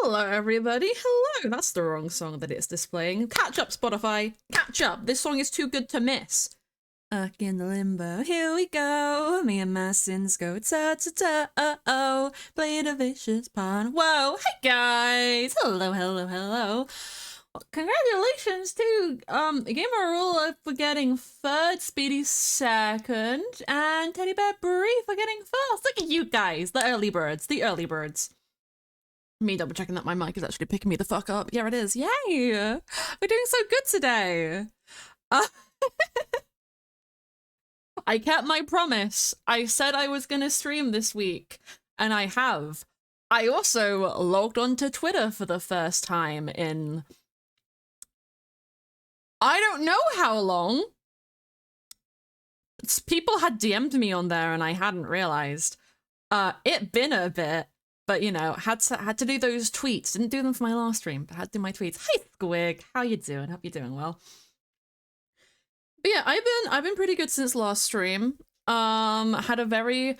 Hello, everybody. Hello. That's the wrong song that it's displaying. Catch up, Spotify. Catch up. This song is too good to miss. Stuck in the limbo. Here we go. Me and my sins go ta-ta-ta-oh. Playing a vicious pawn. Whoa. Hey, guys. Hello, hello, hello. Well, congratulations to Gamer Rule for getting third, Speedy second, and Teddy Bear Brie for getting first. Look at you guys. The early birds. The early birds. Me double checking that my mic is actually picking me the fuck up. Yeah, it is. Yay! We're doing so good today. I kept my promise. I said I was gonna stream this week, and I have. I also logged onto Twitter for the first time in I don't know how long. People had DM'd me on there and I hadn't realized. It been a bit. But, you know, had to do those tweets. Didn't do them for my last stream, but had to do my tweets. Hey, Squig, how you doing? Hope you're doing well. But yeah, I've been pretty good since last stream. Had a very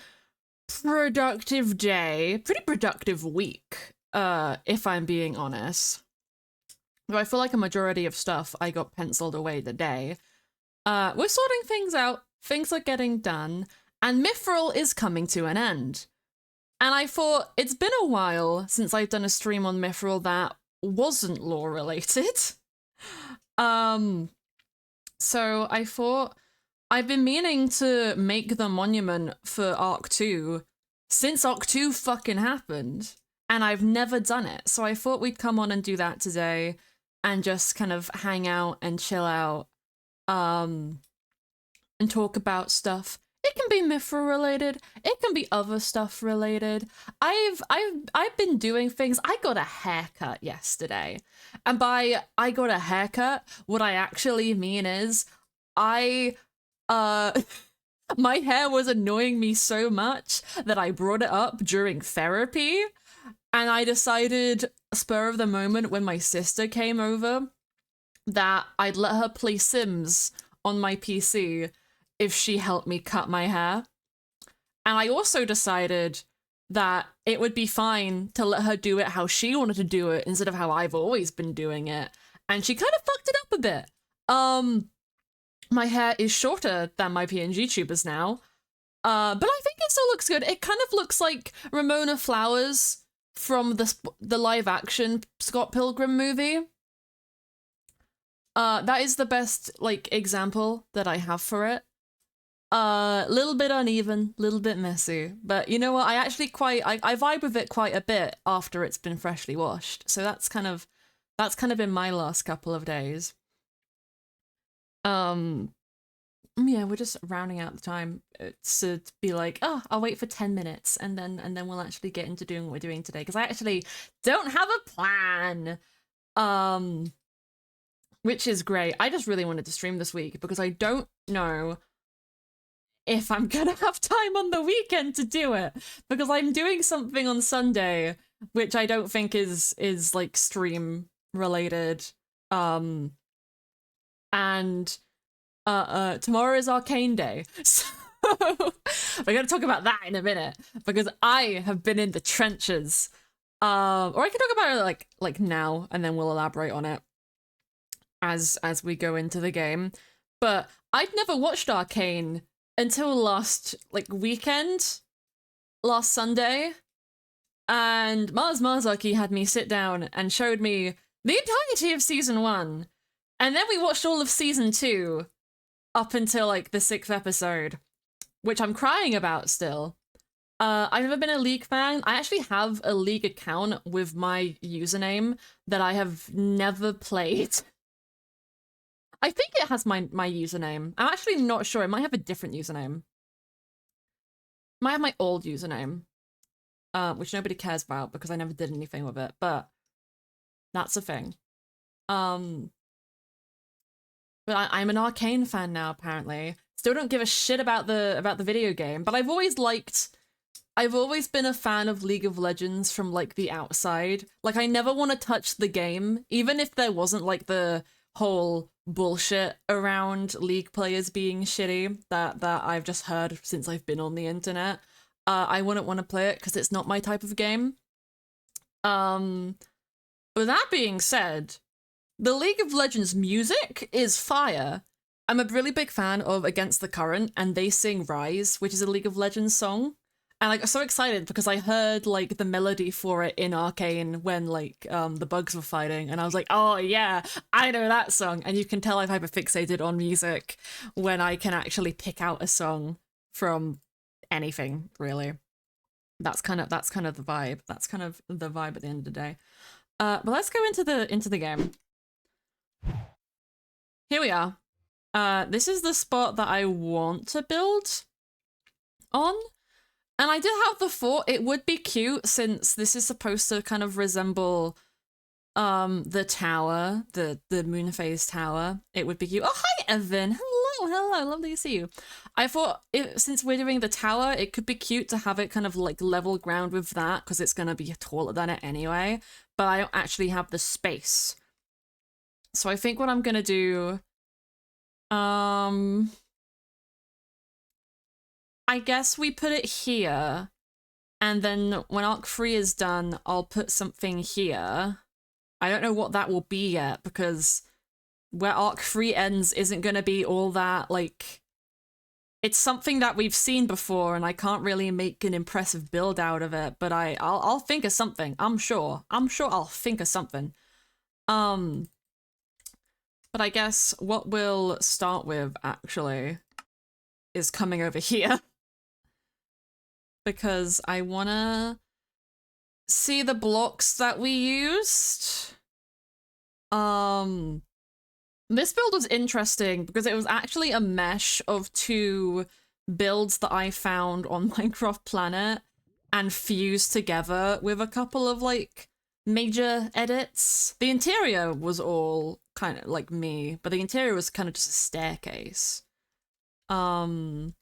productive day. Pretty productive week, if I'm being honest. Though I feel like a majority of stuff I got penciled away today. We're sorting things out. Things are getting done. And Mythrill is coming to an end. And I thought, it's been a while since I've done a stream on Mythrill that wasn't lore related. So I thought, I've been meaning to make the monument for Arc 2 since Arc 2 fucking happened, and I've never done it. So I thought we'd come on and do that today and just kind of hang out and chill out, and talk about stuff. It can be Mythrill related. It can be other stuff related. I've been doing things. I got a haircut yesterday. And by I got a haircut, what I actually mean is my hair was annoying me so much that I brought it up during therapy. And I decided, spur of the moment, when my sister came over, that I'd let her play Sims on my PC if she helped me cut my hair. And I also decided that it would be fine to let her do it how she wanted to do it instead of how I've always been doing it. And she kind of fucked it up a bit. My hair is shorter than my PNG tubers now. But I think it still looks good. It kind of looks like Ramona Flowers from the live action Scott Pilgrim movie. That is the best, like, example that I have for it. Little bit uneven, little bit messy, but you know what? I actually I vibe with it quite a bit after it's been freshly washed. So that's kind of been my last couple of days. Yeah, we're just rounding out the time to be like, oh, I'll wait for 10 minutes and then we'll actually get into doing what we're doing today, because I actually don't have a plan. Which is great. I just really wanted to stream this week because I don't know if I'm gonna have time on the weekend to do it, because I'm doing something on Sunday which I don't think is like stream related. And tomorrow is Arcane Day, so we're gonna talk about that in a minute, because I have been in the trenches. Or I can talk about it like now, and then we'll elaborate on it as we go into the game. But I'd never watched Arcane until last weekend, last Sunday, and Mars Marzaki had me sit down and showed me the entirety of season 1, and then we watched all of season 2 up until like the 6th episode, which I'm crying about still. I've never been a League fan. I actually have a League account with my username that I have never played. I think it has my username. I'm actually not sure. It might have a different username. It might have my old username, which nobody cares about because I never did anything with it, but that's a thing. But I'm an Arcane fan now, apparently. Still don't give a shit about the video game, but I've always been a fan of League of Legends from like the outside. Like, I never want to touch the game, even if there wasn't like the whole bullshit around League players being shitty that I've just heard since I've been on the internet. I wouldn't want to play it because it's not my type of game. With that being said, the League of Legends music is fire. I'm a really big fan of Against the Current, and they sing Rise, which is a League of Legends song. And like, I'm so excited because I heard like the melody for it in Arcane when like the bugs were fighting, and I was like, oh yeah, I know that song. And you can tell I've hyperfixated on music when I can actually pick out a song from anything, really. That's kind of the vibe. That's kind of the vibe at the end of the day. But let's go into the game. Here we are. This is the spot that I want to build on. And I did have the thought it would be cute since this is supposed to kind of resemble the tower, the moon phase tower. It would be cute. Oh, hi Evan. Hello, lovely to see you. I thought since we're doing the tower, it could be cute to have it kind of like level ground with that because it's going to be taller than it anyway, but I don't actually have the space. So I think what I'm going to do I guess we put it here, and then when Arc 3 is done, I'll put something here. I don't know what that will be yet, because where Arc 3 ends isn't going to be all that, like... It's something that we've seen before, and I can't really make an impressive build out of it, but I'll think of something, I'm sure. I'm sure I'll think of something. But I guess what we'll start with, actually, is coming over here. Because I wanna see the blocks that we used. This build was interesting because it was actually a mesh of two builds that I found on Minecraft Planet and fused together with a couple of like major edits. The interior was all kind of like me, but the interior was kind of just a staircase. But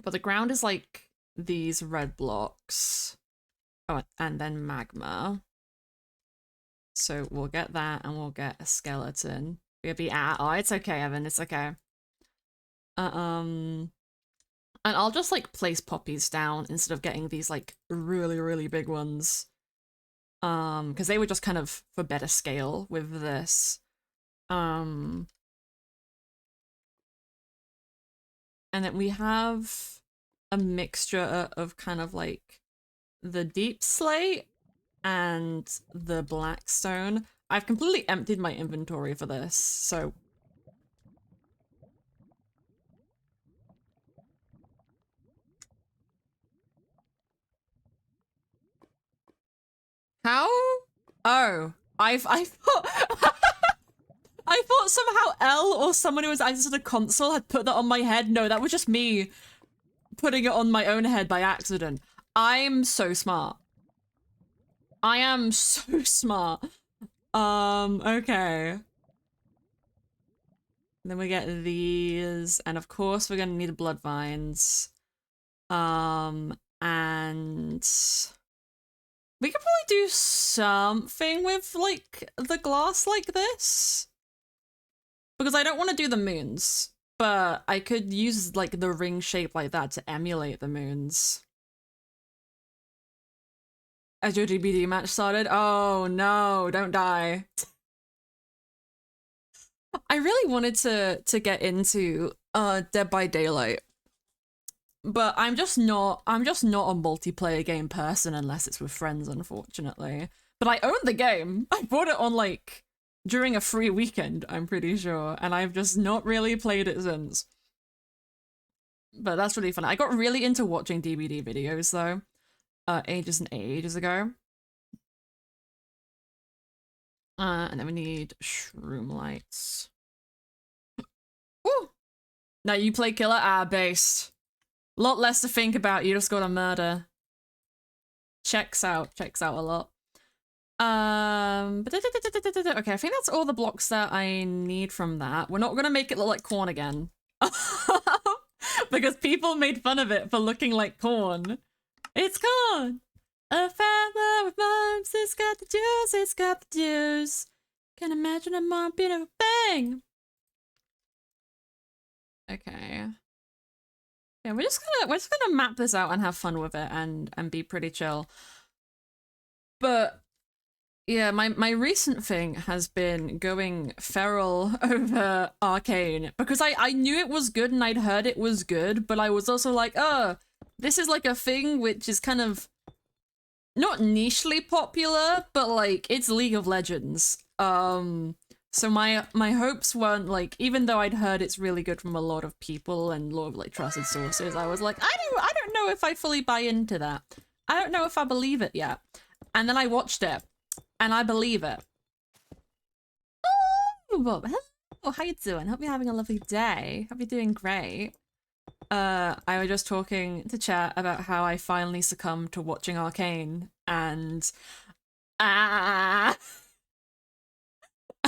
the ground is like these red blocks. Oh, and then magma. So we'll get that and we'll get a skeleton. We'll be oh, it's okay, Evan, it's okay. And I'll just like place poppies down instead of getting these like really, really big ones. Because they were just kind of for better scale with this. And then we have a mixture of kind of like the deep slate and the black stone. I've completely emptied my inventory for this, so... How? Oh, I thought... I thought somehow L or someone who was access to the console had put that on my head. No, that was just me putting it on my own head by accident. I'm so smart. I am so smart. Okay. Then we get these, and of course we're gonna need blood vines. And we could probably do something with like the glass like this. Because I don't want to do the moons, but I could use like the ring shape like that to emulate the moons. As your DBD match started? Oh no, don't die. I really wanted to get into Dead by Daylight. But I'm just not a multiplayer game person unless it's with friends, unfortunately. But I own the game. I bought it on like during a free weekend, I'm pretty sure, and I've just not really played it since. But that's really fun. I got really into watching DBD videos though, ages and ages ago. And then we need shroom lights. Woo! Now you play killer? Ah, based. Lot less to think about, you just gotta murder. Checks out a lot. Okay, I think that's all the blocks that I need from that. We're not gonna make it look like corn again. Because people made fun of it for looking like corn. It's corn! A feather with mums, it's got the juice, it's got the juice. Can't imagine a more beautiful thing. Okay. Yeah, we're just gonna map this out and have fun with it and be pretty chill. But Yeah, my recent thing has been going feral over Arcane because I knew it was good and I'd heard it was good, but I was also like, oh, this is like a thing which is kind of not nichely popular, but like it's League of Legends. So my hopes weren't like, even though I'd heard it's really good from a lot of people and a lot of like trusted sources, I was like, I don't know if I fully buy into that. I don't know if I believe it yet. And then I watched it and I believe it. Oh, Bob, hello. How you doing? Hope you're having a lovely day. Hope you're doing great. I was just talking to chat about how I finally succumbed to watching Arcane and ah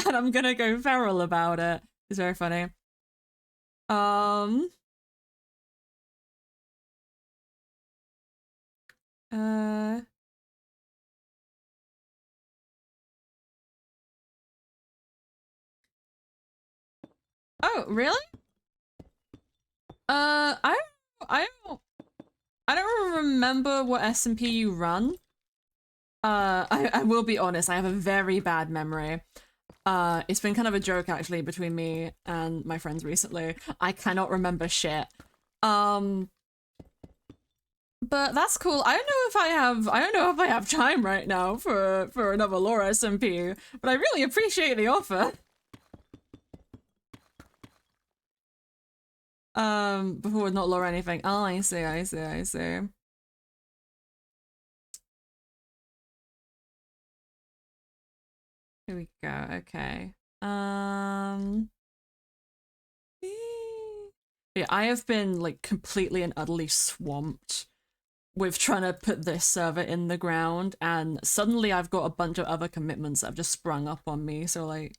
and I'm gonna go feral about it. It's very funny. Um uh oh, really? I I don't I don't remember what SMP you run. I will be honest, I have a very bad memory. It's been kind of a joke actually between me and my friends recently. I cannot remember shit. Um, but that's cool. I don't know if I have time right now for another lore SMP, but I really appreciate the offer. Before not lore anything. Oh, I see, I see, I see. Here we go. Okay. Yeah, I have been like completely and utterly swamped with trying to put this server in the ground, and suddenly I've got a bunch of other commitments that have just sprung up on me. So like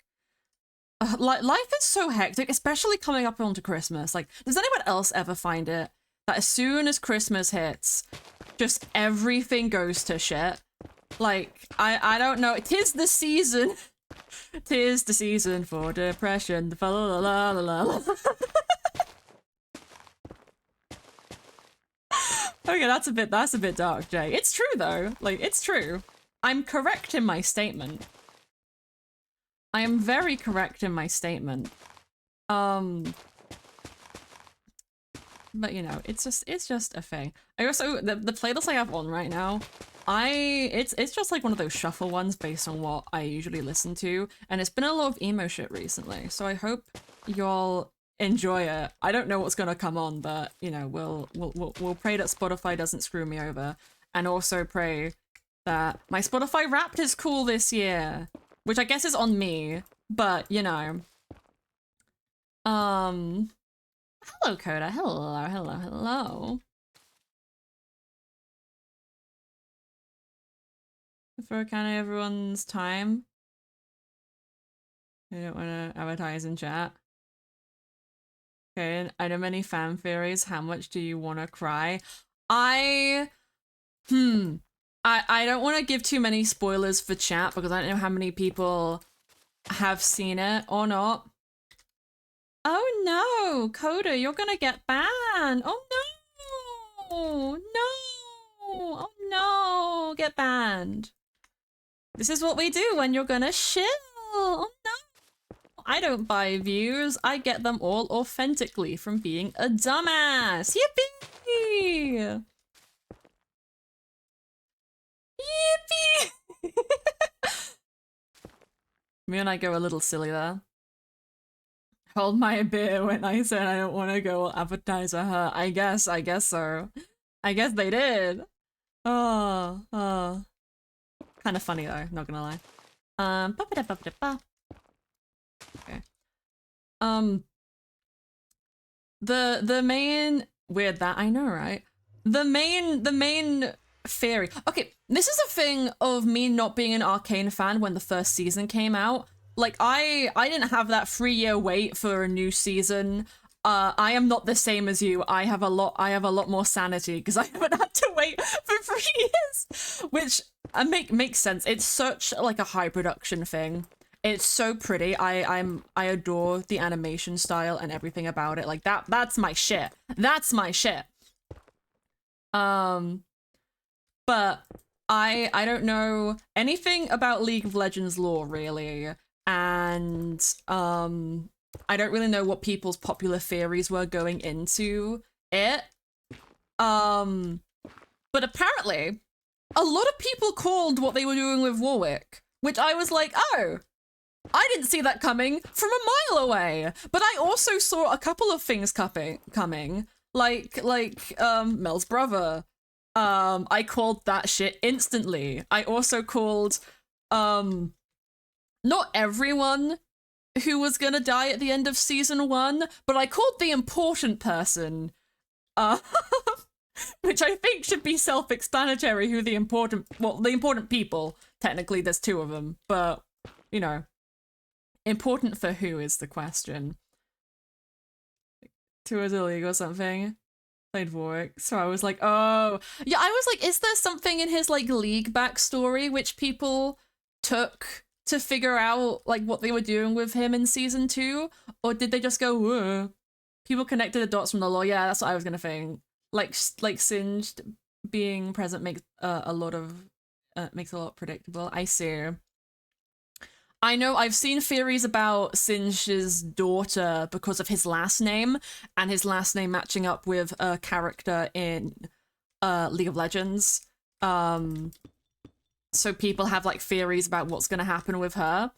life is so hectic, especially coming up onto Christmas. Like, does anyone else ever find it that as soon as Christmas hits, just everything goes to shit? Like, I don't know. Tis the season. Tis the season for depression. La la la la la. Okay, that's a bit dark, Jay. It's true though. Like, it's true. I'm correct in my statement. I am very correct in my statement. But you know, it's just a thing. I also the playlist I have on right now, it's just like one of those shuffle ones based on what I usually listen to, and it's been a lot of emo shit recently. So I hope y'all enjoy it. I don't know what's gonna come on, but you know, we'll pray that Spotify doesn't screw me over, and also pray that my Spotify Wrapped is cool this year, which I guess is on me, but you know. Hello, Coda. Hello, hello, hello. For kind of everyone's time. I don't want to advertise in chat. Okay, I know many fan theories. How much do you want to cry? I don't want to give too many spoilers for chat because I don't know how many people have seen it or not. Oh no, Coda, you're gonna get banned. Oh no, no, oh no, get banned. This is what we do when you're gonna shill. Oh no. I don't buy views. I get them all authentically from being a dumbass. Yippee! Yippee! Me and I go a little silly there. Hold my beer when I said I don't want to go advertise her. I guess so. I guess they did. Oh. Kind of funny though, not gonna lie. Okay. The main weird that I know, right? The main theory. Okay, this is a thing of me not being an Arcane fan when the first season came out. Like I didn't have that 3-year wait for a new season. I am not the same as you. I have a lot more sanity because I haven't had to wait for 3 years, which makes sense. It's such like a high production thing. It's so pretty. I adore the animation style and everything about it. Like that's my shit. That's my shit. But I don't know anything about League of Legends lore really, and I don't really know what people's popular theories were going into it. But apparently a lot of people called what they were doing with Warwick, which I was like, oh, I didn't see that coming from a mile away. But I also saw a couple of things coming, like Mel's brother. I called that shit instantly. I also called not everyone who was gonna die at the end of season 1, but I called the important person. Which I think should be self-explanatory who the important people, technically there's 2 of them, but, you know, important for who is the question. 2 as a league or something. Played Warwick, so I was like, oh. Yeah, I was like, is there something in his, like, league backstory which people took to figure out, like, what they were doing with him in season 2? Or did they just go, whoa? People connected the dots from the lore, yeah, that's what I was gonna think. Like Singed being present makes a lot predictable. I see. I know I've seen theories about Singed's daughter because of his last name and his last name matching up with a character in League of Legends. So people have like theories about what's going to happen with her.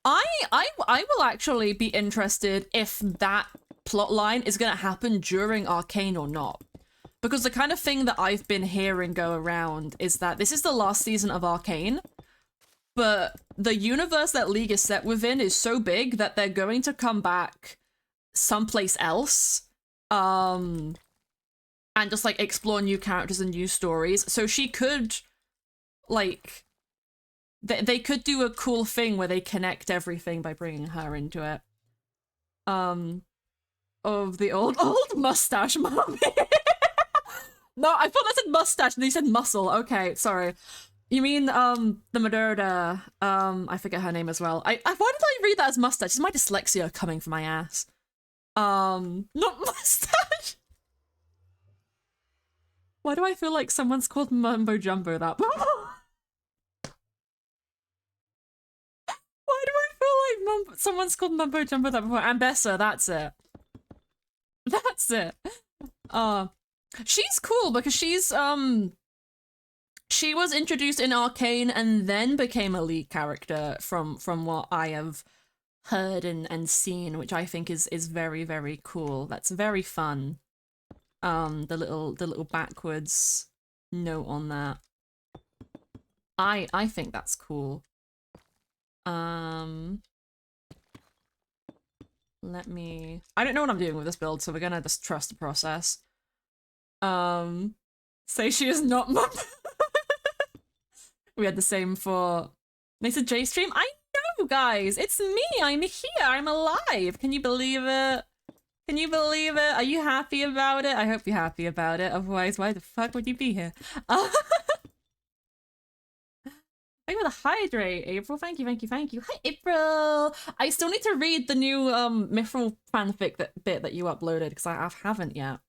I will actually be interested if that plot line is going to happen during Arcane or not. Because the kind of thing that I've been hearing go around is that this is the last season of Arcane, but the universe that League is set within is so big that they're going to come back someplace else, and just like explore new characters and new stories. So she could, like, they could do a cool thing where they connect everything by bringing her into it. Of the old mustache mommy. No, I thought that said mustache and they said muscle. Okay, sorry. You mean, the Madurda, I forget her name as well. Why did I read that as mustache? Is my dyslexia coming for my ass? Not mustache. Why do I feel like someone's called Mumbo Jumbo that? Why do I feel like someone's called Mumbo Jumbo that before? Ambessa, that's it. That's it. She's cool because she's, she was introduced in Arcane and then became a League character from what I have heard and seen, which I think is very, very cool. That's very fun. The little backwards note on that. I think that's cool. Let me... I don't know what I'm doing with this build, so we're gonna just trust the process. Say she is not mum. We had the same for... They said J-Stream? I know, guys! It's me! I'm here! I'm alive! Can you believe it? Can you believe it? Are you happy about it? I hope you're happy about it. Otherwise, why the fuck would you be here? Thank you for the hydrate, April. Thank you, thank you, thank you. Hi, April! I still need to read the new Mythrill fanfic bit that you uploaded, because I haven't yet.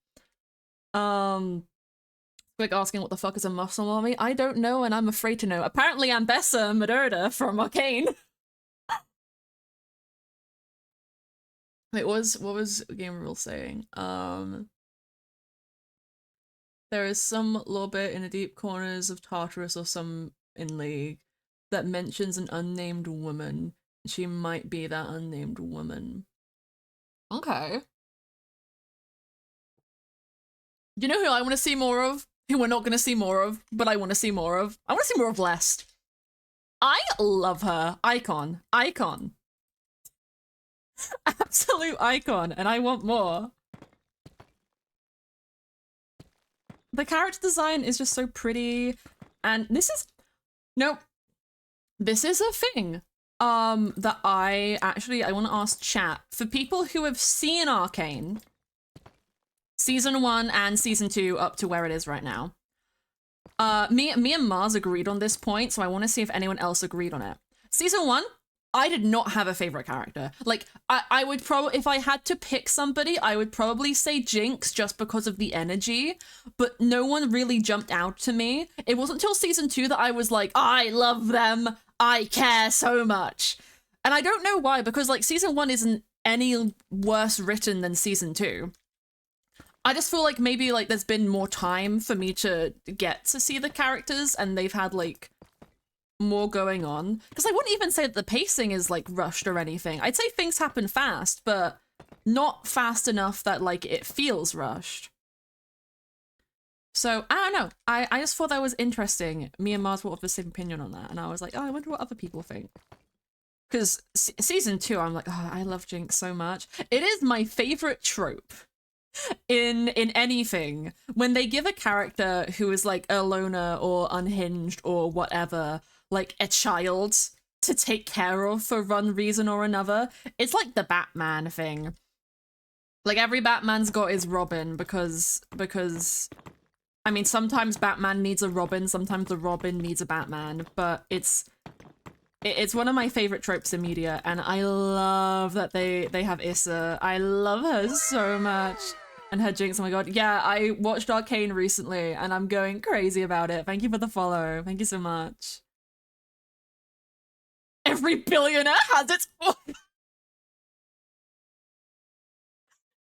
Quick asking what the fuck is a muscle mommy? I don't know and I'm afraid to know. Apparently Ambessa Madurda from Arcane. Wait, what was Game Rule saying? There is some lore bit in the deep corners of Tartarus or some in League that mentions an unnamed woman. She might be that unnamed woman. Okay. You know who I want to see more of? Who we're not going to see more of, but I want to see more of? I want to see more of Lest. I love her. Icon. Icon. Absolute icon, and I want more. The character design is just so pretty, and this is... Nope. This is a thing that I want to ask chat. For people who have seen Arcane, Season 1 and Season 2 up to where it is right now. Me and Mars agreed on this point, so I want to see if anyone else agreed on it. Season 1, I did not have a favorite character. Like, I would probably, if I had to pick somebody, I would probably say Jinx just because of the energy, but no one really jumped out to me. It wasn't until season 2 that I was like, I love them, I care so much. And I don't know why, because like season 1 isn't any worse written than season 2. I just feel like maybe like there's been more time for me to get to see the characters, and they've had like more going on, because I wouldn't even say that the pacing is like rushed or anything. I'd say things happen fast, but not fast enough that like it feels rushed. So I don't know, I just thought that was interesting. Me and Mars were of the same opinion on that, and I was like, oh, I wonder what other people think, because season 2 I'm like, oh, I love Jinx so much. It is my favorite trope in anything, when they give a character who is like a loner or unhinged or whatever like a child to take care of for one reason or another. It's like the Batman thing. Like every Batman's got his Robin because I mean, sometimes Batman needs a Robin, sometimes the Robin needs a Batman, but it's one of my favorite tropes in media, and I love that they have Issa. I love her so much. And her Jinx, oh my god. Yeah, I watched Arcane recently, and I'm going crazy about it. Thank you for the follow. Thank you so much. Every billionaire has its own.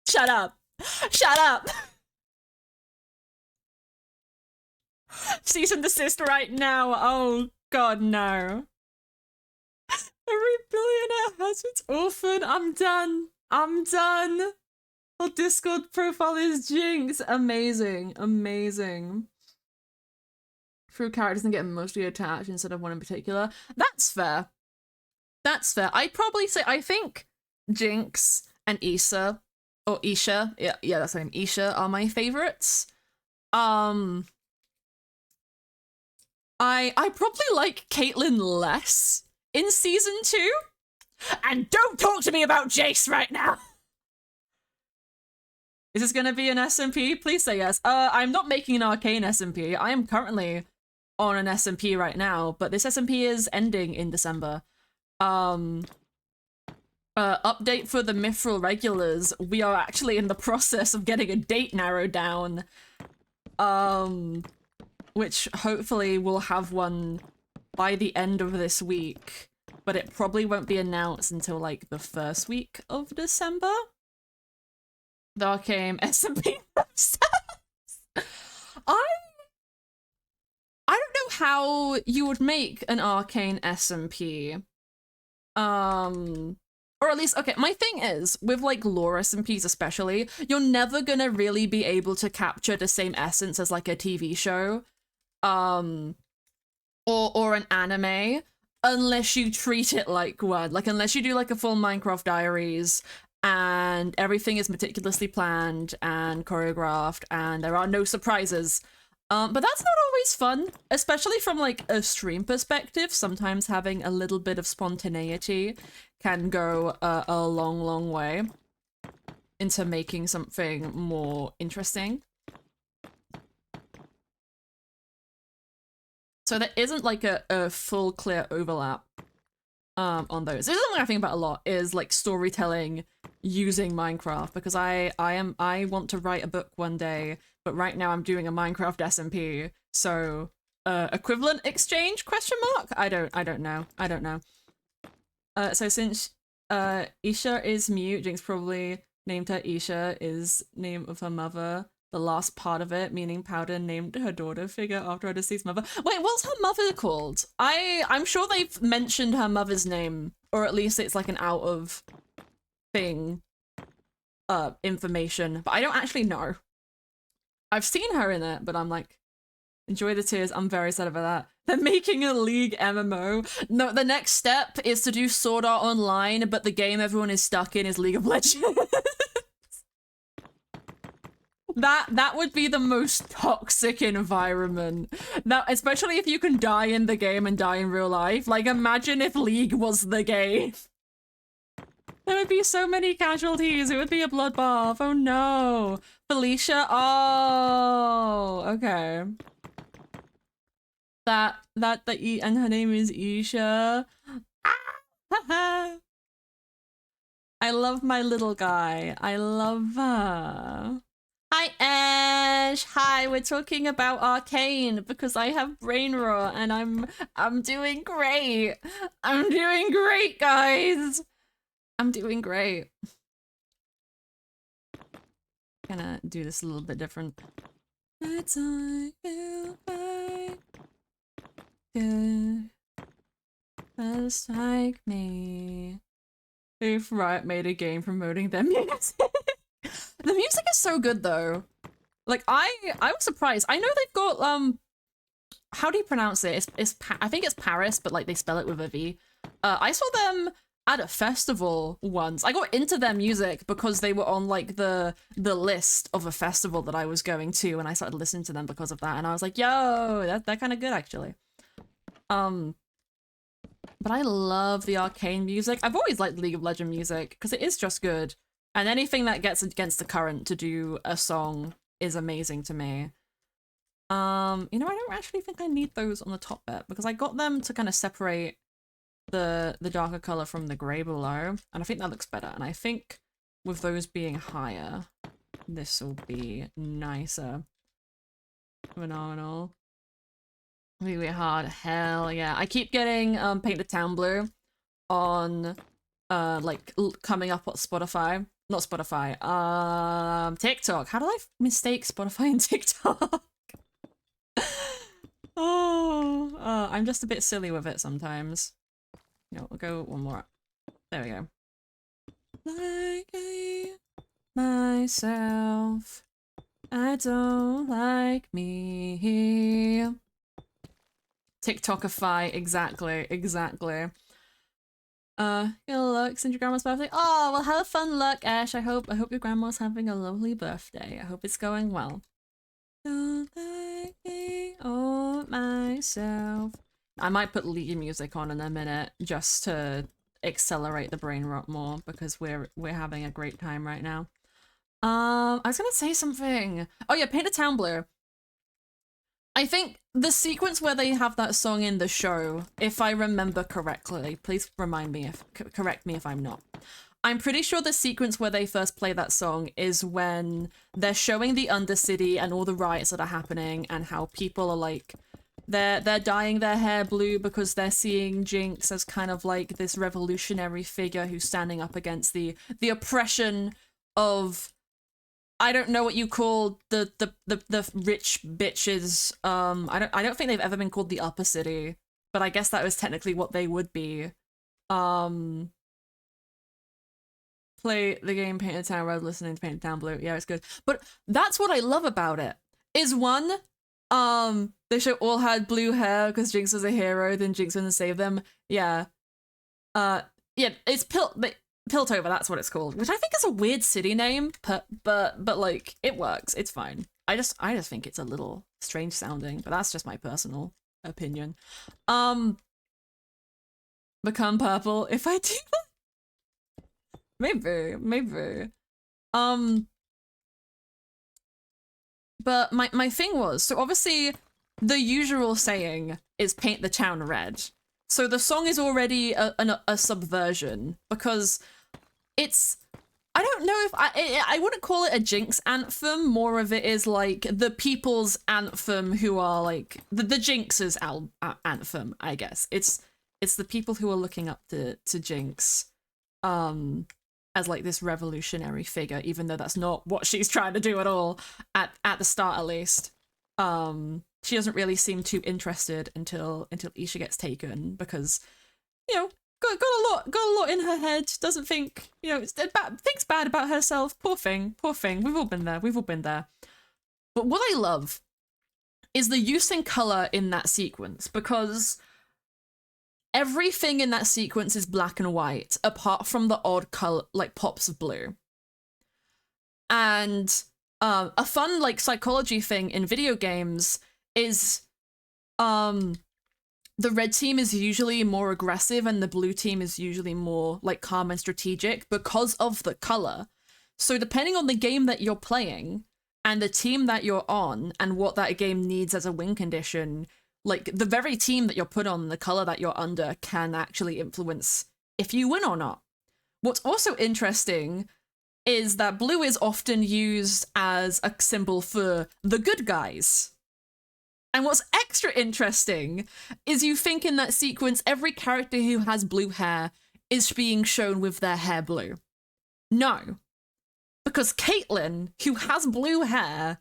Shut up. Shut up. Cease and desist right now. Oh god, no. Every billionaire has its orphan. I'm done. I'm done. Well, Discord profile is Jinx. Amazing. Amazing. Through characters and get emotionally attached instead of one in particular. That's fair. That's fair. I'd probably say, I think Jinx and Issa, or Isha, yeah, that's her name, Isha, are my favorites. I probably like Caitlyn less in season 2. And don't talk to me about Jace right now. Is this gonna be an SMP? Please say yes. I'm not making an Arcane SMP. I am currently on an SMP right now, but this SMP is ending in December. Update for the Mythrill regulars. We are actually in the process of getting a date narrowed down. Which hopefully we'll have one by the end of this week, but it probably won't be announced until like the first week of December. The Arcane SMP process. I don't know how you would make an Arcane SMP. Or at least, okay, my thing is, with like lore SMPs especially, you're never gonna really be able to capture the same essence as like a TV show, or an anime, unless you treat it like one. Like, unless you do like a full Minecraft Diaries, and everything is meticulously planned and choreographed, and there are no surprises. But that's not always fun, especially from like a stream perspective. Sometimes having a little bit of spontaneity can go a long, long way into making something more interesting. So there isn't like a full clear overlap on those. This is something I think about a lot, is like storytelling using Minecraft, because I want to write a book one day, but right now I'm doing a Minecraft SMP. So equivalent exchange question mark? I don't know. So since Isha is mute, Jinx probably named her Isha, is name of her mother. The last part of it, meaning Powder named her daughter figure after her deceased mother. Wait, what's her mother called? I'm sure they've mentioned her mother's name, or at least it's like an out of thing information, but I don't actually know. I've seen her in it, but I'm like, enjoy the tears. I'm very sad about that. They're making a League MMO. No, the next step is to do Sword Art Online, but the game everyone is stuck in is League of Legends. That would be the most toxic environment. Now, especially if you can die in the game and die in real life. Like, imagine if League was the game. There would be so many casualties. It would be a bloodbath. Oh no. Felicia. Oh, okay. And her name is Isha. Ah! I love my little guy. I love her. Hi, Ash. Hi, we're talking about Arcane because I have brain rot and I'm doing great. I'm doing great, guys. I'm doing great. Gonna do this a little bit different. It's like you just like me. If Riot made a game promoting their music. The music is so good though. Like I was surprised. I know they've got how do you pronounce it? I think it's Paris, but like they spell it with a V. I saw them at a festival once. I got into their music because they were on like the list of a festival that I was going to, and I started listening to them because of that. And I was like, yo, they're kind of good actually. But I love the Arcane music. I've always liked League of Legends music because it is just good. And anything that gets against the current to do a song is amazing to me. You know, I don't actually think I need those on the top bit because I got them to kind of separate the darker color from the gray below, and I think that looks better. And I think with those being higher, this will be nicer. Phenomenal. Really hard. Hell yeah. I keep getting Paint the Town Blue on like coming up on Spotify. Not Spotify. TikTok. How did I mistake Spotify and TikTok? I'm just a bit silly with it sometimes. You know, we'll go one more up. There we go. Like myself, I don't like me. TikTokify, exactly. Good luck since your grandma's birthday. Oh, well, have a fun luck, Ash. I hope your grandma's having a lovely birthday. I hope it's going well. Don't like me or myself. I might put League music on in a minute just to accelerate the brain rot more because we're having a great time right now. I was gonna say something. Oh yeah, Paint the Town Blue. I think the sequence where they have that song in the show, if I remember correctly, please remind me correct me if I'm not. I'm pretty sure the sequence where they first play that song is when they're showing the Undercity and all the riots that are happening and how people are like, they're dyeing their hair blue because they're seeing Jinx as kind of like this revolutionary figure who's standing up against the oppression of, I don't know what you call the rich bitches. I don't think they've ever been called the upper city, but I guess that was technically what they would be. Play the game Painted Town Red, listening to Painted Town Blue. Yeah, it's good. But that's what I love about it. Is one, they should all had blue hair because Jinx was a hero, then Jinx went and saved them. Yeah. Yeah, it's Piltover, that's what it's called, which I think is a weird city name, but like it works. It's fine. I just think it's a little strange sounding, but that's just my personal opinion. Become purple if I do that. Maybe. But my thing was, so obviously the usual saying is paint the town red. So the song is already a subversion because it's, I don't know if I wouldn't call it a Jinx anthem. More of it is like the people's anthem who are like the Jinx's anthem, I guess. It's the people who are looking up to Jinx as like this revolutionary figure, even though that's not what she's trying to do at all at the start, at least. She doesn't really seem too interested until Isha gets taken because, you know, got a lot in her head. Doesn't think, you know, thinks bad about herself. Poor thing. We've all been there. But what I love is the use in color in that sequence, because everything in that sequence is black and white, apart from the odd color, like pops of blue. And a fun like psychology thing in video games is the red team is usually more aggressive and the blue team is usually more like calm and strategic because of the color. So depending on the game that you're playing and the team that you're on and what that game needs as a win condition, like the very team that you're put on, the color that you're under can actually influence if you win or not. What's also interesting is that blue is often used as a symbol for the good guys. And what's extra interesting is you think in that sequence, every character who has blue hair is being shown with their hair blue. No. Because Caitlyn, who has blue hair,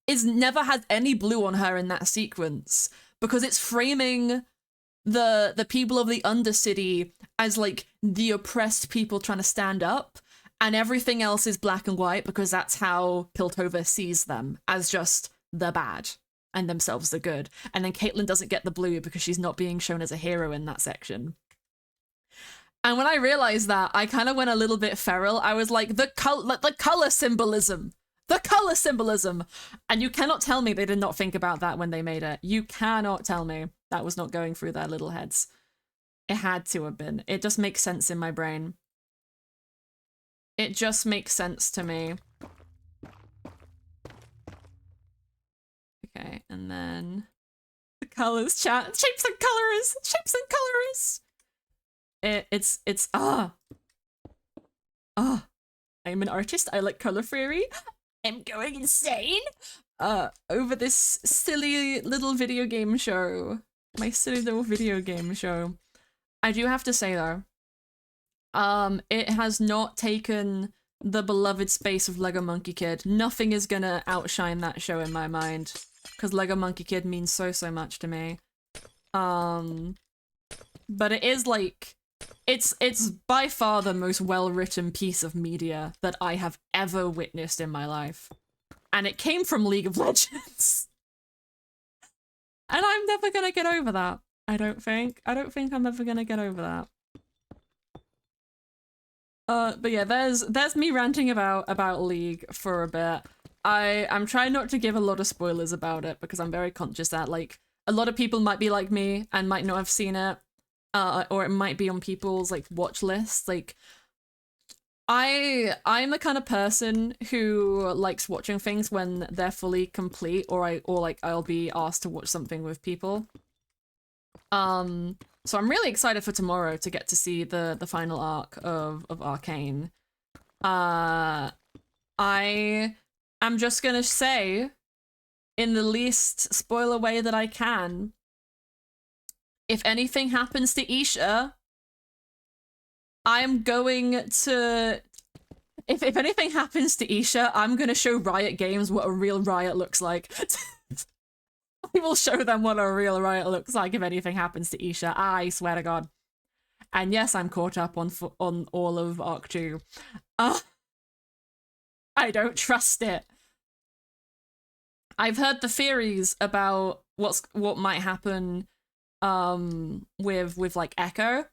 never has any blue on her in that sequence. Because it's framing the people of the Undercity as like the oppressed people trying to stand up. And everything else is black and white because that's how Piltover sees them, as just the bad and themselves the good. And then Caitlyn doesn't get the blue because she's not being shown as a hero in that section. And when I realized that, I kind of went a little bit feral. I was like, the color symbolism. The color symbolism. And you cannot tell me they did not think about that when they made it. You cannot tell me that was not going through their little heads. It had to have been. It just makes sense in my brain. It just makes sense to me. Okay, and then the colors chat. Shapes and colors! Shapes and colors! I'm an artist. I like color theory. I'm going insane over this silly little video game show. My silly little video game show. I do have to say though, it has not taken the beloved space of Lego Monkey Kid. Nothing is gonna outshine that show in my mind, because Lego Monkey Kid means so much to me. But it is like, it's by far the most well-written piece of media that I have ever witnessed in my life. And it came from League of Legends. And I'm never gonna get over that. I don't think I'm ever gonna get over that. But yeah, there's me ranting about League for a bit. I'm trying not to give a lot of spoilers about it because I'm very conscious that like a lot of people might be like me and might not have seen it, or it might be on people's like watch lists. Like I'm the kind of person who likes watching things when they're fully complete, or I'll be asked to watch something with people. So I'm really excited for tomorrow to get to see the final arc of Arcane. I am just gonna say, in the least spoiler way that I can, if anything happens to Isha, I'm going to... If anything happens to Isha, I'm gonna show Riot Games what a real Riot looks like. I will show them what a real Riot looks like if anything happens to Isha. I swear to God. And yes, I'm caught up on all of Arc 2. I don't trust it. I've heard the theories about what might happen with like Echo,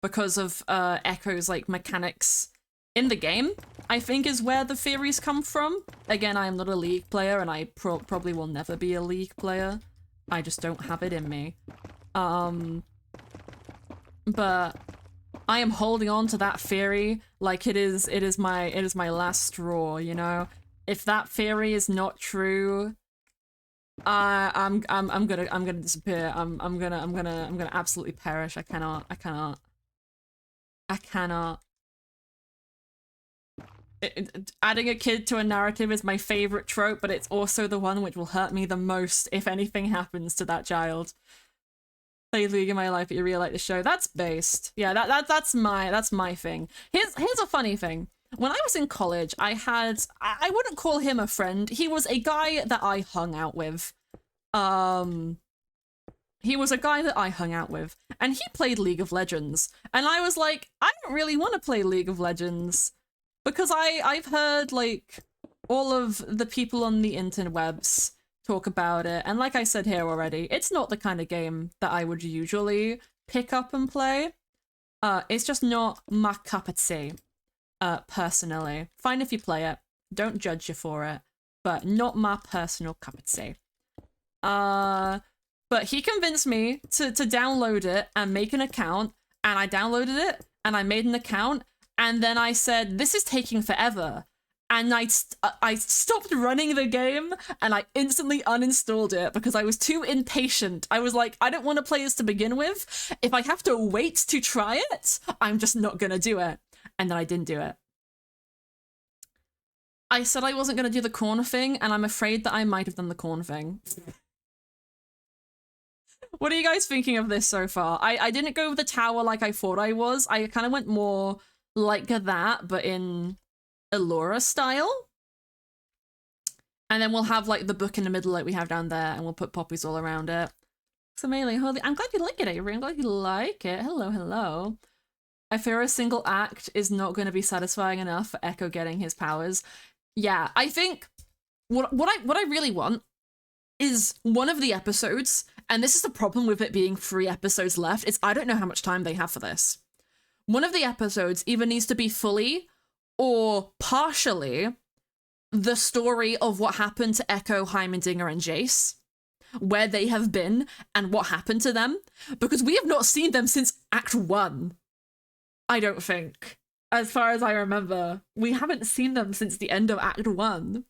because of Echo's like mechanics in the game, I think is where the theories come from. Again, I am not a League player, and I probably will never be a League player. I just don't have it in me. But I am holding on to that theory like it is my last straw, you know? If that theory is not true, I'm gonna disappear. I'm gonna absolutely perish. I cannot. Adding a kid to a narrative is my favorite trope, but it's also the one which will hurt me the most if anything happens to that child. Played League in my life, but you really like the show. That's based. Yeah, that's my thing. Here's a funny thing. When I was in college, I wouldn't call him a friend. He was a guy that I hung out with. He was a guy that I hung out with, and he played League of Legends. And I was like, I don't really want to play League of Legends. Because I've heard, like, all of the people on the interwebs talk about it, and like I said here already, it's not the kind of game that I would usually pick up and play. It's just not my cup of tea, personally. Fine if you play it, don't judge you for it, but not my personal cup of tea. But he convinced me to download it and make an account, and I downloaded it, and I made an account, and then I said, this is taking forever. and I stopped running the game and I instantly uninstalled it because I was too impatient. I was like, I don't want to play this to begin with. If I have to wait to try it, I'm just not gonna do it. And then I didn't do it. I said I wasn't gonna do the corn thing, and I'm afraid that I might have done the corn thing. What are you guys thinking of this so far? I didn't go with the tower like I thought I was. I kind of went more like that, but in Allura style. And then we'll have like the book in the middle like we have down there, and we'll put poppies all around it. So Melee, holy, I'm glad you like it, Avery. I'm glad you like it. Hello, hello. I fear a single act is not going to be satisfying enough for Echo getting his powers. Yeah, I think what I really want is one of the episodes, and this is the problem with it being 3 episodes left, is I don't know how much time they have for this. One of the episodes either needs to be fully or partially the story of what happened to Echo, Heimerdinger, and Jace, where they have been and what happened to them, because we have not seen them since Act 1. I don't think. As far as I remember, we haven't seen them since the end of Act 1.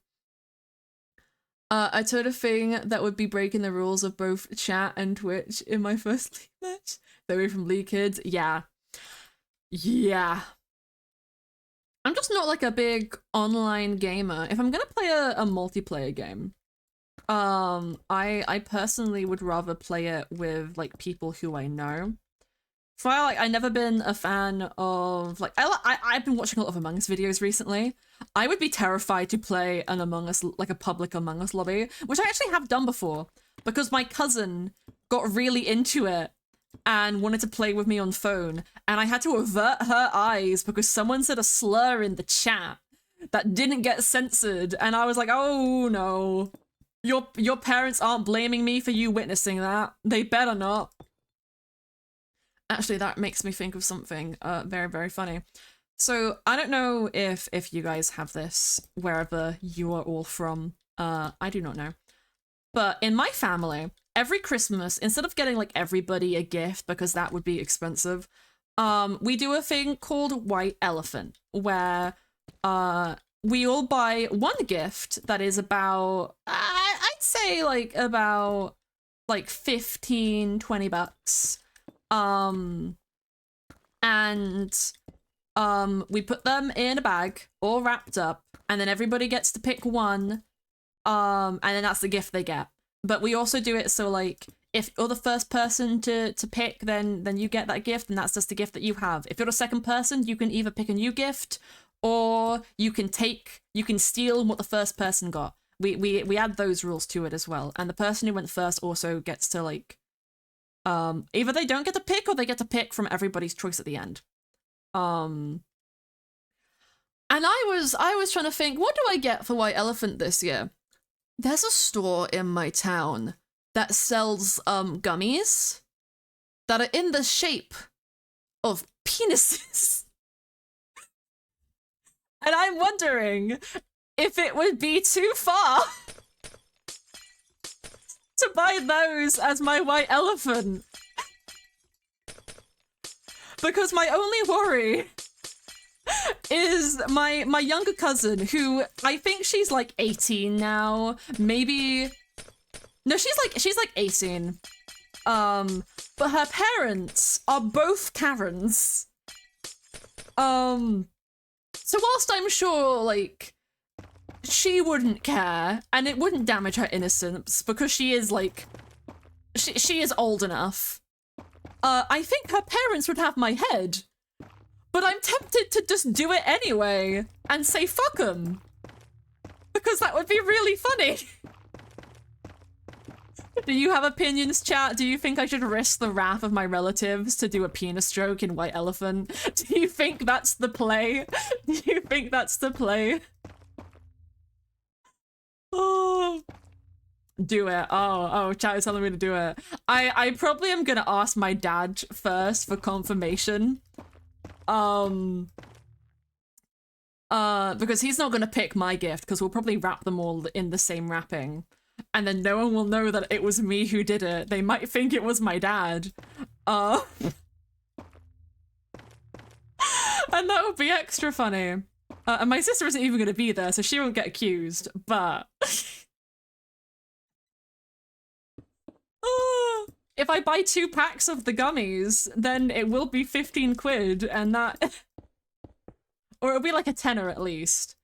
I told a thing that would be breaking the rules of both chat and Twitch in my first League match. Stay away from League kids. Yeah. Yeah. I'm just not like a big online gamer. If I'm gonna play a multiplayer game, I personally would rather play it with like people who I know. So I've never been a fan of like I've been watching a lot of Among Us videos recently. I would be terrified to play an Among Us, like a public Among Us lobby, which I actually have done before because my cousin got really into it and wanted to play with me on phone, and I had to avert her eyes because someone said a slur in the chat that didn't get censored, and I was like, oh no, your parents aren't blaming me for you witnessing that. They better not. Actually, that makes me think of something very, very funny. So I don't know if you guys have this wherever you are all from. I do not know. But in my family, every Christmas, instead of getting like everybody a gift because that would be expensive, we do a thing called White Elephant, where we all buy one gift that is about, I'd say like about like 15, 20 bucks. We put them in a bag, all wrapped up, and then everybody gets to pick one, and then that's the gift they get. But we also do it so like, if you're the first person to pick, then you get that gift, and that's just the gift that you have. If you're the second person, you can either pick a new gift, or you can steal what the first person got. We add those rules to it as well, and the person who went first also gets to like, either they don't get to pick or they get to pick from everybody's choice at the end. And I was trying to think, what do I get for White Elephant this year? There's a store in my town that sells gummies that are in the shape of penises. And I'm wondering if it would be too far to buy those as my White Elephant. Because my only worry is my younger cousin, who I think she's like 18 now, maybe. No, she's like 18. But her parents are both Karens. So whilst I'm sure like she wouldn't care and it wouldn't damage her innocence because she is like she is old enough, I think her parents would have my head. But I'm tempted to just do it anyway and say fuck them. Because that would be really funny. Do you have opinions, chat? Do you think I should risk the wrath of my relatives to do a penis stroke in White Elephant? Do you think that's the play? Do you think that's the play? Oh. Do it. Oh, chat is telling me to do it. I probably am gonna ask my dad first for confirmation. Because he's not gonna pick my gift, because we'll probably wrap them all in the same wrapping. And then no one will know that it was me who did it. They might think it was my dad. And that would be extra funny. And my sister isn't even going to be there, so she won't get accused, but... If I buy 2 packs of the gummies, then it will be 15 quid, and that... or it'll be like a tenner at least.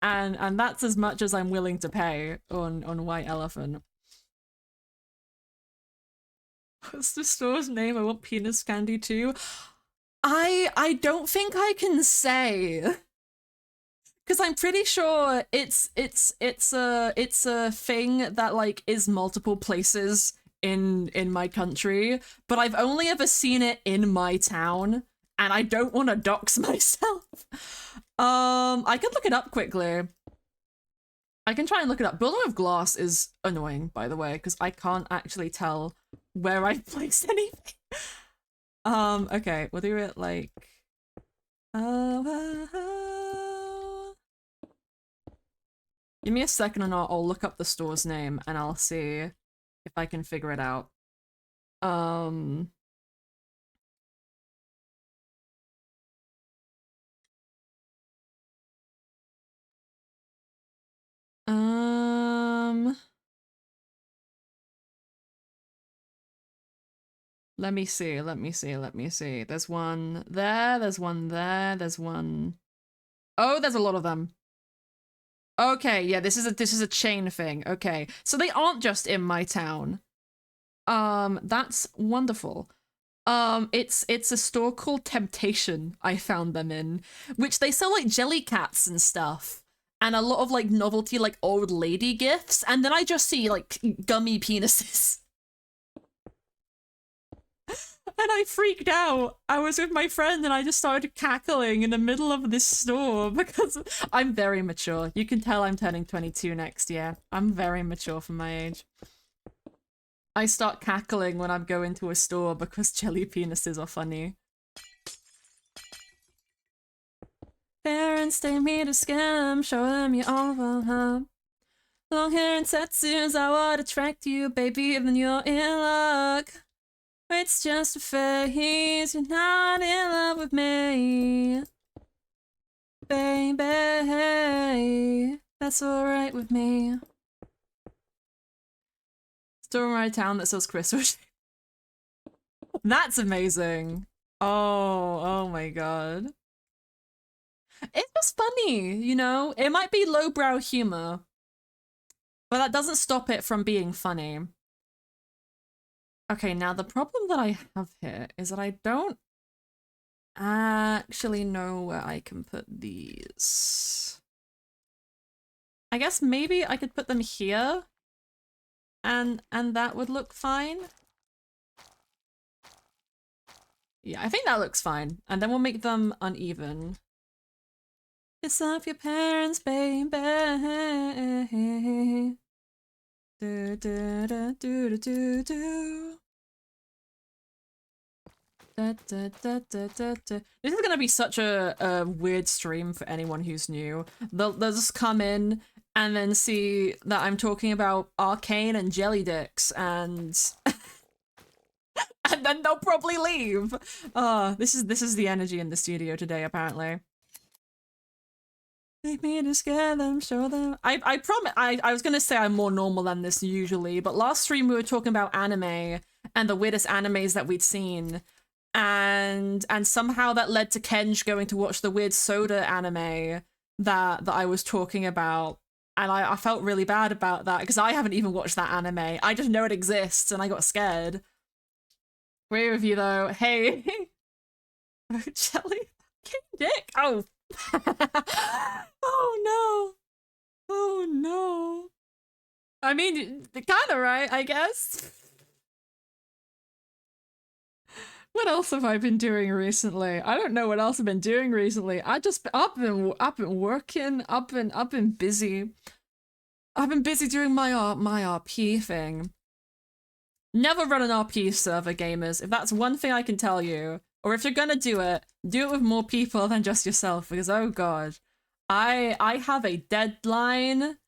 And that's as much as I'm willing to pay on White Elephant. What's the store's name? I want penis candy too. I don't think I can say, because I'm pretty sure it's a thing that like is multiple places in my country, but I've only ever seen it in my town, and I don't want to dox myself. I could look it up quickly. I can try and look it up. Building of Glass is annoying, by the way, because I can't actually tell where I've placed anything. Okay, we'll do it like... Give me a second and I'll look up the store's name and I'll see if I can figure it out. Let me see. There's one there, there's one there, there's one... Oh, there's a lot of them. Okay, yeah, this is a chain thing. Okay, so they aren't just in my town. That's wonderful. It's a store called Temptation, I found them in, which they sell like jelly cats and stuff, and a lot of like novelty like old lady gifts, and then I just see like gummy penises. And I freaked out. I was with my friend and I just started cackling in the middle of this store because I'm very mature. You can tell I'm turning 22 next year. I'm very mature for my age. I start cackling when I go into a store because jelly penises are funny. Parents take me to scam, show them you all. Long hair and tattoos are what attract you, baby, then you're in luck. It's just a phase, you're not in love with me. Baby, that's alright with me. Store in my town that sells crystals. That's amazing. Oh my god. It's just funny, you know? It might be lowbrow humor, but that doesn't stop it from being funny. Okay, now the problem that I have here is that I don't actually know where I can put these. I guess maybe I could put them here and that would look fine. Yeah, I think that looks fine. And then we'll make them uneven. Piss off your parents, baby. Do, do, do, do, do, do. Da, da, da, da, da, da. This is gonna be such a weird stream for anyone who's new. They'll just come in and then see that I'm talking about Arcane and Jelly Dicks and and then they'll probably leave. This is the energy in the studio today, apparently. Take me to scare them, show them. I promise. I was gonna say I'm more normal than this usually, but last stream we were talking about anime and the weirdest animes that we'd seen, and somehow that led to Kenj going to watch the weird soda anime that I was talking about, and I felt really bad about that because I haven't even watched that anime. I just know it exists, and I got scared. Great review though. Hey, Jelly, King Dick. Oh. Oh no. Oh no. I mean, kinda right, I guess. What else have I been doing recently? I don't know what else I've been doing recently. I've been working, I've been busy. I've been busy doing my RP thing. Never run an RP server, gamers. If that's one thing I can tell you, or if you're gonna do it with more people than just yourself, because oh god. I have a deadline,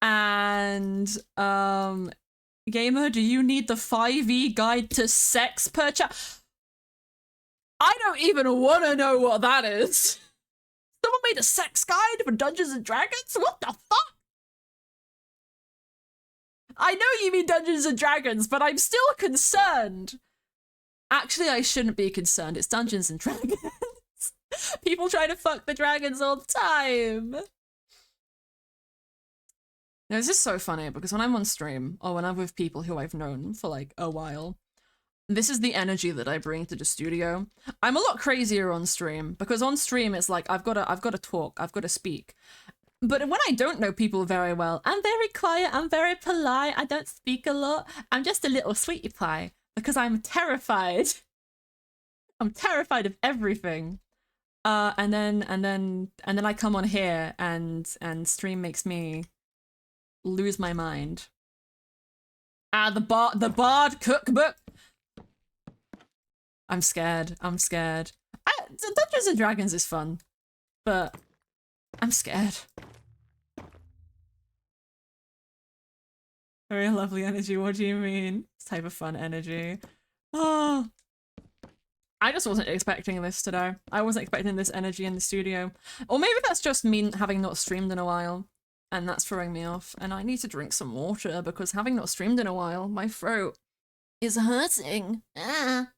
and gamer, do you need the 5e guide to sex per chat? I don't even want to know what that is. Someone made a sex guide for Dungeons and Dragons? What the fuck? I know you mean Dungeons and Dragons, but I'm still concerned. Actually, I shouldn't be concerned. It's Dungeons and Dragons. People try to fuck the dragons all the time. No, this is so funny because when I'm on stream or when I'm with people who I've known for like a while, this is the energy that I bring to the studio. I'm a lot crazier on stream because on stream it's like I've got to talk, I've got to speak. But when I don't know people very well, I'm very quiet, I'm very polite, I don't speak a lot. I'm just a little sweetie pie because I'm terrified. I'm terrified of everything. And then I come on here and stream makes me lose my mind. The Bard cookbook. I'm scared. Dungeons and Dragons is fun, but I'm scared. Very lovely energy. What do you mean? This type of fun energy. Oh, I just wasn't expecting this today. I wasn't expecting this energy in the studio. Or maybe that's just me having not streamed in a while, and that's throwing me off. And I need to drink some water because having not streamed in a while, my throat is hurting. Ah.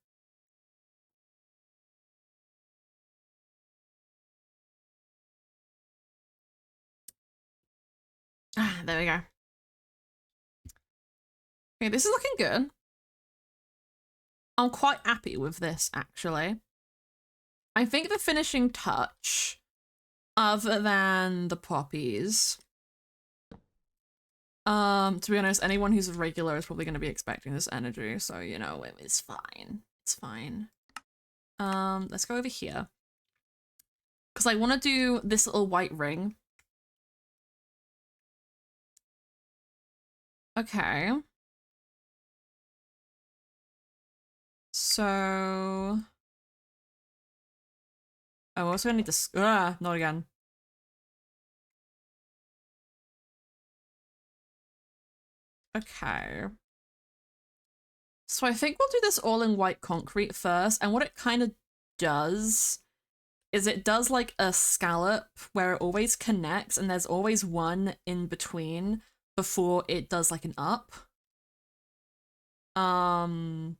There we go. Okay, this is looking good. I'm quite happy with this, actually. I think the finishing touch, other than the poppies, to be honest, anyone who's a regular is probably going to be expecting this energy, so, you know, it's fine. It's fine. Let's go over here. Because I want to do this little white ring. Okay. So... I also need to... not again. Okay. So I think we'll do this all in white concrete first, and what it kind of does is it does like a scallop where it always connects and there's always one in between before it does like an up. And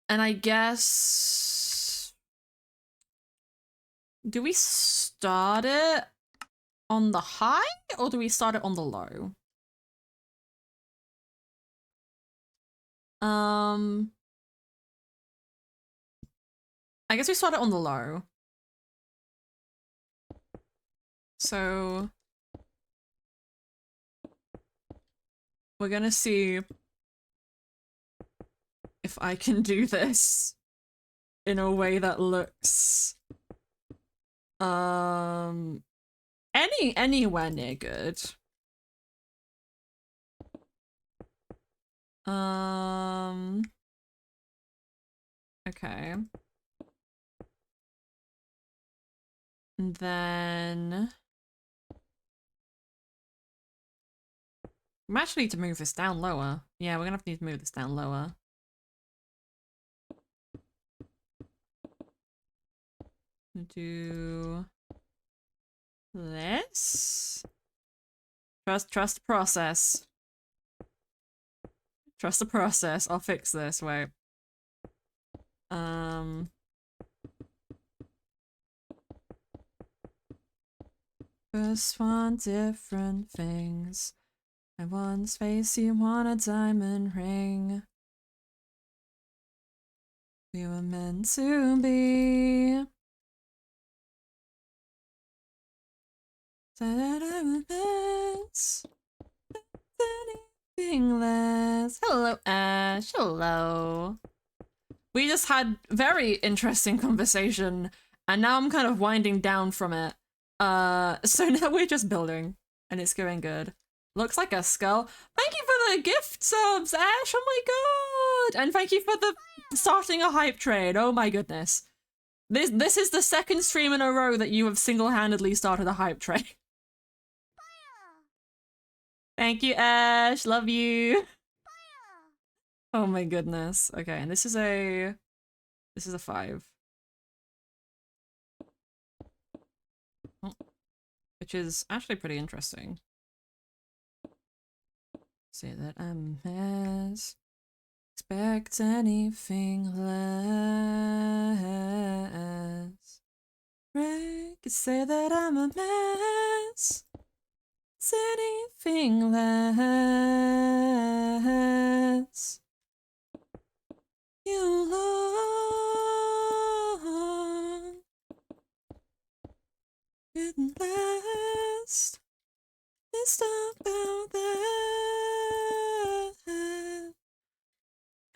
I guess... Do we start it on the high or do we start it on the low? I guess we start it on the low. So we're gonna see if I can do this in a way that looks anywhere near good. Okay. And then we actually need to move this down lower. Yeah, we're gonna have to need to move this down lower. Do this. Trust the process. Trust the process. I'll fix this. Wait. First want different things. I want space, you want a diamond ring. We were meant to be. Anything less. Hello, Ash. Hello. We just had very interesting conversation, and now I'm kind of winding down from it. So now we're just building, and it's going good. Looks like a skull. Thank you for the gift subs, Ash. Oh my god! And thank you for the starting a hype train. Oh my goodness. This is the second stream in a row that you have single-handedly started a hype train. Thank you, Ash. Love you. Oh my goodness. Okay, and this is a 5. which is actually pretty interesting. Say that I'm mess. Expect anything less. Right? Could say that I'm a mess. It's anything less. You long couldn't last. Let's talk about that.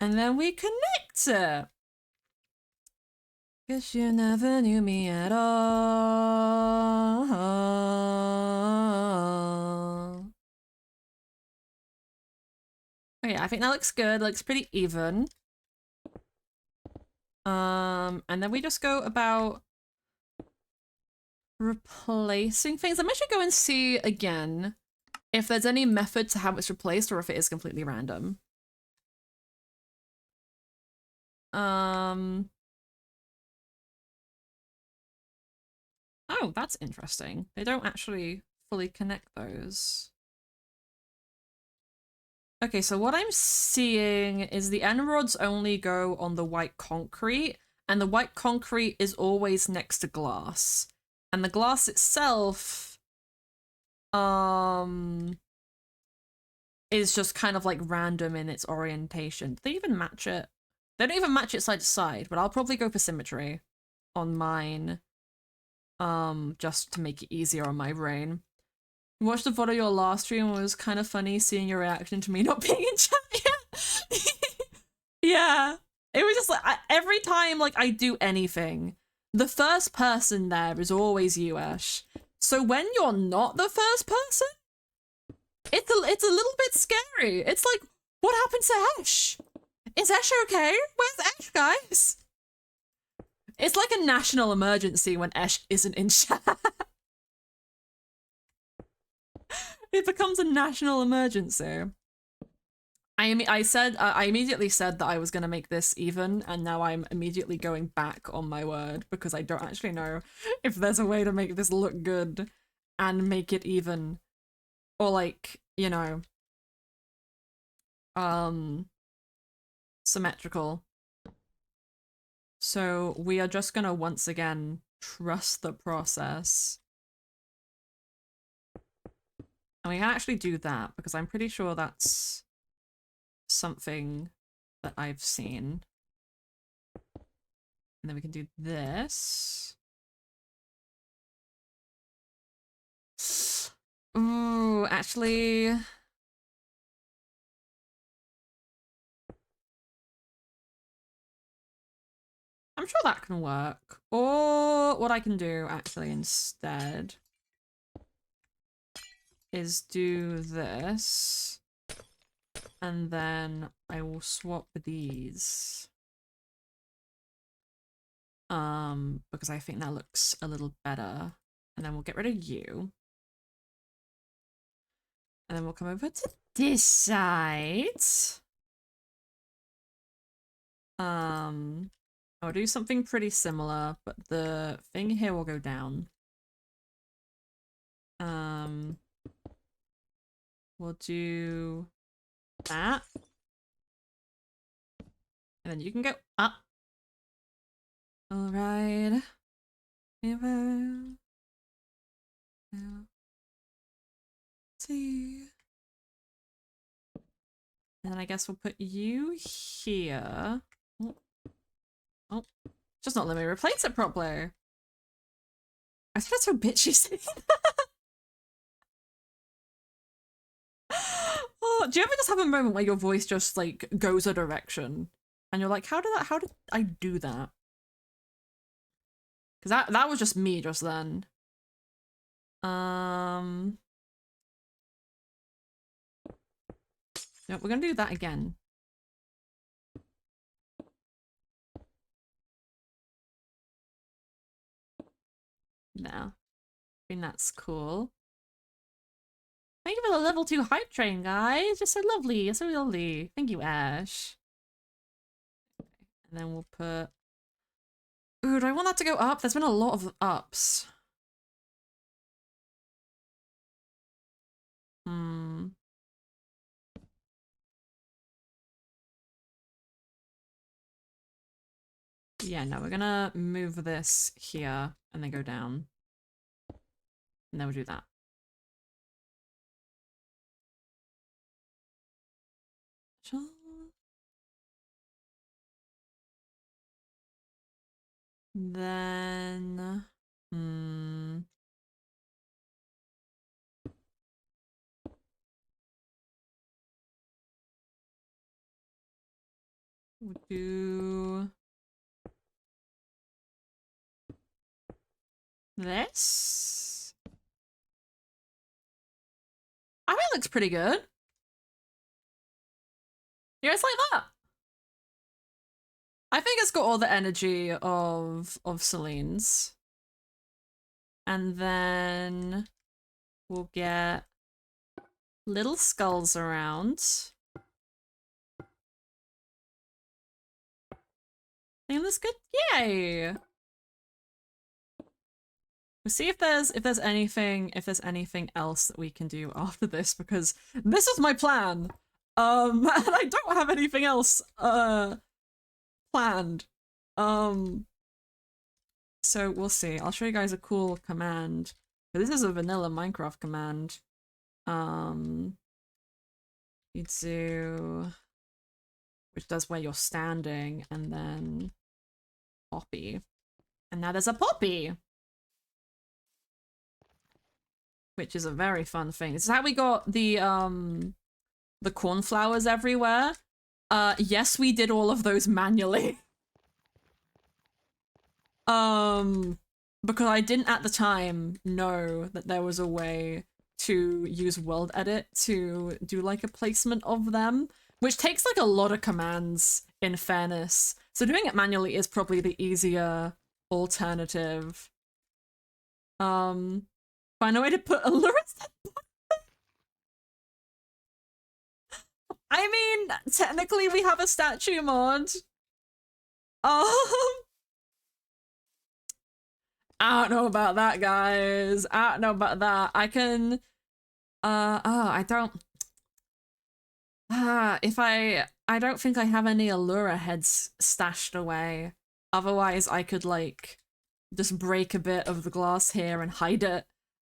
And then we connect it. Guess you never knew me at all. Okay, I think that looks good. It looks pretty even. And then we just go about replacing things. I'm actually going to see again if there's any method to how it's replaced or if it is completely random. Oh, that's interesting. They don't actually fully connect those. Okay, so what I'm seeing is the end rods only go on the white concrete, and the white concrete is always next to glass. And the glass itself, is just kind of like random in its orientation. Do they even match it? They don't even match it side to side, but I'll probably go for symmetry on mine. Just to make it easier on my brain. Watched the VOD of your last stream. It was kind of funny seeing your reaction to me not being in chat. Yeah. It was just like, every time like I do anything, the first person there is always you, Ash. So when you're not the first person, it's a little bit scary. It's like, what happened to Ash? Is Ash okay? Where's Ash, guys? It's like a national emergency when Ash isn't in chat. It becomes a national emergency. I immediately said that I was gonna make this even, and now I'm immediately going back on my word because I don't actually know if there's a way to make this look good and make it even, or like, you know, symmetrical. So we are just gonna once again trust the process. And we can actually do that because I'm pretty sure that's something that I've seen. And then we can do this. Ooh, actually... I'm sure that can work. Or what I can do actually instead is do this. And then I will swap these. Because I think that looks a little better. And then we'll get rid of you. And then we'll come over to this side. I'll do something pretty similar, but the thing here will go down. We'll do that. And then you can go up. All right. See. And then I guess we'll put you here. Oh. Oh. Just not let me replace it properly. I think that's so bitchy saying that. Oh, do you ever just have a moment where your voice just like goes a direction and you're like, how did I do that? Because that was just me just then. No, we're gonna do that again. No. I think that's cool. Thank you for the level 2 hype train, guys. You're so lovely. You're so lovely. Thank you, Ash. And then we'll put... Ooh, do I want that to go up? There's been a lot of ups. Yeah, no, we're gonna move this here and then go down. And then we'll do that. Then, we'll do this. I think it looks pretty good. You guys like that? I think it's got all the energy of Celine's. And then we'll get little skulls around. Think this good? Yay! We'll see if there's anything else that we can do after this, because this is my plan. And I don't have anything else planned. So we'll see. I'll show you guys a cool command. This is a vanilla Minecraft command. You do, which does where you're standing, and then poppy. And now there's a poppy, which is a very fun thing. This is how we got the cornflowers everywhere. Yes, we did all of those manually. Because I didn't at the time know that there was a way to use world edit to do like a placement of them, which takes like a lot of commands, in fairness. So doing it manually is probably the easier alternative. Find a way to put a I mean, technically we have a statue mod. I don't know about that, guys. I don't know about that. I can, I don't, I don't think I have any Allura heads stashed away. Otherwise, I could, like, just break a bit of the glass here and hide it.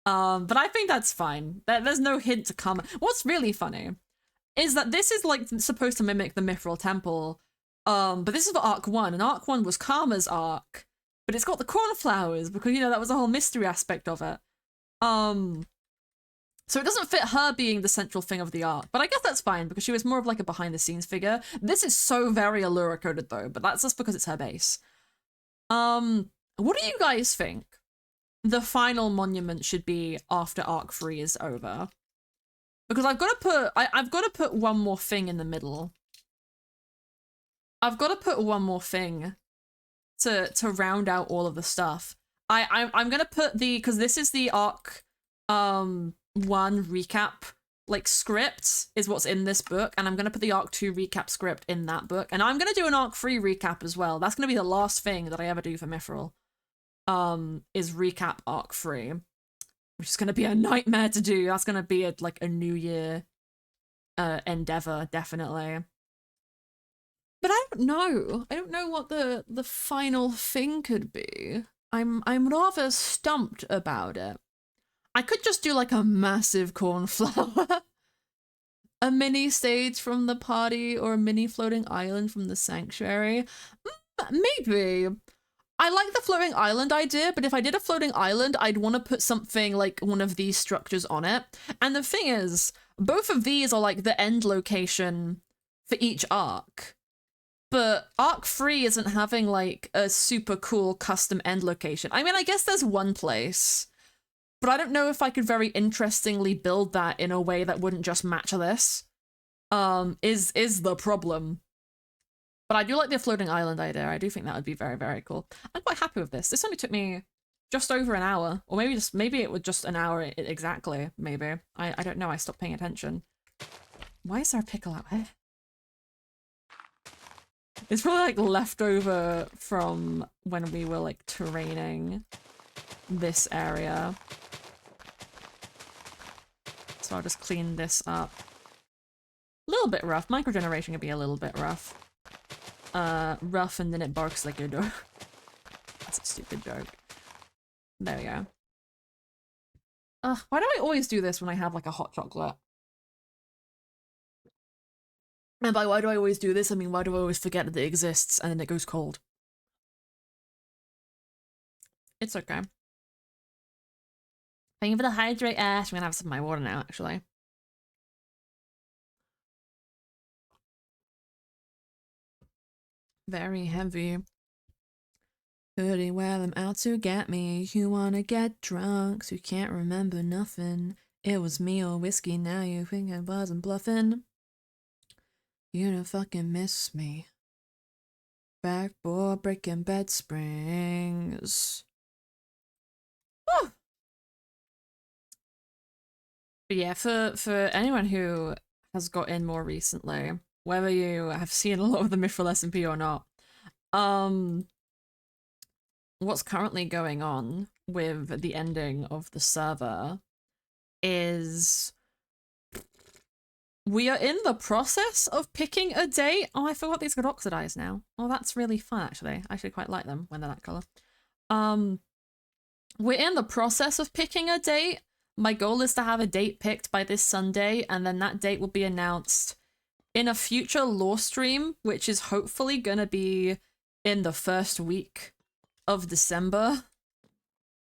But I think that's fine. There's no hint to come. What's really funny is that this is, like, supposed to mimic the Mythrill Temple, but this is for Arc 1, and Arc 1 was Karma's arc. But it's got the cornflowers because, you know, that was the whole mystery aspect of it. So it doesn't fit her being the central thing of the arc. But I guess that's fine because she was more of like a behind-the-scenes figure. This is so very Allura coded though, but that's just because it's her base. What do you guys think the final monument should be after Arc 3 is over? Because I've got to put one more thing in the middle. I've got to put one more thing to round out all of the stuff. I'm gonna put the, because this is the Arc 1 recap like script is what's in this book, and I'm gonna put the Arc 2 recap script in that book, and I'm gonna do an Arc 3 recap as well. That's gonna be the last thing that I ever do for Mythrill. Is recap Arc 3, which is gonna be a nightmare to do. That's gonna be a New Year endeavor, definitely. But I don't know. I don't know what the final thing could be. I'm rather stumped about it. I could just do like a massive cornflower. A mini stage from the party or a mini floating island from the sanctuary. Maybe. I like the floating island idea, but if I did a floating island, I'd want to put something like one of these structures on it. And the thing is, both of these are like the end location for each arc. But Arc 3 isn't having, like, a super cool custom end location. I mean, I guess there's one place. But I don't know if I could very interestingly build that in a way that wouldn't just match this. Is the problem. But I do like the floating island idea. I do think that would be very, very cool. I'm quite happy with this. This only took me just over an hour. Or maybe it was just an hour exactly, maybe. I don't know, I stopped paying attention. Why is there a pickle out here? It's probably like leftover from when we were like terraining this area. So I'll just clean this up. A little bit rough. Microgeneration can be a little bit rough. rough and then it barks like a dog. That's a stupid joke. There we go. Why do I always do this when I have like a hot chocolate? And by why do I always do this, I mean why do I always forget that it exists and then it goes cold? It's okay. Thank you for the hydrate, Ash. I'm gonna have some of my water now, actually. Very heavy. Couldn't wear them out to get me. You wanna get drunk, so you can't remember nothing. It was me or whiskey, now you think I wasn't bluffing. You don't fucking miss me. Backboard breaking bed springs. Woo! But yeah, for anyone who has got in more recently, whether you have seen a lot of the Mythrill SMP or not, what's currently going on with the ending of the server is we are in the process of picking a date. Oh, I forgot these got oxidized now. Oh, that's really fun, actually. I actually quite like them when they're that color. We're in the process of picking a date. My goal is to have a date picked by this Sunday, and then that date will be announced in a future lore stream, which is hopefully gonna be in the first week of December.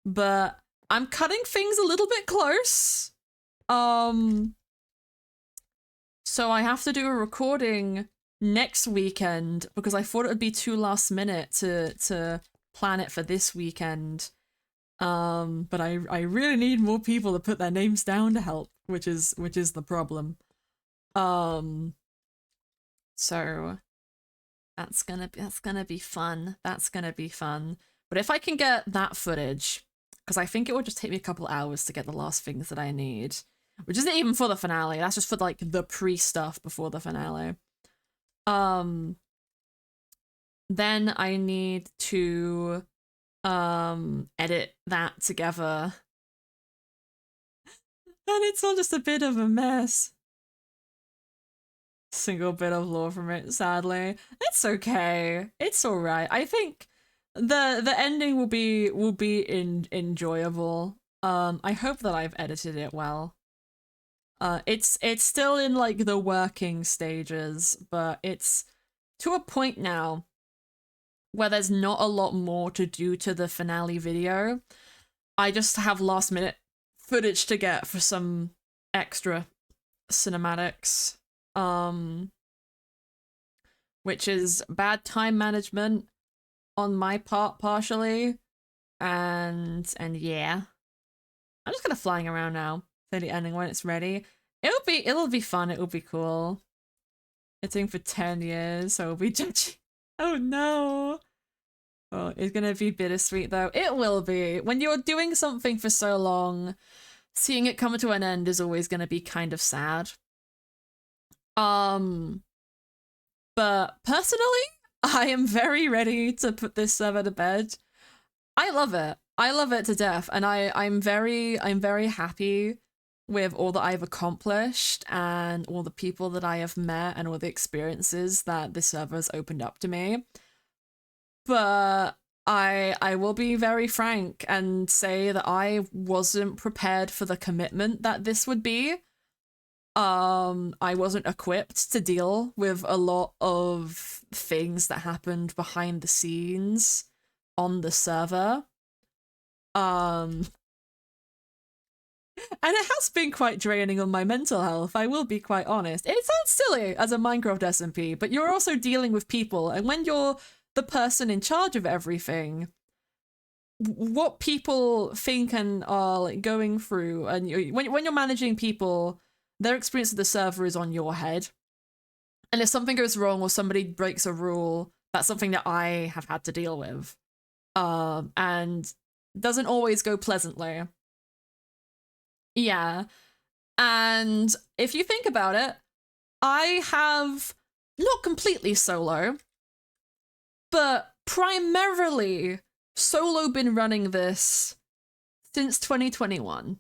But I'm cutting things a little bit close. So I have to do a recording next weekend because I thought it would be too last minute to plan it for this weekend. But I really need more people to put their names down to help, which is the problem. So that's gonna be fun. That's gonna be fun. But if I can get that footage, because I think it will just take me a couple hours to get the last things that I need, which isn't even for the finale. That's just for like the pre-stuff before the finale. Then I need to edit that together. And it's all just a bit of a mess. Single bit of lore from it, sadly. It's okay. It's alright. I think the ending will be enjoyable. I hope that I've edited it well. It's still in like the working stages, but it's to a point now where there's not a lot more to do to the finale video. I just have last minute footage to get for some extra cinematics. Which is bad time management on my part partially. And yeah. I'm just kind of flying around now. The ending when it's ready. It'll be fun, it'll be cool. It's in for 10 years, so it'll be judgy. Oh no. Oh, it's gonna be bittersweet though. It will be. When you're doing something for so long, seeing it come to an end is always gonna be kind of sad. But personally, I am very ready to put this server to bed. I love it. I love it to death, and I'm very happy with all that I've accomplished and all the people that I have met and all the experiences that this server has opened up to me. But I will be very frank and say that I wasn't prepared for the commitment that this would be. I wasn't equipped to deal with a lot of things that happened behind the scenes on the server. And it has been quite draining on my mental health, I will be quite honest. It sounds silly as a Minecraft SMP, but you're also dealing with people, and when you're the person in charge of everything, what people think and are like going through, and when you're managing people, their experience of the server is on your head. And if something goes wrong or somebody breaks a rule, that's something that I have had to deal with. And doesn't always go pleasantly. Yeah. And if you think about it, I have not completely solo, but primarily solo been running this since 2021.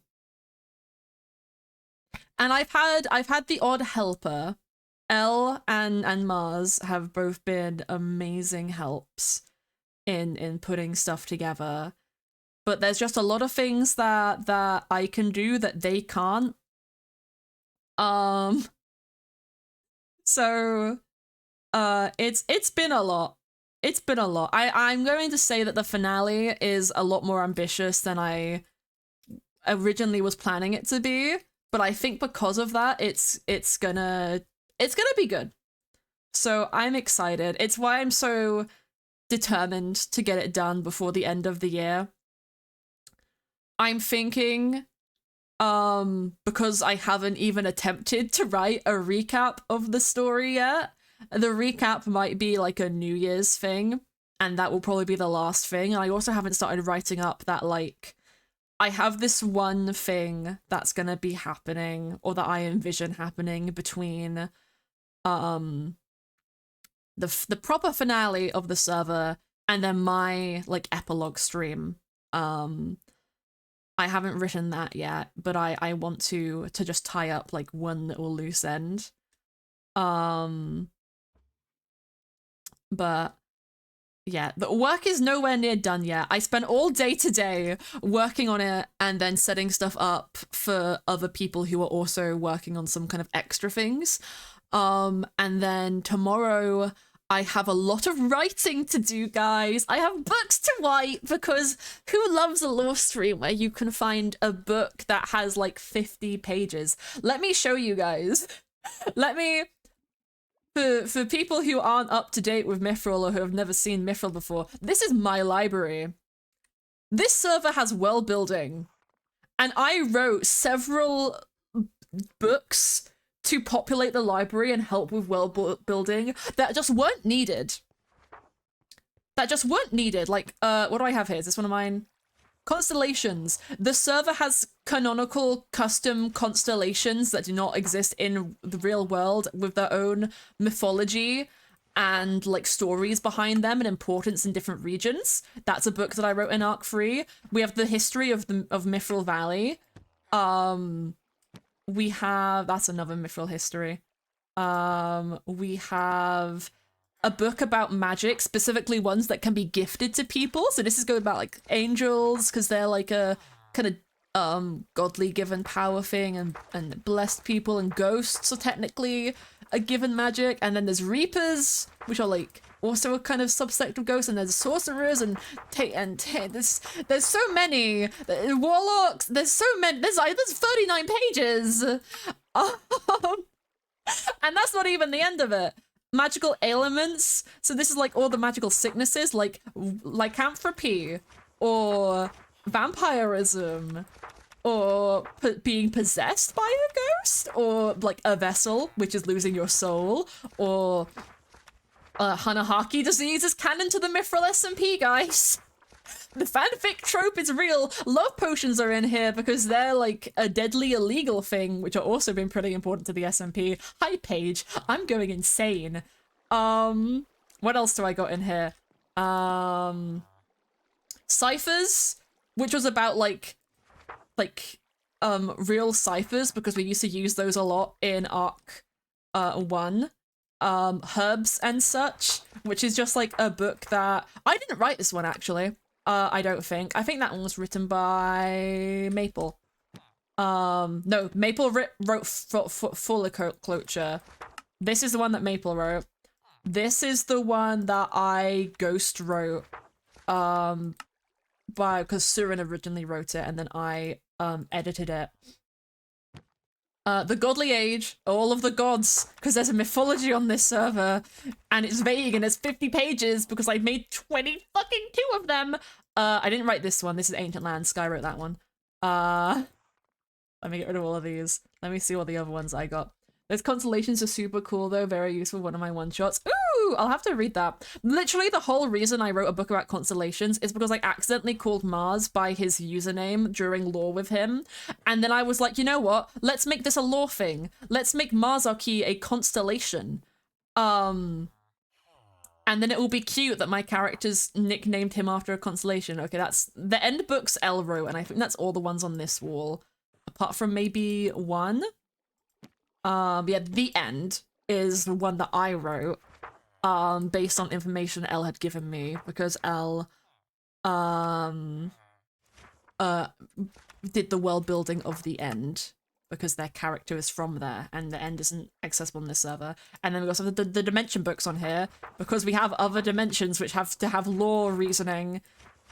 And I've had the odd helper Elle and Mars have both been amazing helps in putting stuff together. But there's just a lot of things that I can do that they can't. So it's been a lot. It's been a lot. I'm going to say that the finale is a lot more ambitious than I originally was planning it to be, but I think because of that it's gonna be good. So I'm excited. It's why I'm so determined to get it done before the end of the year. I'm thinking, because I haven't even attempted to write a recap of the story yet, the recap might be like a New Year's thing, and that will probably be the last thing. And I also haven't started writing up that, like, I have this one thing that's gonna be happening, or that I envision happening between the proper finale of the server and then my like epilogue stream. I haven't written that yet, but I want to just tie up like one little loose end. But yeah, the work is nowhere near done yet. I spent all day today working on it and then setting stuff up for other people who are also working on some kind of extra things. And then tomorrow I have a lot of writing to do, guys. I have books to write, because who loves a lore stream where you can find a book that has like 50 pages? Let me show you guys. Let me... For people who aren't up to date with Mythrill or who have never seen Mythrill before, this is my library. This server has world building, and I wrote several books to populate the library and help with world building that just weren't needed. Like, what do I have here? Is this one of mine? Constellations. The server has canonical custom constellations that do not exist in the real world, with their own mythology and like stories behind them and importance in different regions. That's a book that I wrote in Arc 3. We have the history of Mythrill Valley. We have, that's another Mythrill history. We have a book about magic, specifically ones that can be gifted to people. So this is going about like angels, because they're like a kind of godly given power thing, and blessed people, and ghosts are technically a given magic. And then there's reapers, which are like also a kind of subsect of ghosts, and there's sorcerers and there's so many warlocks. There's so many. There's 39 pages, and that's not even the end of it. Magical ailments. So this is like all the magical sicknesses, like lycanthropy, or vampirism, or being possessed by a ghost, or like a vessel, which is losing your soul, or Hanahaki disease is canon to the Mythrill SMP, guys. The fanfic trope is real. Love potions are in here because they're like a deadly illegal thing, which are also been pretty important to the SMP. Hi, Paige. I'm going insane. What else do I got in here? Ciphers, which was about like real ciphers, because we used to use those a lot in Arc 1. Herbs and such, which is just like a book that I didn't write this one actually. I don't think. I think that one was written by Maple. No, Maple wrote Foliculture. This is the one that Maple wrote. This is the one that I ghost wrote. Because Surin originally wrote it, and then I edited it. The Godly Age, all of the gods, because there's a mythology on this server, and it's vague, and it's 50 pages because I made 20 fucking 2 of them. I didn't write this one. This is Ancient Land. Sky wrote that one. Let me get rid of all of these. Let me see what the other ones I got. Those constellations are super cool though, very useful, one of my one-shots. Ooh, I'll have to read that. Literally the whole reason I wrote a book about constellations is because I accidentally called Mars by his username during lore with him. And then I was like, you know what? Let's make this a lore thing. Let's make Marzarchy a constellation. And then it will be cute that my characters nicknamed him after a constellation. Okay, that's the end book's Elro, and I think that's all the ones on this wall. Apart from maybe one. Yeah, the end. is the one that I wrote, based on information Elle had given me, because Elle uh did the world building of the end, because their character is from there and the end isn't accessible on this server. And then we also have the dimension books on here because we have other dimensions which have to have lore reasoning.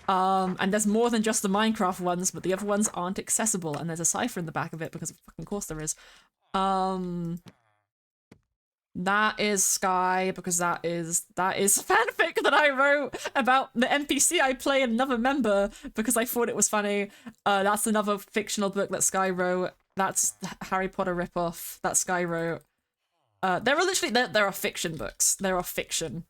And there's more than just the Minecraft ones, but the other ones aren't accessible, and there's a cipher in the back of it because of fucking course there is. That is Sky, because that is fanfic that I wrote about the NPC I play and another member because I thought it was funny. That's another fictional book that Sky wrote. That's Harry Potter ripoff that Sky wrote. There are literally there are fiction books. There are fiction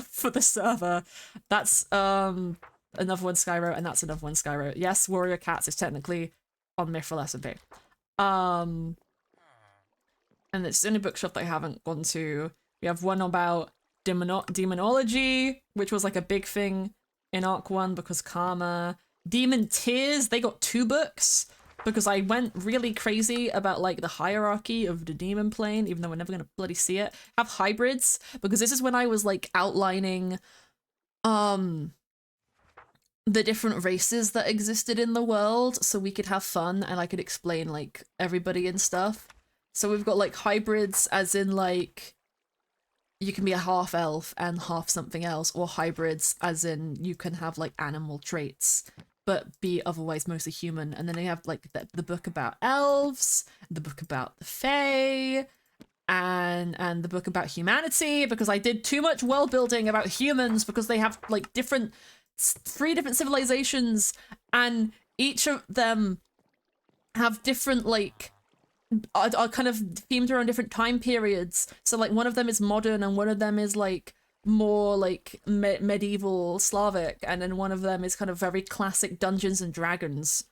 for the server. That's another one Sky wrote, and that's another one Sky wrote. Yes, Warrior Cats is technically on Mythrill SMP. And it's the only bookshop that I haven't gone to. We have one about demonology, which was like a big thing in Arc 1 because Karma. Demon Tears, they got 2 books because I went really crazy about like the hierarchy of the demon plane, even though we're never gonna bloody see it. Have hybrids, because this is when I was like outlining the different races that existed in the world so we could have fun and I could explain like everybody and stuff. So we've got like hybrids as in like you can be a half elf and half something else, or hybrids as in you can have like animal traits but be otherwise mostly human. And then they have like the book about elves, the book about the fae, and the book about humanity, because I did too much world building about humans because they have like 3 different civilizations and each of them have different like are kind of themed around different time periods. So like one of them is modern and one of them is like more like medieval Slavic, and then one of them is kind of very classic Dungeons and Dragons.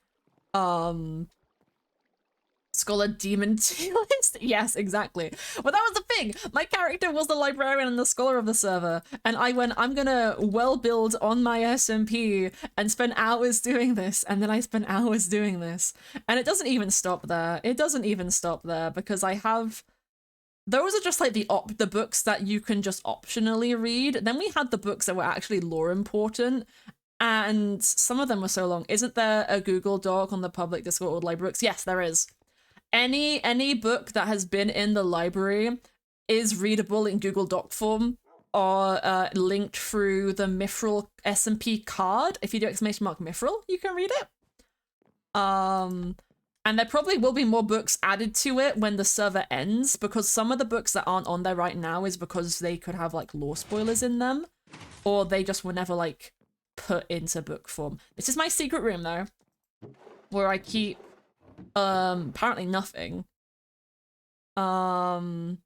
Scholar Demon List. Yes, exactly. Well, that was the thing. My character was the librarian and the scholar of the server, and I went, I'm gonna well build on my SMP and spend hours doing this, and then I spent hours doing this. And it doesn't even stop there. It doesn't even stop there, because I have... Those are just like the books that you can just optionally read. Then we had the books that were actually lore important, and some of them were so long. Isn't there a Google Doc on the public Discord library books? Yes, there is. Any book that has been in the library is readable in Google Doc form or linked through the Mythrill SMP card. If you do !Mythrill, you can read it. And there probably will be more books added to it when the server ends, because some of the books that aren't on there right now is because they could have like lore spoilers in them, or they just were never like put into book form. This is my secret room though, where I keep apparently nothing. Those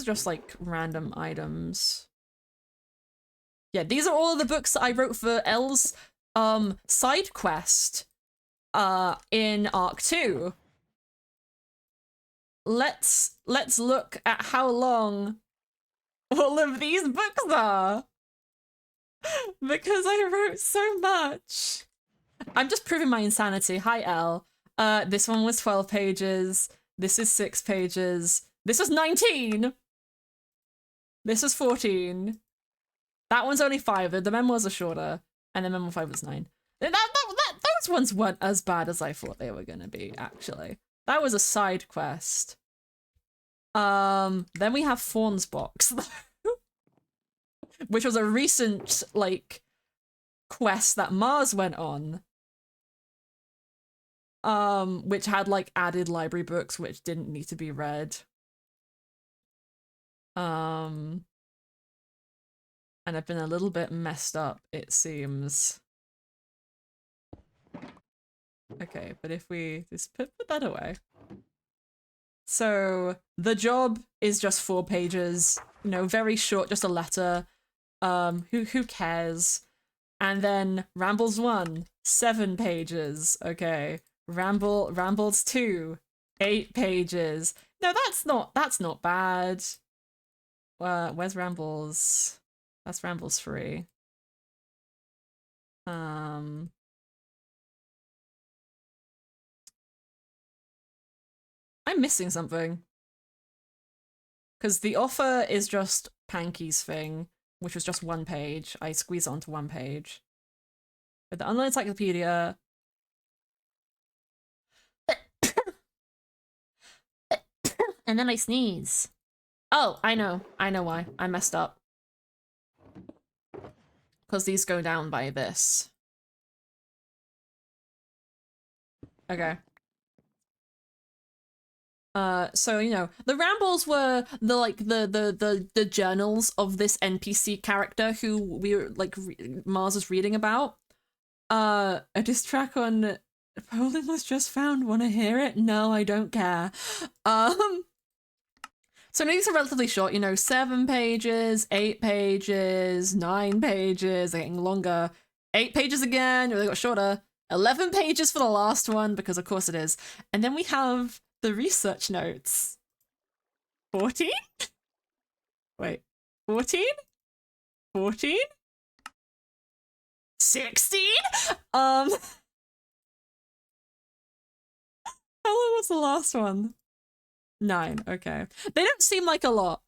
are just like random items. Yeah, these are all of the books that I wrote for Elle's side quest in Arc 2. Let's look at how long all of these books are, because I wrote so much. I'm just proving my insanity. Hi, Elle. This one was 12 pages. This is 6 pages. This was 19. This was 14. That one's only 5. The memoirs are shorter, and the memoir 5 was 9. Those ones weren't as bad as I thought they were gonna be, actually. That was a side quest. Then we have Fawn's Box, which was a recent, like, quest that Mars went on. Which had like added library books which didn't need to be read. And I've been a little bit messed up, it seems. Okay, but if we just put that away. So the job is just 4 pages, you know, very short, just a letter. Who cares? And then Rambles 1, 7 pages. Okay. Rambles 2, 8 pages. No, that's not bad. Where's Rambles? That's Rambles 3. I'm missing something. Because the offer is just Panky's thing, which was just 1 page. I squeeze it onto 1 page. But the online encyclopedia... and then I sneeze. Oh, I know why. I messed up. Because these go down by this. Okay. So, you know, the rambles were the journals of this NPC character who we were, like, Mars is reading about. A diss track on Poland was just found. Wanna hear it? No, I don't care. So these are relatively short, you know, 7 pages, 8 pages, 9 pages, they're getting longer. 8 pages again, they got shorter. 11 pages for the last one, because of course it is. And then we have the research notes. 14? Wait, 14? 14? 16? How long was the last one? 9, okay. They don't seem like a lot,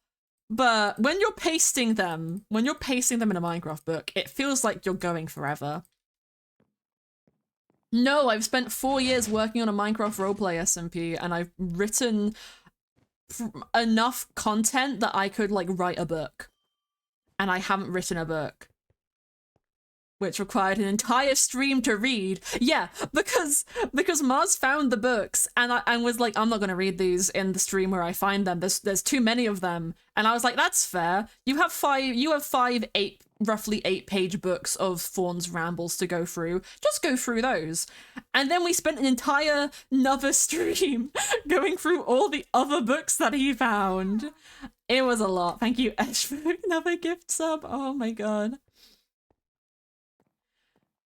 but when you're pasting them in a Minecraft book, it feels like you're going forever. No, I've spent 4 years working on a Minecraft roleplay SMP, and I've written enough content that I could, like, write a book. And I haven't written a book. Which required an entire stream to read. Yeah, because Mars found the books and was like, I'm not gonna read these in the stream where I find them. There's too many of them. And I was like, that's fair. You have roughly 8-page books of Fawn's rambles to go through. Just go through those. And then we spent an entire another stream going through all the other books that he found. It was a lot. Thank you, Esh, for another gift sub. Oh my god.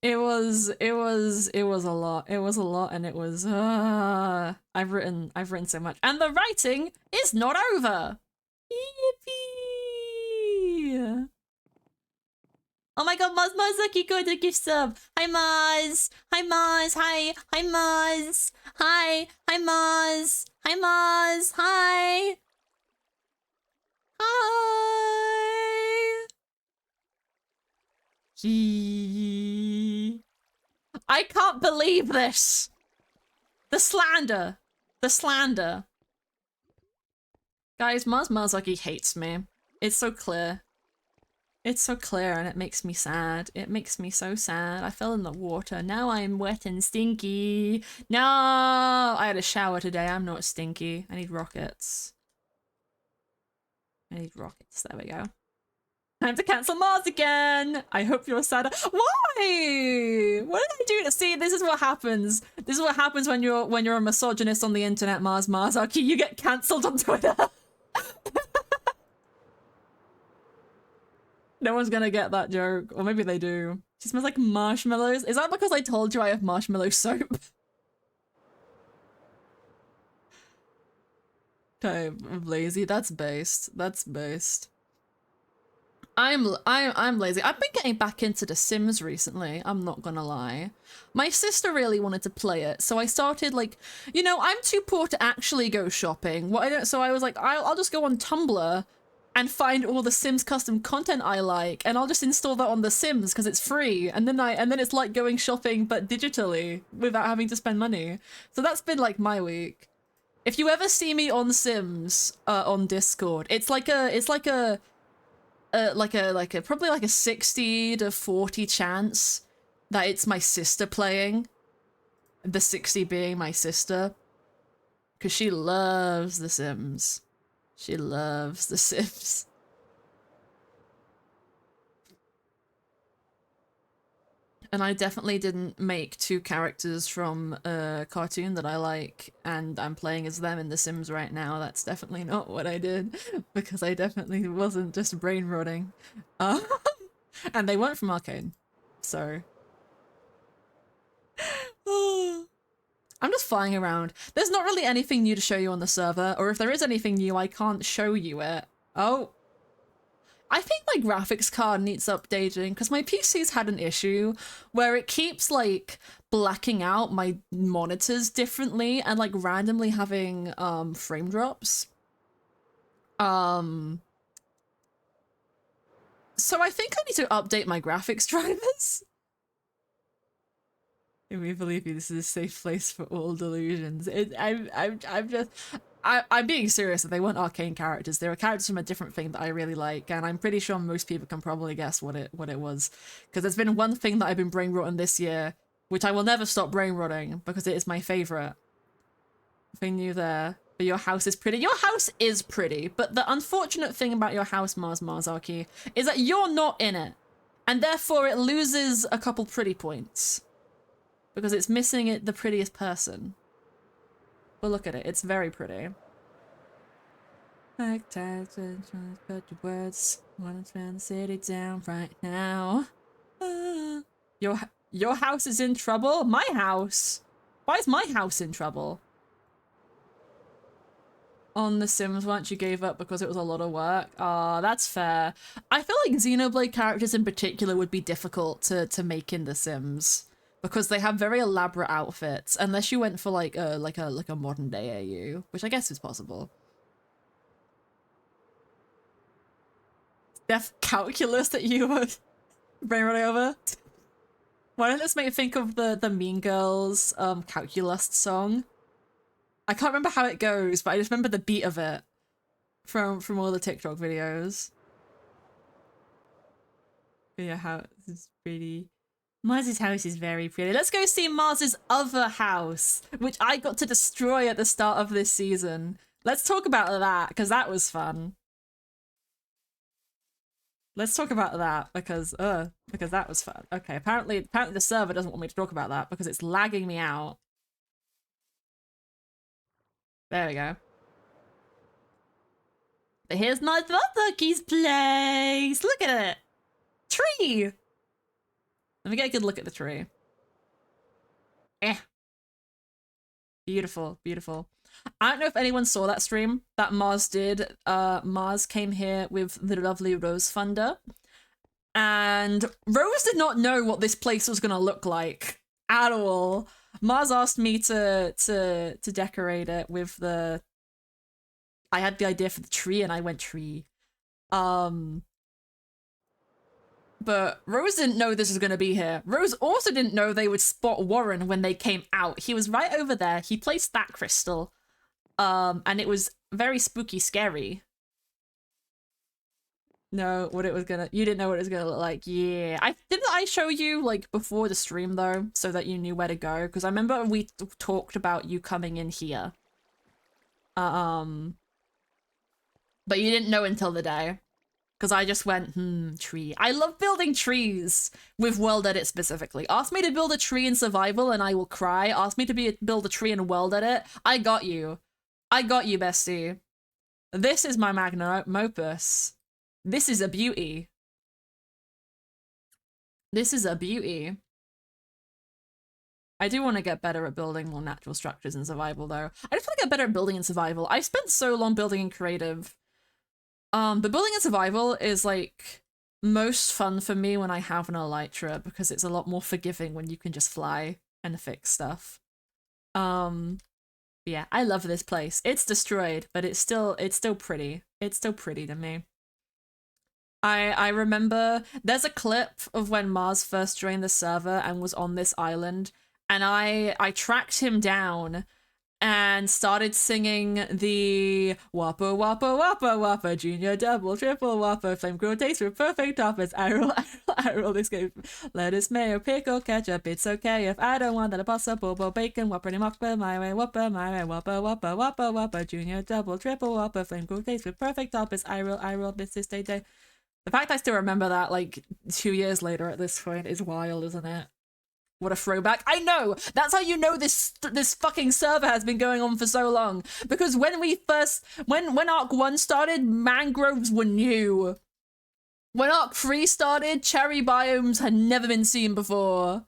It was a lot. It was a lot, and it was I've written so much. And the writing is not over. Yippee! Oh my god, Mazuki got a gift sub. Hi Maz. Hi Maz. Hi. Hi Maz. Hi. Hi Maz. Hi Maz. Hi. Hi. I can't believe this. The slander. The slander. Guys, Mars Marzaki hates me. It's so clear. It's so clear and it makes me sad. It makes me so sad. I fell in the water. Now I'm wet and stinky. No! I had a shower today. I'm not stinky. I need rockets. I need rockets. There we go. Time to cancel Mars again! I hope you're sad. Why? What did I do to see? This is what happens. This is what happens when you're a misogynist on the internet, Mars Marzaki. You get cancelled on Twitter. No one's gonna get that joke. Or maybe they do. She smells like marshmallows. Is that because I told you I have marshmallow soap? Okay, I'm lazy. That's based. That's based. I'm lazy. I've been getting back into The Sims recently, I'm not gonna lie. My sister really wanted to play it, so I started, like, you know, I'm too poor to actually go shopping. So I was like, I'll just go on Tumblr and find all the Sims custom content I like, and I'll just install that on The Sims because it's free, and then it's like going shopping but digitally without having to spend money. So that's been like my week. If you ever see me on Sims on Discord, it's like a probably like a 60 to 40 chance that it's my sister playing. The 60 being my sister. Because she loves The Sims. She loves The Sims. And I definitely didn't make 2 characters from a cartoon that I like, and I'm playing as them in The Sims right now. That's definitely not what I did, because I definitely wasn't just brain rotting. And they weren't from Arcane, so... I'm just flying around. There's not really anything new to show you on the server, or if there is anything new, I can't show you it. Oh. I think my graphics card needs updating because my PC's had an issue where it keeps like blacking out my monitors differently and like randomly having frame drops. So I think I need to update my graphics drivers. If we believe you, this is a safe place for all delusions. I'm being serious. They weren't arcane characters. They were characters from a different thing that I really like, and I'm pretty sure most people can probably guess what it was. Because there's been one thing that I've been brain rotting this year, which I will never stop brain rotting because it is my favorite. Thing new there. But your house is pretty. Your house is pretty, but the unfortunate thing about your house, Marzarki, is that you're not in it, and therefore it loses a couple pretty points. Because it's missing it the prettiest person. But look at it, it's very pretty. Like tags and put your words. Wanna turn the city down right now. Your house is in trouble? My house? Why is my house in trouble? On The Sims once you gave up because it was a lot of work. Ah, that's fair. I feel like Xenoblade characters in particular would be difficult to make in The Sims. Because they have very elaborate outfits, unless you went for like a modern day AU, which I guess is possible. Def calculus that you were brain running over. Why don't this make you think of the Mean Girls calculus song? I can't remember how it goes, but I just remember the beat of it from all the TikTok videos. Yeah, how this is pretty. Mars's house is very pretty. Let's go see Mars's other house, which I got to destroy at the start of this season. Let's talk about that, because that was fun. Let's talk about that, because that was fun. Okay, apparently the server doesn't want me to talk about that, because it's lagging me out. There we go. But here's Mythrill place! Look at it! Tree! Let me get a good look at the tree. Beautiful, beautiful. I don't know if anyone saw that stream that Mars did. Mars came here with the lovely Rose Funder. And Rose did not know what this place was gonna look like at all. Mars asked me to decorate it with the... I had the idea for the tree and I went tree. But Rose didn't know this was going to be here. Rose also didn't know they would spot Warren when they came out. He was right over there. He placed that crystal. And it was very spooky, scary. No, what it was gonna... You didn't know what it was gonna look like. Yeah. Didn't I show you, like, before the stream, though? So that you knew where to go? Because I remember we talked about you coming in here. But you didn't know until the day. Because I just went, tree. I love building trees with World Edit specifically. Ask me to build a tree in survival and I will cry. Ask me to build a tree in World Edit. I got you. I got you, bestie. This is my magnum opus. This is a beauty. This is a beauty. I do want to get better at building more natural structures in survival, though. I just want to get better at building in survival. I've spent so long building in creative. But building in survival is like most fun for me when I have an elytra because it's a lot more forgiving when you can just fly and fix stuff. Yeah, I love this place. It's destroyed, but it's still pretty. It's still pretty to me. I remember there's a clip of when Mars first joined the server and was on this island, and I tracked him down and started singing the Whopper, Whopper, Whopper, Whopper, Junior, Double, Triple, Whopper, Flame Grill taste with perfect toppers, I roll this game, lettuce, mayo, pickle, ketchup, it's okay if I don't want that pasta, bobo, bacon, Whopper, Whopper, my way, Whopper, Whopper, Whopper, Whopper, Whopper, Junior, Double, Triple, Whopper, Flame Grill taste with perfect toppers, I roll this day. The fact I still remember that like 2 years later at this point is wild, isn't it? What a throwback. I know! That's how you know this fucking server has been going on for so long. Because when Arc 1 started, mangroves were new. When Arc 3 started, cherry biomes had never been seen before.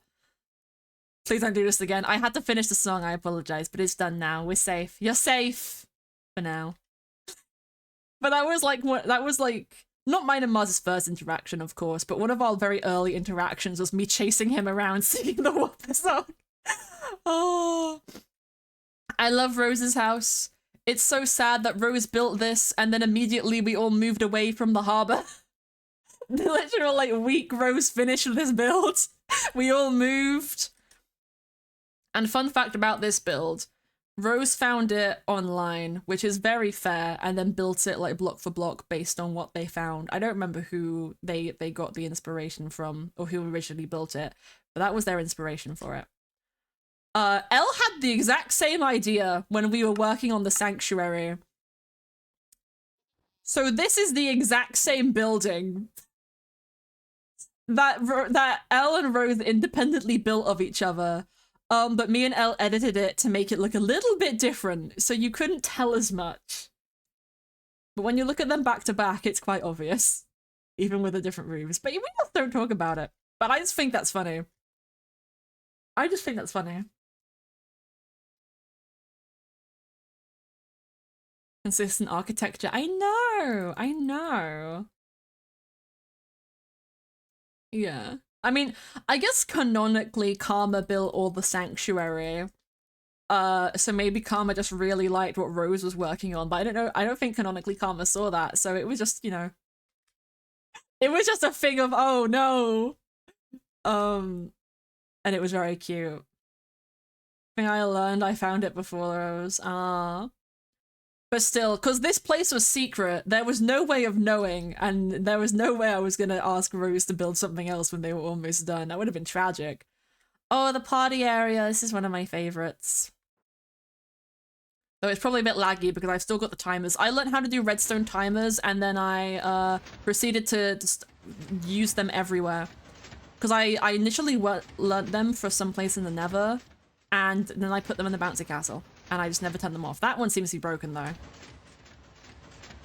Please don't do this again. I had to finish the song, I apologize, but it's done now. We're safe. You're safe. For now. But that was like not mine and Mars's first interaction, of course, but one of our very early interactions was me chasing him around singing the Whopper song. Oh, I love Rose's house. It's so sad that Rose built this and then immediately we all moved away from the harbor. The literal like week Rose finished this build. We all moved. And fun fact about this build, Rose found it online, which is very fair, and then built it like block for block based on what they found. I don't remember who they got the inspiration from or who originally built it, but that was their inspiration for it. Elle had the exact same idea when we were working on the sanctuary. So this is the exact same building that Elle and Rose independently built of each other. But me and Elle edited it to make it look a little bit different, so you couldn't tell as much. But when you look at them back to back, it's quite obvious, even with the different roofs. But we just don't talk about it. But I just think that's funny. I just think that's funny. Consistent architecture. I know. Yeah. I mean, I guess canonically Karma built all the sanctuary. So maybe Karma just really liked what Rose was working on, but I don't know. I don't think canonically Karma saw that, so it was just, you know, it was just a thing of, oh no. And it was very cute. Thing I learned, I found it before Rose. But still, because this place was secret, there was no way of knowing, and there was no way I was gonna ask Rose to build something else when they were almost done. That would have been tragic. Oh, the party area. This is one of my favorites. Though it's probably a bit laggy because I've still got the timers. I learned how to do redstone timers, and then I proceeded to just use them everywhere. Because I initially learnt them for some place in the Nether, and then I put them in the bouncy castle. And I just never turned them off. That one seems to be broken, though.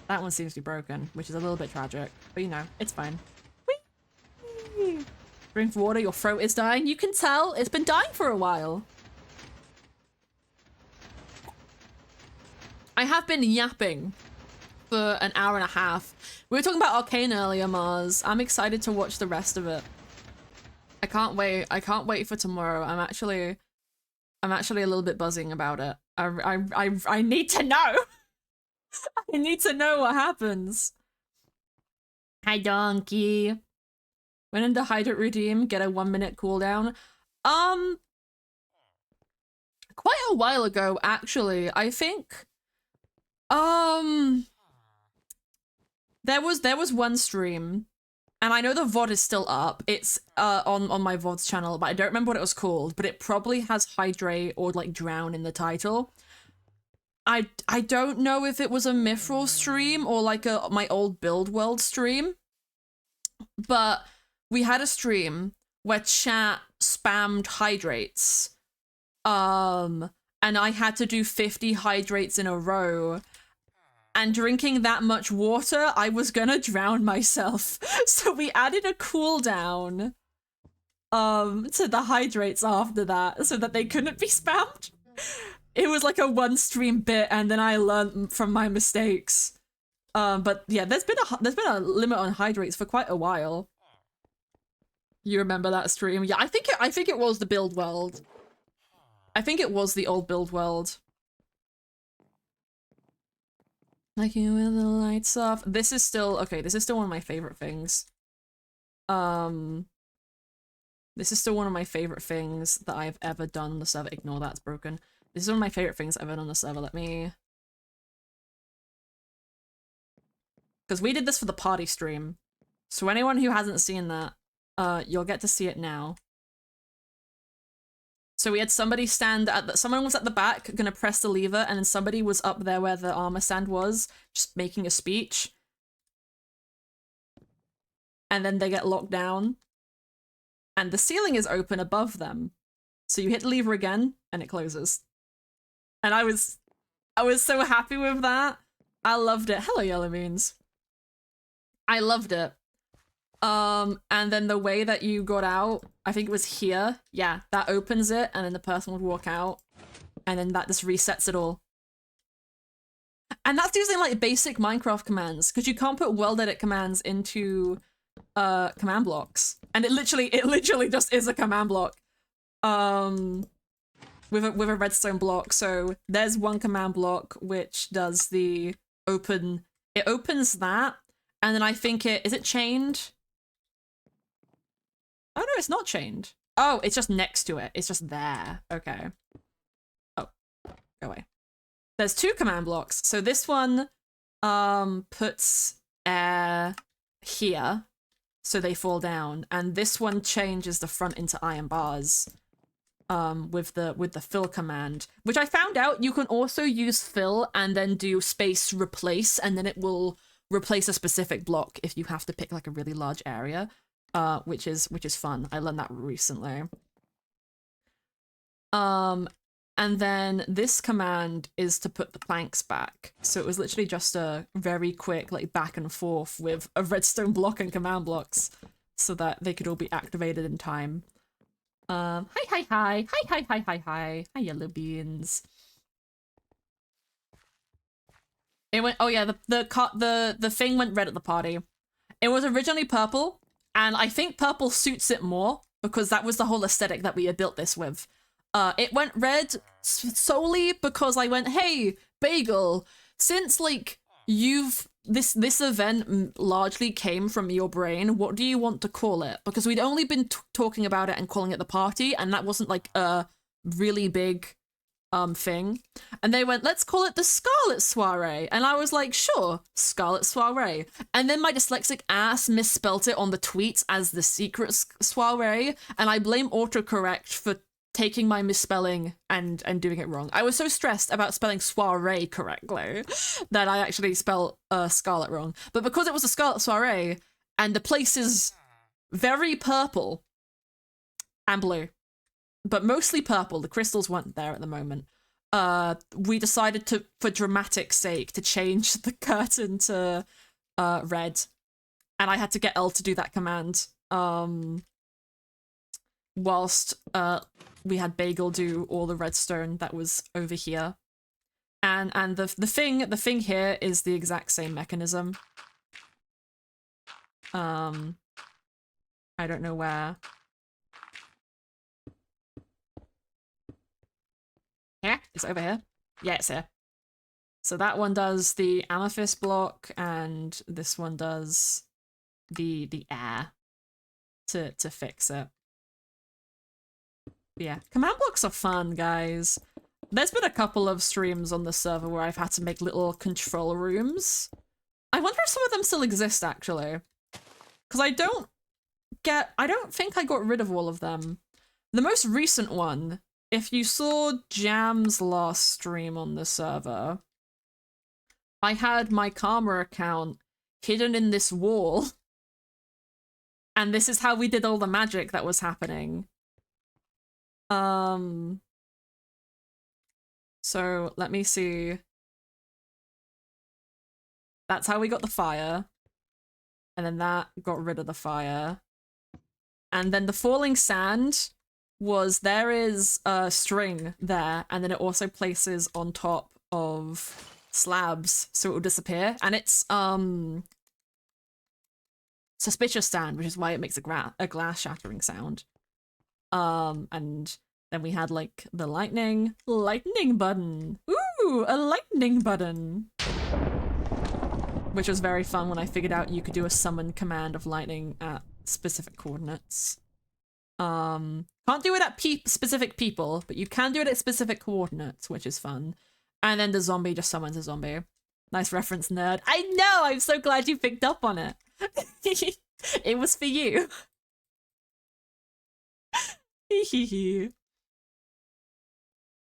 That one seems to be broken, which is a little bit tragic. But, you know, it's fine. Whee! Drink water, your throat is dying. You can tell. It's been dying for a while. I have been yapping for an hour and a half. We were talking about Arcane earlier, Mars. I'm excited to watch the rest of it. I can't wait. I can't wait for tomorrow. I'm actually a little bit buzzing about it. I need to know. I need to know what happens. Hi, Donkey. When in the hydrate redeem, get a 1-minute cooldown. Quite a while ago, actually. I think. There was one stream. And I know the VOD is still up. It's on my VODs channel, but I don't remember what it was called. But it probably has Hydrate or like Drown in the title. I don't know if it was a Mythrill stream or like my old Build World stream. But we had a stream where chat spammed hydrates. And I had to do 50 hydrates in a row. And drinking that much water, I was gonna drown myself. So we added a cooldown to the hydrates after that so that they couldn't be spammed. It was like a one stream bit, and then I learned from my mistakes. But yeah, there's been a limit on hydrates for quite a while. You remember that stream? Yeah, I think it was the Build World. I think it was the old Build World. Like you with the lights off. This is still okay. This is still one of my favorite things. This is still one of my favorite things that I've ever done on the server. Ignore that's broken. This is one of my favorite things I've ever done on the server. Let me. Because we did this for the party stream, so anyone who hasn't seen that, you'll get to see it now. So we had somebody stand at someone was at the back gonna press the lever, and then somebody was up there where the armor stand was, just making a speech. And then they get locked down. And the ceiling is open above them. So you hit the lever again, and it closes. And I was so happy with that. I loved it. Hello, Yellow Moons. I loved it. And then the way that you got out, I think it was here. Yeah, that opens it, and then the person would walk out, and then that just resets it all. And that's using like basic Minecraft commands, because you can't put world edit commands into command blocks. And it literally just is a command block. with a redstone block. So there's one command block which does the open. It opens that, and then I think is it chained? Oh no, it's not chained. Oh, it's just next to it. It's just there. Okay. Oh, go away. There's two command blocks. So this one puts air here so they fall down, and this one changes the front into iron bars with the fill command, which I found out you can also use fill and then do space replace, and then it will replace a specific block if you have to pick like a really large area, which is fun. I learned that recently. And then this command is to put the planks back. So it was literally just a very quick like back and forth with a redstone block and command blocks so that they could all be activated in time. Hi. Hi, yellow beans. It went, oh yeah, the thing went red at the party. It was originally purple, and I think purple suits it more because that was the whole aesthetic that we had built this with. It went red solely because I went, hey, Bagel, since like this event largely came from your brain, what do you want to call it? Because we'd only been talking about it and calling it the party, and that wasn't like a really big thing. And they went, let's call it the Scarlet Soiree. And I was like, sure, Scarlet Soiree. And then my dyslexic ass misspelt it on the tweets as the Secret Soiree, and I blame autocorrect for taking my misspelling and doing it wrong. I was so stressed about spelling soiree correctly that I actually spelled Scarlet wrong. But because it was a Scarlet Soiree, and the place is very purple and blue, but mostly purple, the crystals weren't there at the moment, we decided to, for dramatic sake, to change the curtain to red. And I had to get Elle to do that command. Whilst we had Bagel do all the redstone that was over here. And the thing here is the exact same mechanism. I don't know where. Yeah, it's over here. Yeah, it's here. So that one does the amethyst block, and this one does the air to fix it. Yeah, command blocks are fun, guys. There's been a couple of streams on the server where I've had to make little control rooms. I wonder if some of them still exist, actually. Because I don't think I got rid of all of them. The most recent one, if you saw Jam's last stream on the server, I had my Karma account hidden in this wall. And this is how we did all the magic that was happening. So let me see. That's how we got the fire. And then that got rid of the fire. And then the falling sand was, there is a string there, and then it also places on top of slabs so it will disappear. And it's suspicious sand, which is why it makes a glass shattering sound. And then we had like the lightning button. Ooh, a lightning button. Which was very fun when I figured out you could do a summon command of lightning at specific coordinates. Can't do it at specific people, but you can do it at specific coordinates, which is fun. And then the zombie just summons a zombie. Nice reference, nerd. I know! I'm so glad you picked up on it. It was for you.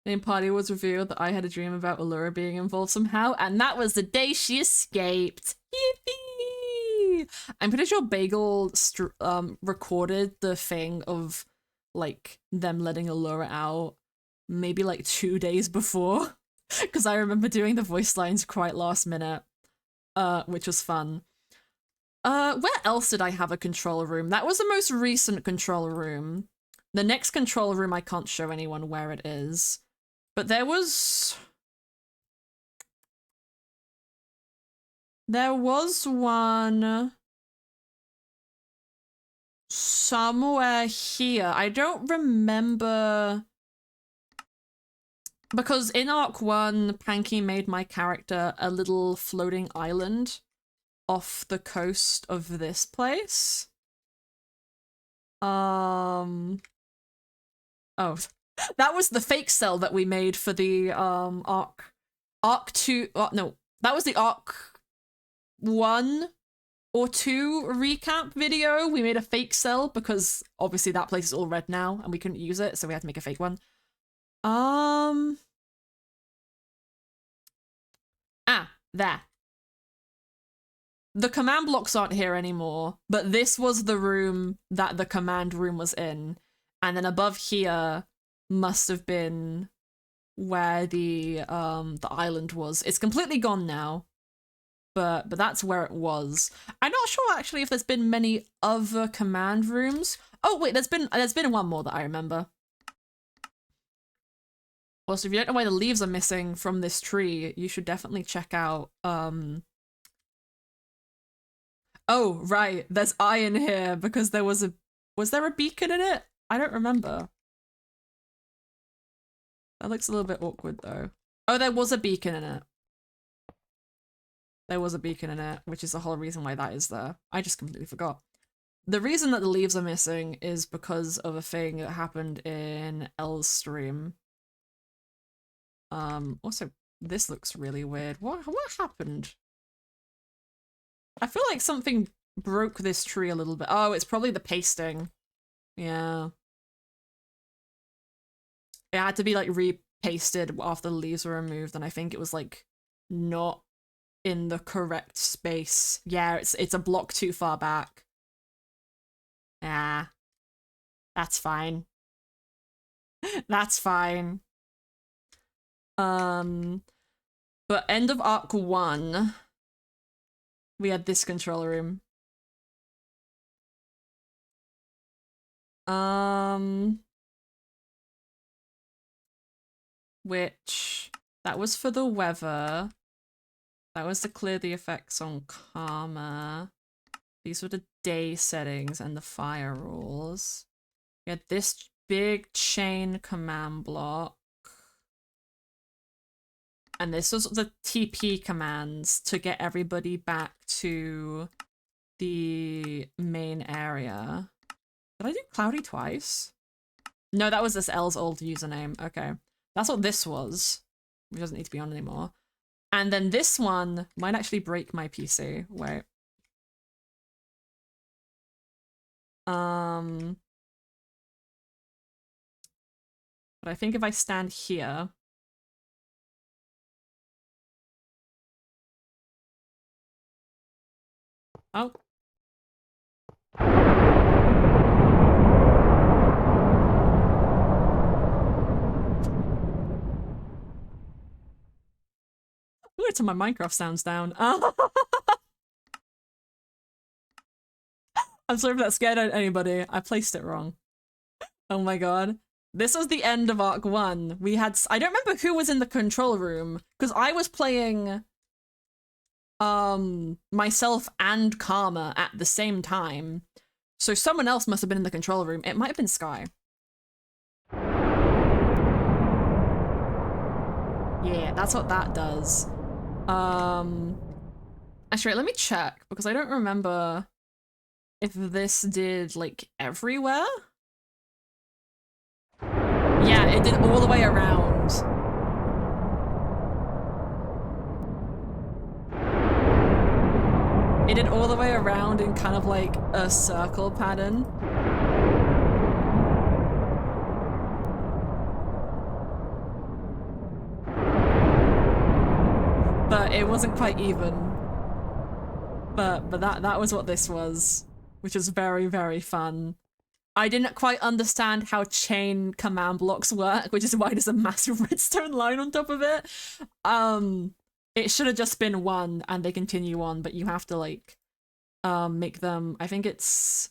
In party was revealed that I had a dream about Allura being involved somehow, and that was the day she escaped. Yippee! I'm pretty sure Bagel recorded the thing of like them letting Allura out maybe like 2 days before, because I remember doing the voice lines quite last minute, which was fun. Where else did I have a control room? That was the most recent control room. The next control room I can't show anyone where it is. But there was one somewhere here. I don't remember Because in Arc 1, Panky made my character a little floating island off the coast of this place. Oh, that was the fake cell that we made for the Arc 2. No, that was the Arc 1 or 2 recap video. We made a fake cell because obviously that place is all red now and we couldn't use it, so we had to make a fake one. There. The command blocks aren't here anymore, but this was the room that the command room was in. And then above here must have been where the island was. It's completely gone now, but that's where it was. I'm not sure actually if there's been many other command rooms. Oh wait, there's been one more that I remember. Also, if you don't know why the leaves are missing from this tree, you should definitely check out, Oh, right, there's iron here because there was there a beacon in it? I don't remember. That looks a little bit awkward though. Oh, there was a beacon in it. There was a beacon in it, which is the whole reason why that is there. I just completely forgot. The reason that the leaves are missing is because of a thing that happened in L's stream. Also, this looks really weird. What happened? I feel like something broke this tree a little bit. Oh, it's probably the pasting. Yeah. It had to be like repasted after the leaves were removed, and I think it was like not in the correct space. Yeah, it's a block too far back. Yeah. That's fine. That's fine. But end of Arc 1, we had this control room. Which, that was for the weather. That was to clear the effects on Karma. These were the day settings and the fire rules. We had this big chain command block. And this was the TP commands to get everybody back to the main area. Did I do Cloudy twice? No, that was this L's old username. Okay. That's what this was. Which doesn't need to be on anymore. And then this one might actually break my PC. Wait. But I think if I stand here... Oh. Ooh, it's on my Minecraft sounds down. I'm sorry if that scared anybody. I placed it wrong. Oh my god. This was the end of Arc 1. We had... I don't remember who was in the control room, because I was playing... myself and Karma at the same time. So someone else must have been in the control room. It might have been Sky. Yeah, that's what that does. Actually, let me check, because I don't remember if this did, like, everywhere? Yeah, it did all the way around. It did all the way around in kind of like a circle pattern. But it wasn't quite even. But that was what this was, which is very, very fun. I didn't quite understand how chain command blocks work, which is why there's a massive redstone line on top of it. It should have just been one and they continue on, but you have to like make them, I think it's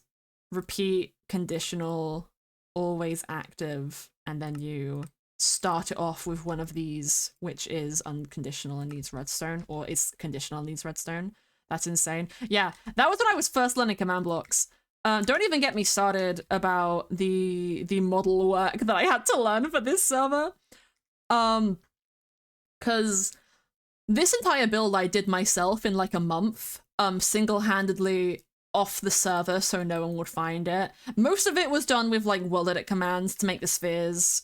repeat, conditional, always active, and then you start it off with one of these, which is unconditional and needs redstone, or is conditional and needs redstone. That's insane. Yeah, that was when I was first learning command blocks. Don't even get me started about the model work that I had to learn for this server. Because this entire build I did myself in like a month, single-handedly off the server so no one would find it. Most of it was done with like world edit commands to make the spheres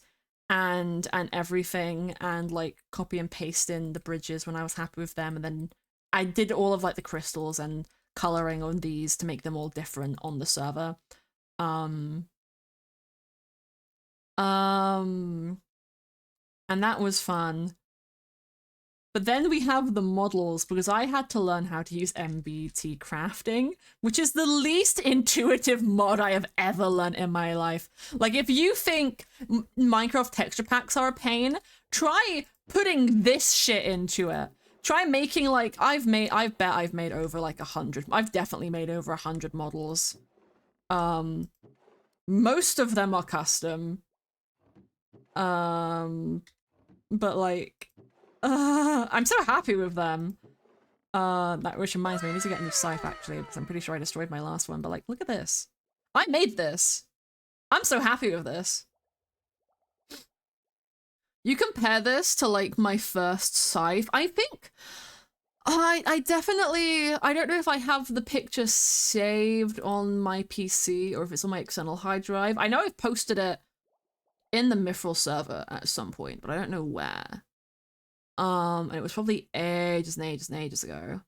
and everything, and like copy and paste in the bridges when I was happy with them, and then I did all of like the crystals and coloring on these to make them all different on the server. And that was fun. But then we have the models, because I had to learn how to use MBT crafting, which is the least intuitive mod I have ever learned in my life. Like, if you think Minecraft texture packs are a pain, try putting this shit into it. Try making, like, I bet I've made over like 100. I've definitely made over 100 models. Most of them are custom. But like, I'm so happy with them. That which reminds me, I need to get a new scythe actually, because I'm pretty sure I destroyed my last one. But like, look at this. I made this. I'm so happy with this. You compare this to like my first scythe. I think I definitely, I don't know if I have the picture saved on my PC or if it's on my external hard drive. I know I've posted it in the Mythrill server at some point, but I don't know where. And it was probably ages and ages and ages ago.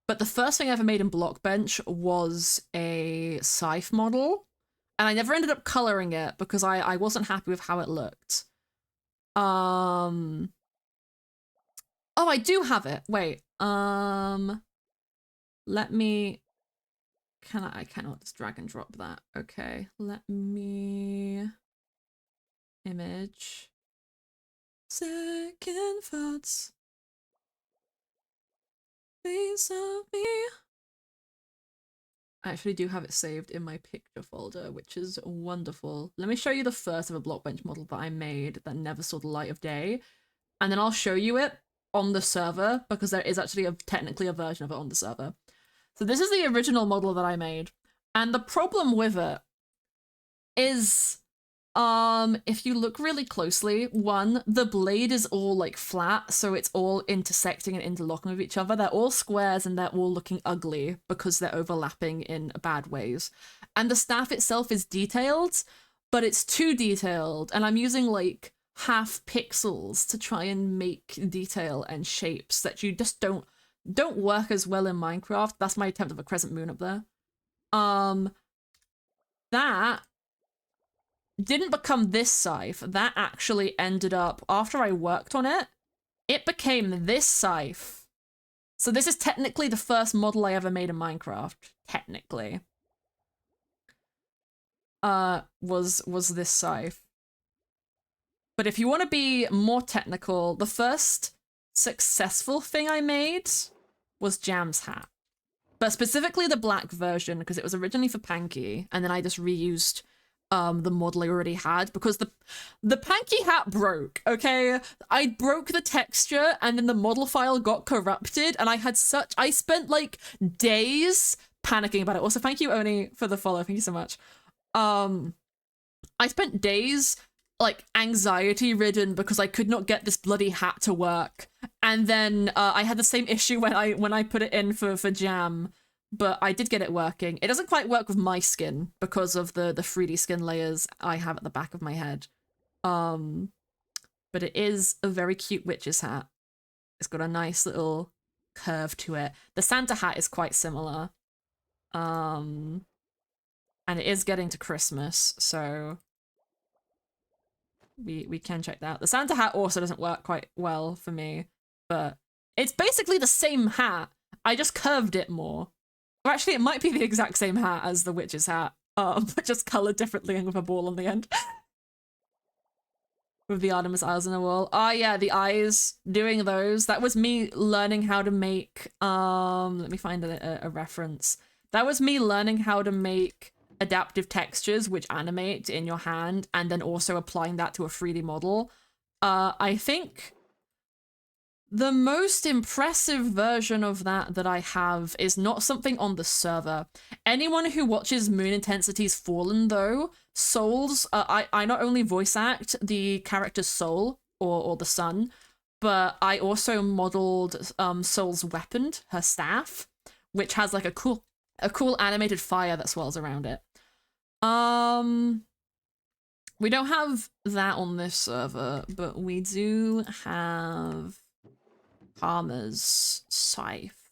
But the first thing I ever made in Blockbench was a scythe model, and I never ended up coloring it because I wasn't happy with how it looked. Oh, I do have it. Wait. Let me. I cannot just drag and drop that. Okay, let me image. Second thoughts. Face of me. I actually do have it saved in my picture folder, which is wonderful. Let me show you the first of a Blockbench model that I made that never saw the light of day, and then I'll show you it on the server, because there is actually technically a version of it on the server. So this is the original model that I made, and the problem with it is, if you look really closely, one, the blade is all like flat, so it's all intersecting and interlocking with each other. They're all squares and they're all looking ugly because they're overlapping in bad ways. And the staff itself is detailed, but it's too detailed, and I'm using like half pixels to try and make detail and shapes that you just don't work as well in Minecraft. That's my attempt of a crescent moon up there. That didn't become this scythe. That actually ended up, after I worked on it, it became this scythe. So this is technically the first model I ever made in Minecraft. Technically. Was this scythe. But if you want to be more technical, the first successful thing I made was Jam's hat. But specifically the black version, because it was originally for Panky, and then I just reused the model I already had, because the Panky hat broke, okay? I broke the texture, and then the model file got corrupted, and I spent like days panicking about it. Also, thank you, Oni, for the follow. Thank you so much. I spent days like anxiety ridden because I could not get this bloody hat to work. And then I had the same issue when I put it in for Jam, but I did get it working. It doesn't quite work with my skin because of the 3D skin layers I have at the back of my head. But it is a very cute witch's hat. It's got a nice little curve to it. The Santa hat is quite similar. And it is getting to Christmas, so we can check that out. The Santa hat also doesn't work quite well for me, but it's basically the same hat. I just curved it more. Or actually, it might be the exact same hat as the witch's hat, but just colored differently and with a ball on the end. With the Artemis eyes on the wall. Oh yeah, the eyes, doing those. That was me learning how to make, let me find a reference. That was me learning how to make adaptive textures which animate in your hand, and then also applying that to a 3D model. I think the most impressive version of that I have is not something on the server. Anyone who watches Moon Intensity's Fallen, though, Souls, I not only voice act the character Soul or the sun. But I also modeled Soul's weapon, her staff, which has like a cool animated fire that swirls around it. We don't have that on this server, but we do have Karma's scythe,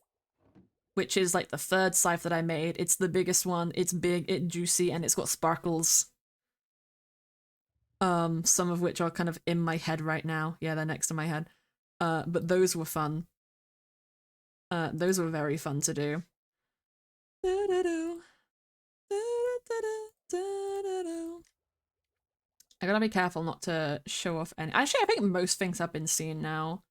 which is like the third scythe that I made. It's the biggest one. It's big, it's juicy, and it's got sparkles. Some of which are kind of in my head right now. Yeah, they're next to my head. But those were fun. Those were very fun to do. I gotta be careful not to show off any. Actually, I think most things have been seen now.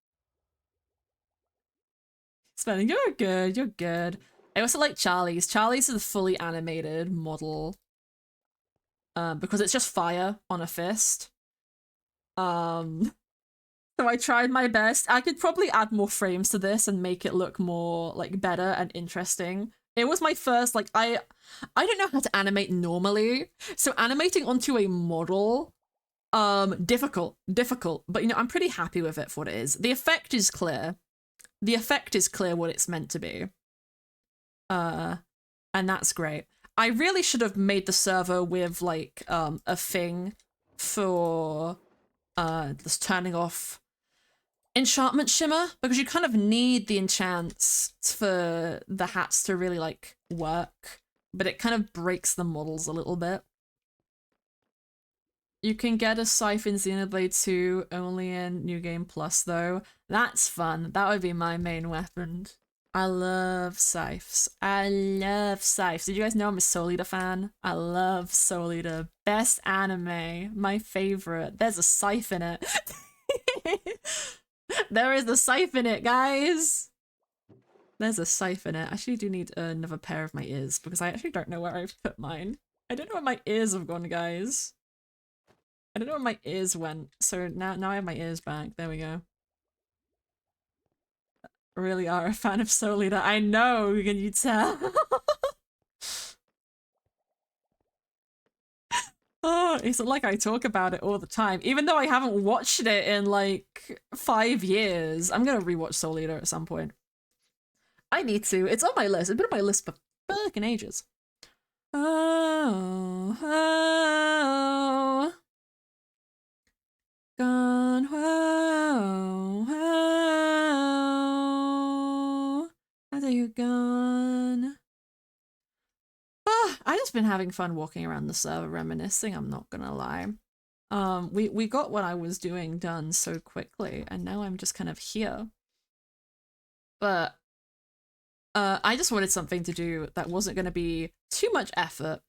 Spenning, you're good, you're good. I also like Charlie's. Charlie's is a fully animated model. Because it's just fire on a fist. So I tried my best. I could probably add more frames to this and make it look more like better and interesting. It was my first, like, I don't know how to animate normally. So animating onto a model, difficult, but you know, I'm pretty happy with it for what it is. The effect is clear. The effect is clear what it's meant to be. And that's great. I really should have made the server with like a thing for just turning off enchantment shimmer, because you kind of need the enchants for the hats to really like work, but it kind of breaks the models a little bit. You can get a scythe in Xenoblade 2 only in New Game Plus though. That's fun. That would be my main weapon. I love scythes. I love scythes. Did you guys know I'm a Soul Eater fan? I love Soul Eater. Best anime. My favorite. There's a scythe in it. There is a scythe in it, guys. There's a scythe in it. I actually do need another pair of my ears because I actually don't know where I've put mine. I don't know where my ears have gone, guys. I don't know where my ears went. So now I have my ears back. There we go. Really are a fan of Soul Eater. I know, can you tell? Oh, it's not like I talk about it all the time. Even though I haven't watched it in like 5 years. I'm gonna rewatch Soul Eater at some point. I need to. It's on my list. It's been on my list for fucking ages. Oh, oh. Gone, whoa, whoa. How are you gone? I just been having fun walking around the server reminiscing, I'm not gonna lie. We got what I was doing done so quickly, and now I'm just kind of here. But I just wanted something to do that wasn't gonna be too much effort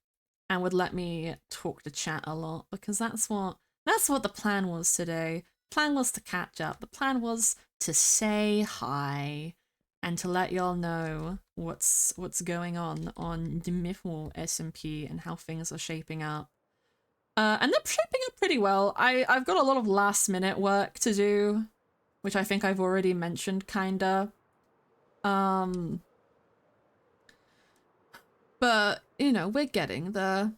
and would let me talk to chat a lot, because that's what the plan was today. The plan was to catch up. The plan was to say hi and to let y'all know what's going on the Mythrill SMP and how things are shaping up. And they're shaping up pretty well. I've got a lot of last minute work to do, which I think I've already mentioned kinda. But, you know, we're getting there.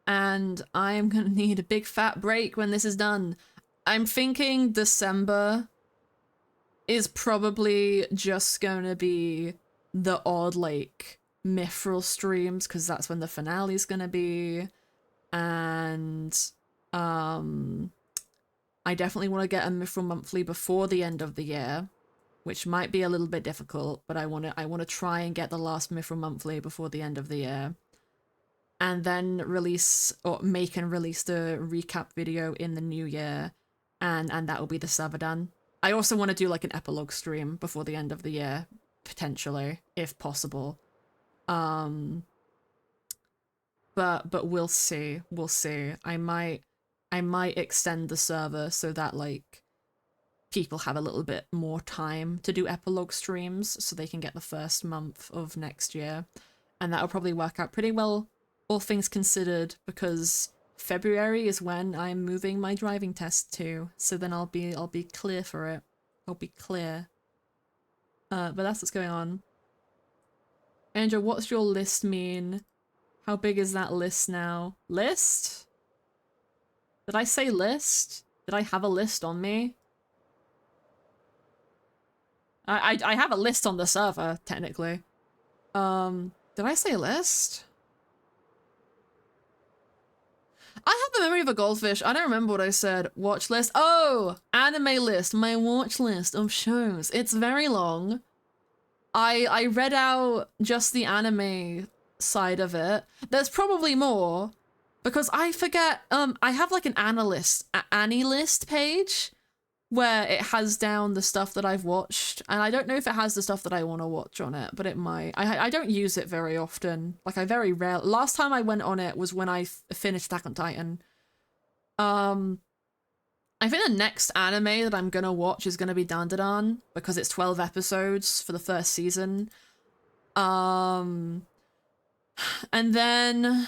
And I'm gonna need a big fat break when this is done. I'm thinking December is probably just gonna be the odd, like, Mythrill streams, because that's when the finale's gonna be. And, I definitely want to get a Mythrill monthly before the end of the year, which might be a little bit difficult, but I want to try and get the last Mythrill monthly before the end of the year. And then release, or make and release the recap video in the new year, and that will be the server done. I also want to do like an epilogue stream before the end of the year, potentially, if possible. But we'll see. We'll see. I might extend the server so that like people have a little bit more time to do epilogue streams so they can get the first month of next year. And that'll probably work out pretty well, all things considered, because February is when I'm moving my driving test to, so then I'll be clear for it. I'll be clear. But that's what's going on. Andrew, what's your list mean? How big is that list now? List? Did I say list? Did I have a list on me? I have a list on the server, technically. Did I say list? I have a memory of a goldfish. I don't remember what I said. Watch list. Oh, anime list. My watch list of shows. It's very long. I read out just the anime side of it. There's probably more because I forget. I have like an Annie list page where it has down the stuff that I've watched, and I don't know if it has the stuff that I want to watch on it, but it might. I don't use it very often. Like I very rare. Last time I went on it was when I finished Attack on Titan. I think the next anime that I'm gonna watch is gonna be Dandadan because it's 12 episodes for the first season. And then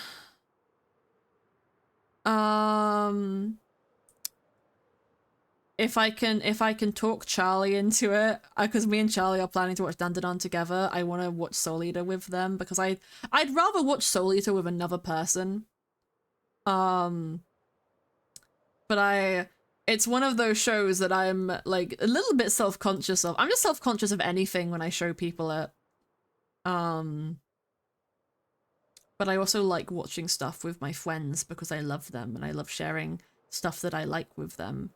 if I can talk Charlie into it, because me and Charlie are planning to watch Dandadan together, I want to watch Soul Eater with them because I'd rather watch Soul Eater with another person. But it's one of those shows that I'm like a little bit self-conscious of. I'm just self-conscious of anything when I show people it. But I also like watching stuff with my friends because I love them and I love sharing stuff that I like with them.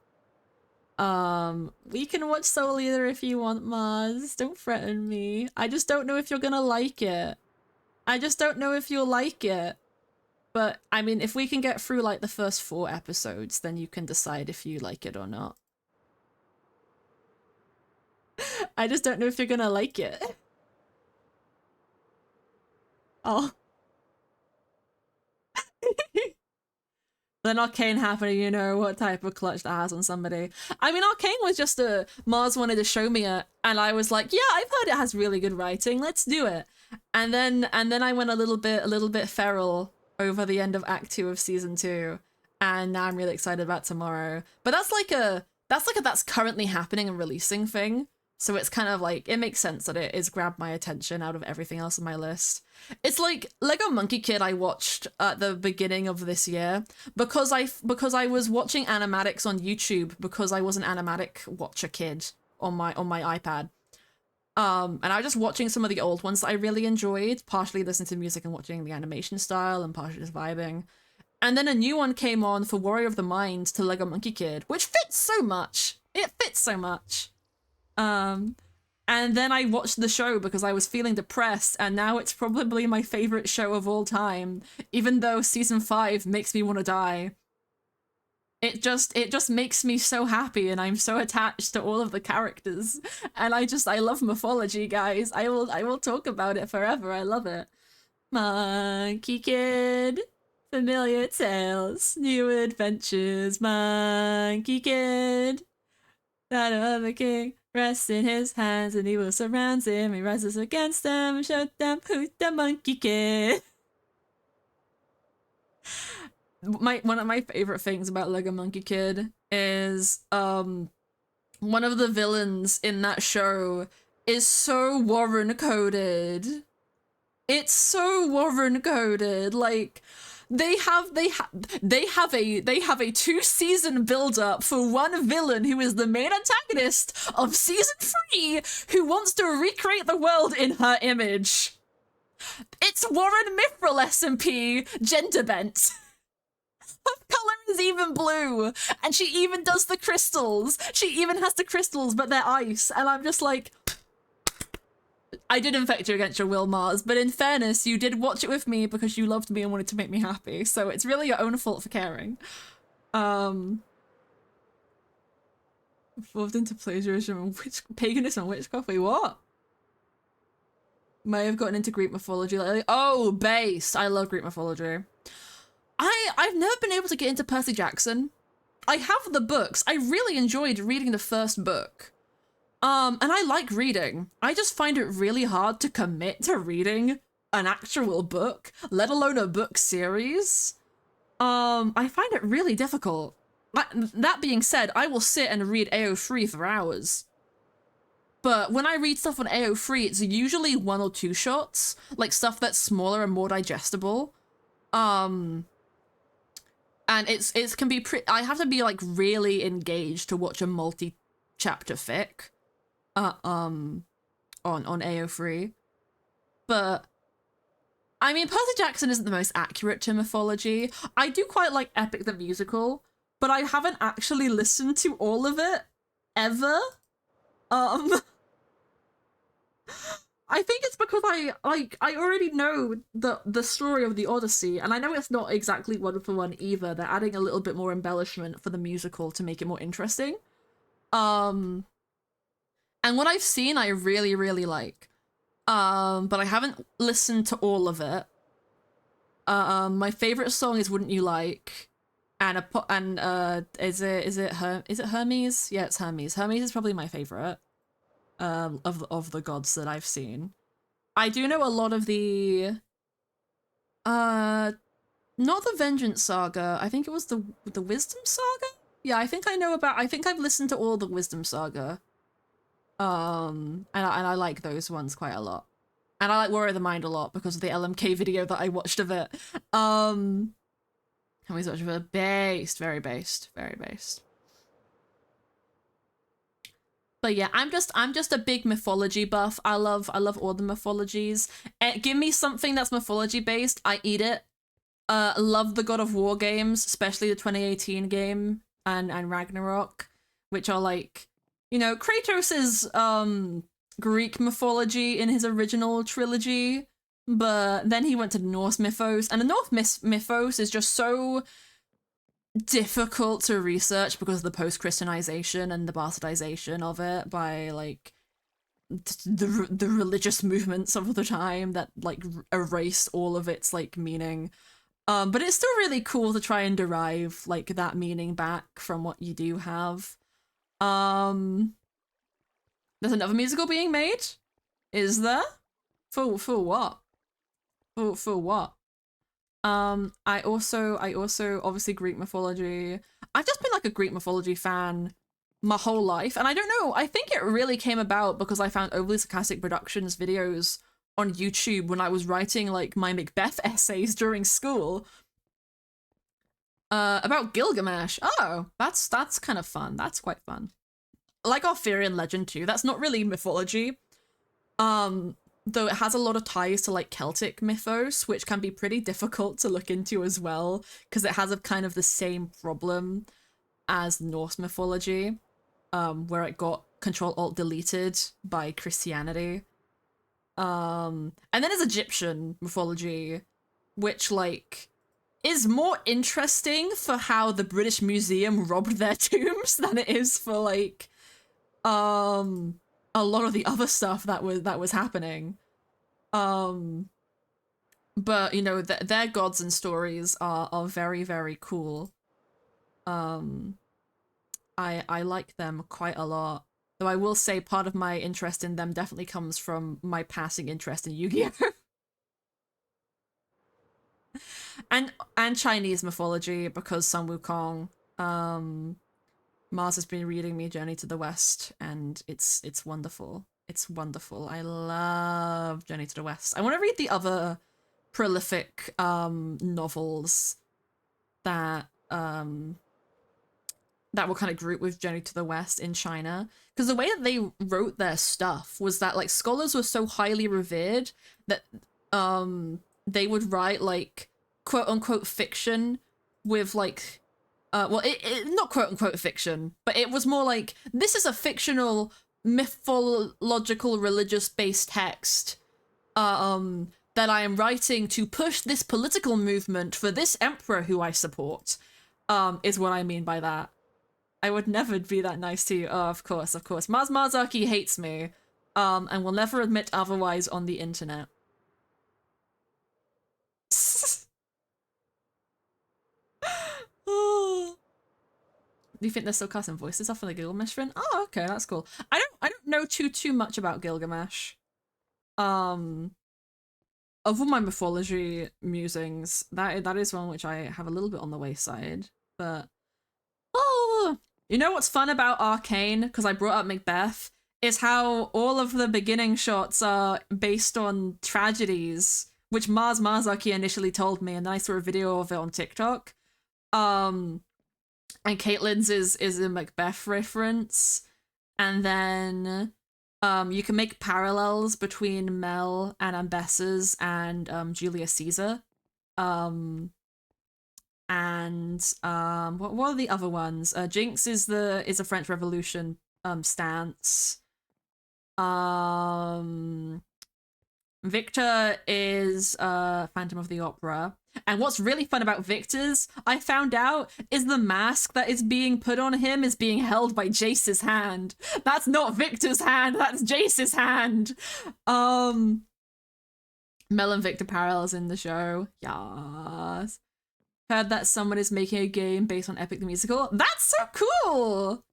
We can watch Soul Eater if you want, Mars. Don't threaten me. I just don't know if you're gonna like it. I just don't know if you'll like it. But, I mean, if we can get through, like, the first 4 episodes, then you can decide if you like it or not. I just don't know if you're gonna like it. Oh. Then Arcane happened, you know what type of clutch that has on somebody. I mean, Arcane was just Mars wanted to show me it, and I was like, yeah, I've heard it has really good writing, let's do it. And then I went a little bit feral over the end of Act 2 of Season 2, and now I'm really excited about tomorrow. But that's currently happening and releasing thing, so it's kind of like, it makes sense that it is grabbed my attention out of everything else on my list. It's like Lego Monkey Kid I watched at the beginning of this year because I was watching animatics on YouTube because I was an animatic watcher kid on my iPad. And I was just watching some of the old ones that I really enjoyed, partially listening to music and watching the animation style and partially just vibing. And then a new one came on for Warrior of the Mind to Lego Monkey Kid, which fits so much. It fits so much. And then I watched the show because I was feeling depressed, and now it's probably my favorite show of all time, even though season 5 makes me want to die. It just makes me so happy, and I'm so attached to all of the characters. And I love mythology, guys. I will talk about it forever. I love it. Monkey Kid, familiar tales, new adventures. Monkey Kid, that other king rests in his hands, and evil surrounds him. He rises against them, show them who's the Monkey Kid. One of my favorite things about Lego Monkey Kid is one of the villains in that show is so Warren coded. It's so Warren coded. Like they have a 2-season build up for one villain who is the main antagonist of season 3 who wants to recreate the world in her image. It's Warren Mythrill SMP gender bent. Her color is even blue, and she even does the crystals. She even has the crystals, but they're ice, and I'm just like, I did infect you against your will, Mars, but in fairness, you did watch it with me because you loved me and wanted to make me happy, so it's really your own fault for caring. Evolved into plagiarism and paganism and witchcraft. Wait, what? May have gotten into Greek mythology lately. Oh, based. I love Greek mythology. I've never been able to get into Percy Jackson. I have the books. I really enjoyed reading the first book. And I like reading. I just find it really hard to commit to reading an actual book, let alone a book series. I find it really difficult. That being said, I will sit and read AO3 for hours. But when I read stuff on AO3, it's usually 1 or 2 shots, like stuff that's smaller and more digestible. And it's can be I have to be like really engaged to watch a multi-chapter fic on AO3. But I mean, Percy Jackson isn't the most accurate to mythology. I do quite like Epic the Musical, but I haven't actually listened to all of it ever. Um I think it's because I already know the story of the Odyssey, and I know it's not exactly one for one either. They're adding a little bit more embellishment for the musical to make it more interesting. Um and what I've seen I really, really like. But I haven't listened to all of it. My favorite song is "Wouldn't You Like," and is it Hermes? Yeah, it's Hermes. Hermes is probably my favorite of the gods that I've seen. I do know a lot of the uh not the Vengeance Saga. I think it was the Wisdom Saga. Yeah, I think I've listened to all the Wisdom Saga. And I like those ones quite a lot. And I like War of the Mind a lot because of the LMK video that I watched of it. How many watched of it? Based, very based, very based. But yeah, I'm just a big mythology buff. I love all the mythologies. Give me something that's mythology based, I eat it. Love the God of War games, especially the 2018 game and Ragnarok, which are like, you know, Kratos' Greek mythology in his original trilogy, but then he went to Norse mythos, and the Norse mythos is just so difficult to research because of the post-Christianization and the bastardization of it by like the religious movements of the time that like erased all of its like meaning. But it's still really cool to try and derive like that meaning back from what you do have. Um, there's another musical being made. Is there? For what? For what? I also obviously Greek mythology. I've just been like a Greek mythology fan my whole life, and I don't know. I think it really came about because I found Overly Sarcastic Productions videos on YouTube when I was writing like my Macbeth essays during school. About Gilgamesh. Oh, that's kind of fun. That's quite fun. Like Arthurian legend too. That's not really mythology. Though it has a lot of ties to like Celtic mythos, which can be pretty difficult to look into as well, because it has a kind of the same problem as Norse mythology, where it got Control Alt deleted by Christianity. And then there's Egyptian mythology, which like is more interesting for how the British Museum robbed their tombs than it is for like a lot of the other stuff that was happening. But you know, their gods and stories are very, very cool. Um I like them quite a lot. Though I will say part of my interest in them definitely comes from my passing interest in Yu-Gi-Oh! and Chinese mythology because Sun Wukong. Mars has been reading me Journey to the West, and it's wonderful. It's wonderful. I love Journey to the West. I want to read the other prolific novels that that were kind of grouped with Journey to the West in China, because the way that they wrote their stuff was that like scholars were so highly revered that they would write like quote unquote fiction with like well, it not quote unquote fiction, but it was more like this is a fictional mythological religious based text that I am writing to push this political movement for this emperor who I support, is what I mean by that. I would never be that nice to you. Oh, of course, of course. Mars Marzaki hates me, and will never admit otherwise on the internet. Oh. Do you think they're still casting voices off of the Gilgamesh fin? Oh, okay, that's cool. I don't know too much about Gilgamesh. Of all my mythology musings, that is one which I have a little bit on the wayside. But oh, you know what's fun about Arcane? Because I brought up Macbeth, is how all of the beginning shots are based on tragedies, which Mars Marzaki initially told me, and then I saw a video of it on TikTok. And Caitlyn's is a Macbeth reference. And then you can make parallels between Mel and Ambassadors and Julius Caesar. What are the other ones? Jinx is a French Revolution stance. Victor is Phantom of the Opera. And what's really fun about Victor's, I found out, is the mask that is being put on him is being held by Jace's hand. That's not Victor's hand, that's Jace's hand. Mel and Victor parallels in the show. Yes. Heard that someone is making a game based on Epic the Musical. That's so cool!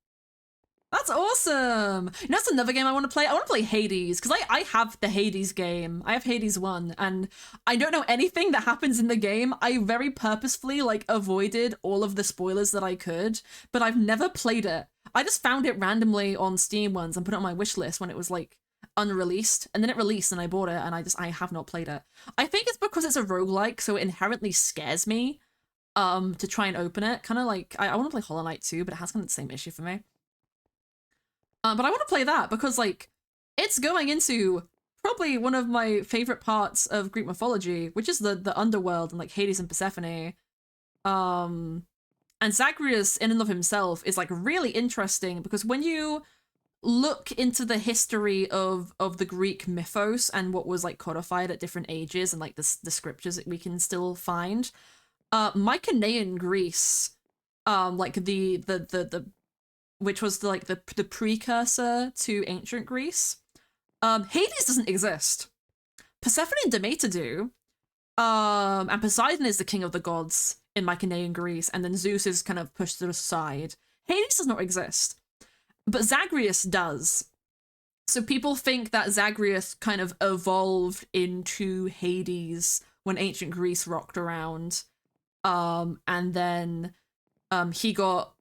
That's awesome! You know, that's another game I want to play. I want to play Hades, because I have the Hades game. I have Hades 1, and I don't know anything that happens in the game. I very purposefully, like, avoided all of the spoilers that I could, but I've never played it. I just found it randomly on Steam once and put it on my wish list when it was, like, unreleased, and then it released and I bought it, and I have not played it. I think it's because it's a roguelike, so it inherently scares me to try and open it. Kind of like, I want to play Hollow Knight too, but it has kind of the same issue for me. But I want to play that because, like, it's going into probably one of my favorite parts of Greek mythology, which is the underworld and, like, Hades and Persephone. And Zagreus in and of himself is, like, really interesting because when you look into the history of the Greek mythos and what was, like, codified at different ages and, like, the scriptures that we can still find, Mycenaean Greece, like the which was like the precursor to ancient Greece. Hades doesn't exist. Persephone and Demeter do. And Poseidon is the king of the gods in Mycenaean Greece, and then Zeus is kind of pushed to the side. Hades does not exist. But Zagreus does. So people think that Zagreus kind of evolved into Hades when ancient Greece rocked around. And then he got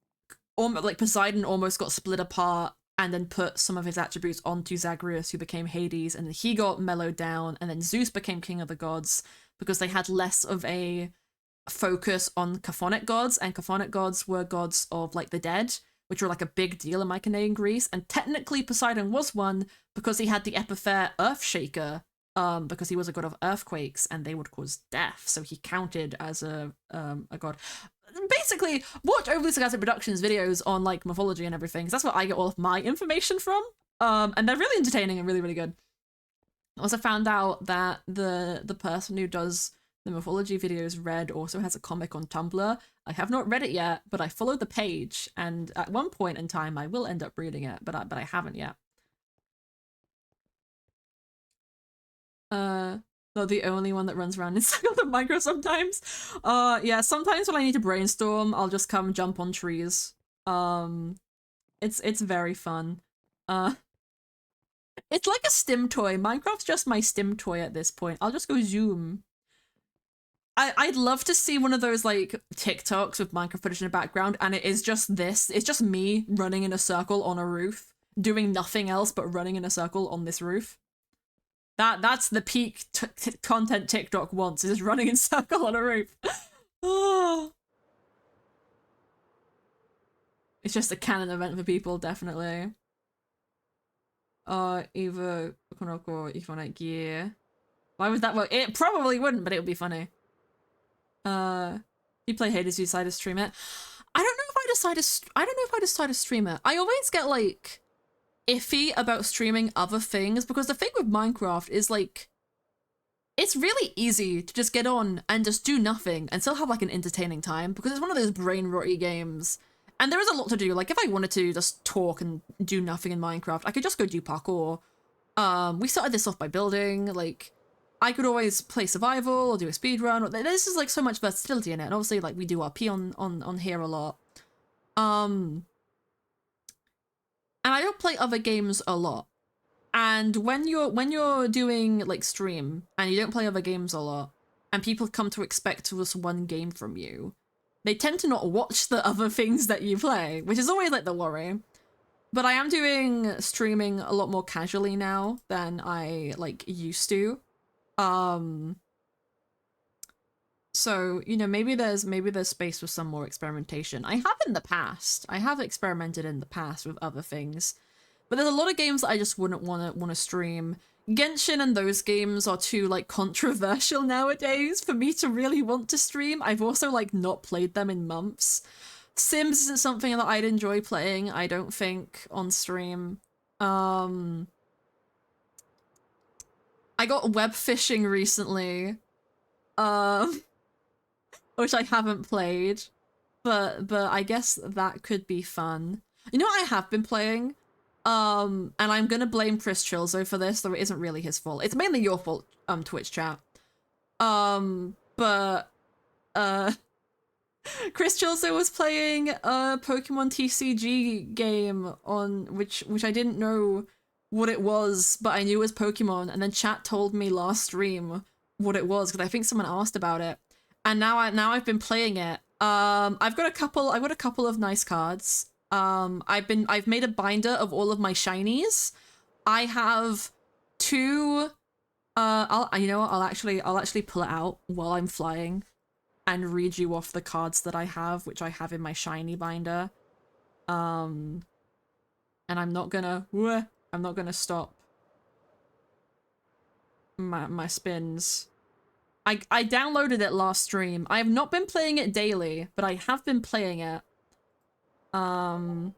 like Poseidon almost got split apart and then put some of his attributes onto Zagreus, who became Hades, and then he got mellowed down, and then Zeus became king of the gods because they had less of a focus on chthonic gods, and chthonic gods were gods of, like, the dead, which were, like, a big deal in Mycenaean Greece, and technically Poseidon was one because he had the epithet Earthshaker, because he was a god of earthquakes and they would cause death, so he counted as a god. Basically, watch Overly Sarcastic Productions videos on, like, mythology and everything, because that's where I get all of my information from. And they're really entertaining and really, really good. I also found out that the person who does the mythology videos, Red, also has a comic on Tumblr. I have not read it yet, but I follow the page, and at one point in time I will end up reading it, but I haven't yet. Not the only one that runs around in circles of Minecraft sometimes. Yeah, sometimes when I need to brainstorm, I'll just come jump on trees. It's very fun. It's like a stim toy. Minecraft's just my stim toy at this point. I'll just go zoom. I'd love to see one of those, like, TikToks with Minecraft footage in the background, and it is just this. It's just me running in a circle on a roof, doing nothing else but running in a circle on this roof. That's the peak content TikTok wants, is running in circle on a roof. Oh. It's just a canon event for people, definitely. Either Konoko, Iconic Gear. Why would that work? It probably wouldn't, but it would be funny. You play Hades, you decide to stream it. I don't know if I decide to stream it. I always get, like, iffy about streaming other things, because the thing with Minecraft is, like, it's really easy to just get on and just do nothing and still have, like, an entertaining time, because it's one of those brain-rotty games. And there is a lot to do. Like, if I wanted to just talk and do nothing in Minecraft, I could just go do parkour. We started this off by building. Like, I could always play survival or do a speed run. There's just, like, so much versatility in it. And obviously, like, we do RP on here a lot. And I don't play other games a lot. And when you're doing, like, stream and you don't play other games a lot, and people come to expect just one game from you, they tend to not watch the other things that you play, which is always, like, the worry. But I am doing streaming a lot more casually now than I, like, used to. So, you know, maybe there's space for some more experimentation. I have in the past. I have experimented in the past with other things. But there's a lot of games that I just wouldn't want to stream. Genshin and those games are too, like, controversial nowadays for me to really want to stream. I've also, like, not played them in months. Sims isn't something that I'd enjoy playing, I don't think, on stream. I got web fishing recently, which I haven't played, but I guess that could be fun. You know what I have been playing? And I'm gonna blame Chris Chilzo for this, though it isn't really his fault. It's mainly your fault, Twitch chat. But Chris Chilzo was playing a Pokemon TCG game on which I didn't know what it was, but I knew it was Pokemon, and then chat told me last stream what it was because I think someone asked about it, and now I've been playing it. I've got a couple of nice cards. I've made a binder of all of my shinies. I have two. You know what? I'll actually pull it out while I'm flying, and read you off the cards that I have, which I have in my shiny binder. And I'm not gonna stop my spins. I downloaded it last stream. I have not been playing it daily, but I have been playing it. Oh,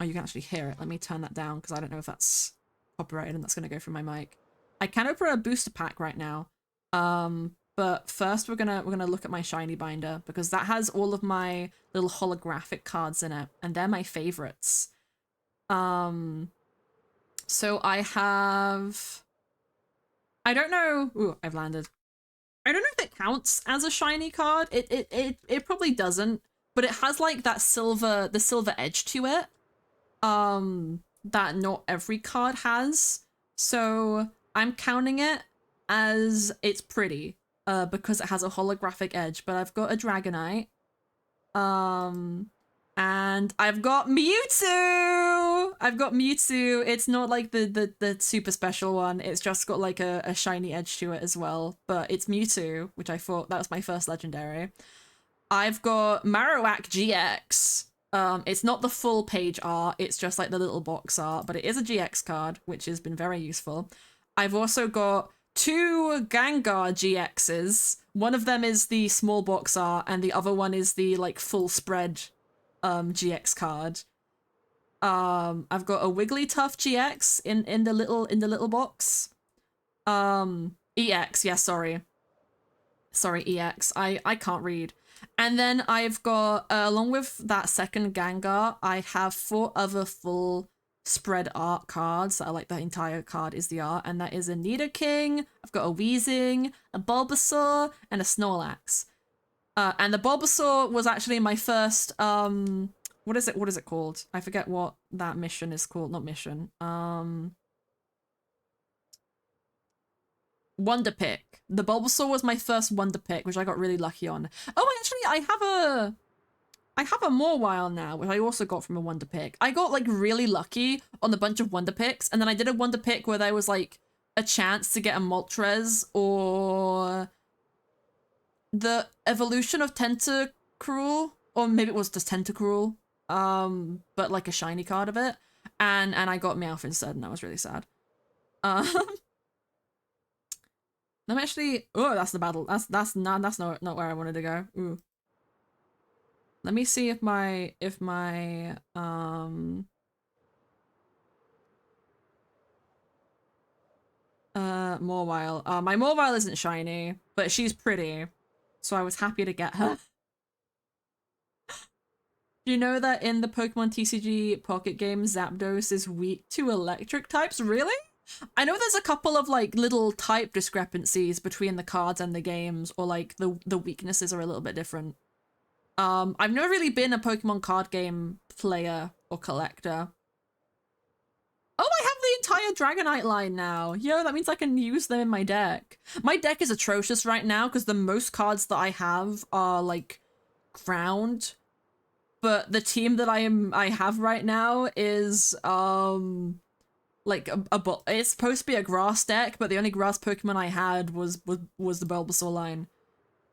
you can actually hear it. Let me turn that down because I don't know if that's copyrighted and that's gonna go through my mic. I can open a booster pack right now. But first we're gonna look at my shiny binder because that has all of my little holographic cards in it, and they're my favorites. So I have, I don't know. Ooh, I've landed. I don't know if it counts as a shiny card. It probably doesn't, but it has like that silver edge to it. That not every card has. So I'm counting it as it's pretty. Because it has a holographic edge, but I've got a Dragonite. And I've got Mewtwo! It's not like the super special one. It's just got like a shiny edge to it as well. But it's Mewtwo, which I thought that was my first legendary. I've got Marowak GX. It's not the full page art, it's just like the little box art, but it is a GX card, which has been very useful. I've also got two Gengar GXs. One of them is the small box art, and the other one is the like full spread GX card. I've got a Wigglytuff GX in the little box. EX, yeah, sorry, EX. I can't read. And then I've got, along with that second Gengar, I have 4 other full spread art cards that are like the entire card is the art, and that is a Nidoking, I've got a Weezing, a Bulbasaur, and a Snorlax. And the Bulbasaur was actually my first, what is it called? I forget what that mission is called, not mission, Wonder Pick. The Bulbasaur was my first Wonder Pick, which I got really lucky on. Oh, actually, I have a Mawile now, which I also got from a Wonder Pick. I got like really lucky on a bunch of Wonder Picks, and then I did a Wonder Pick where there was like a chance to get a Moltres or the evolution of Tentacruel, or maybe it was just Tentacruel, but like a shiny card of it, and I got Meowth instead, and I was really sad. I'm actually, oh, that's the battle. That's not where I wanted to go. Ooh. Let me see if my Mawile. My Mawile isn't shiny, but she's pretty, so I was happy to get her. Do you know that in the Pokemon TCG Pocket game, Zapdos is weak to electric types? Really? I know there's a couple of like little type discrepancies between the cards and the games, or like the weaknesses are a little bit different. I've never really been a Pokemon card game player or collector. Oh, I have the entire Dragonite line now. Yo, that means I can use them in my deck. My deck is atrocious right now because the most cards that I have are like ground. But the team that I have right now is like it's supposed to be a grass deck, but the only grass Pokemon I had was the Bulbasaur line.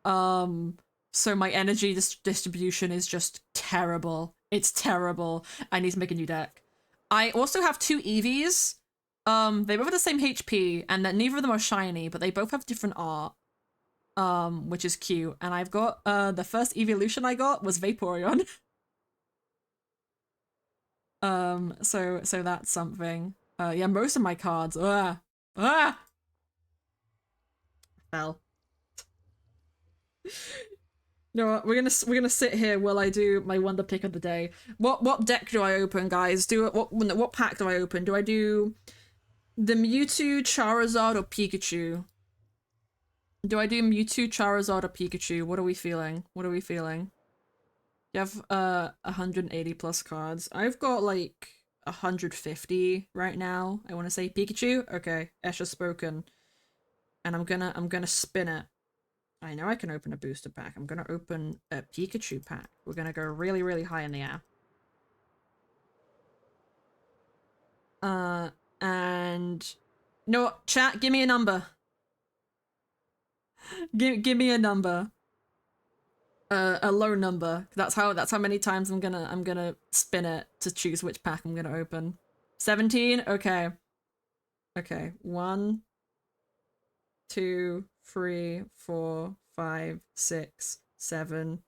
So my energy distribution is just terrible. It's terrible. I need to make a new deck. I also have two Eevees. They both have the same HP, and that neither of them are shiny, but they both have different art. Which is cute. And I've got the first evolution I got was Vaporeon. So that's something. Yeah, most of my cards. Fell. You know what? We're gonna sit here while I do my wonder pick of the day. What deck do I open, guys? What pack do I open? Do I do the Mewtwo, Charizard, or Pikachu? Do I do Mewtwo, Charizard, or Pikachu? What are we feeling? What are we feeling? You have 180 plus cards. I've got like 150 right now. I want to say Pikachu. Okay, Esha spoken, and I'm gonna spin it. I know I can open a booster pack. I'm gonna open a Pikachu pack. We're gonna go really, really high in the air. And no, chat, give me a number. Give me a number. A low number. That's how many times I'm gonna spin it to choose which pack I'm gonna open. 17? Okay. Okay. 1, 2, 3, 4, 5, 6, 7,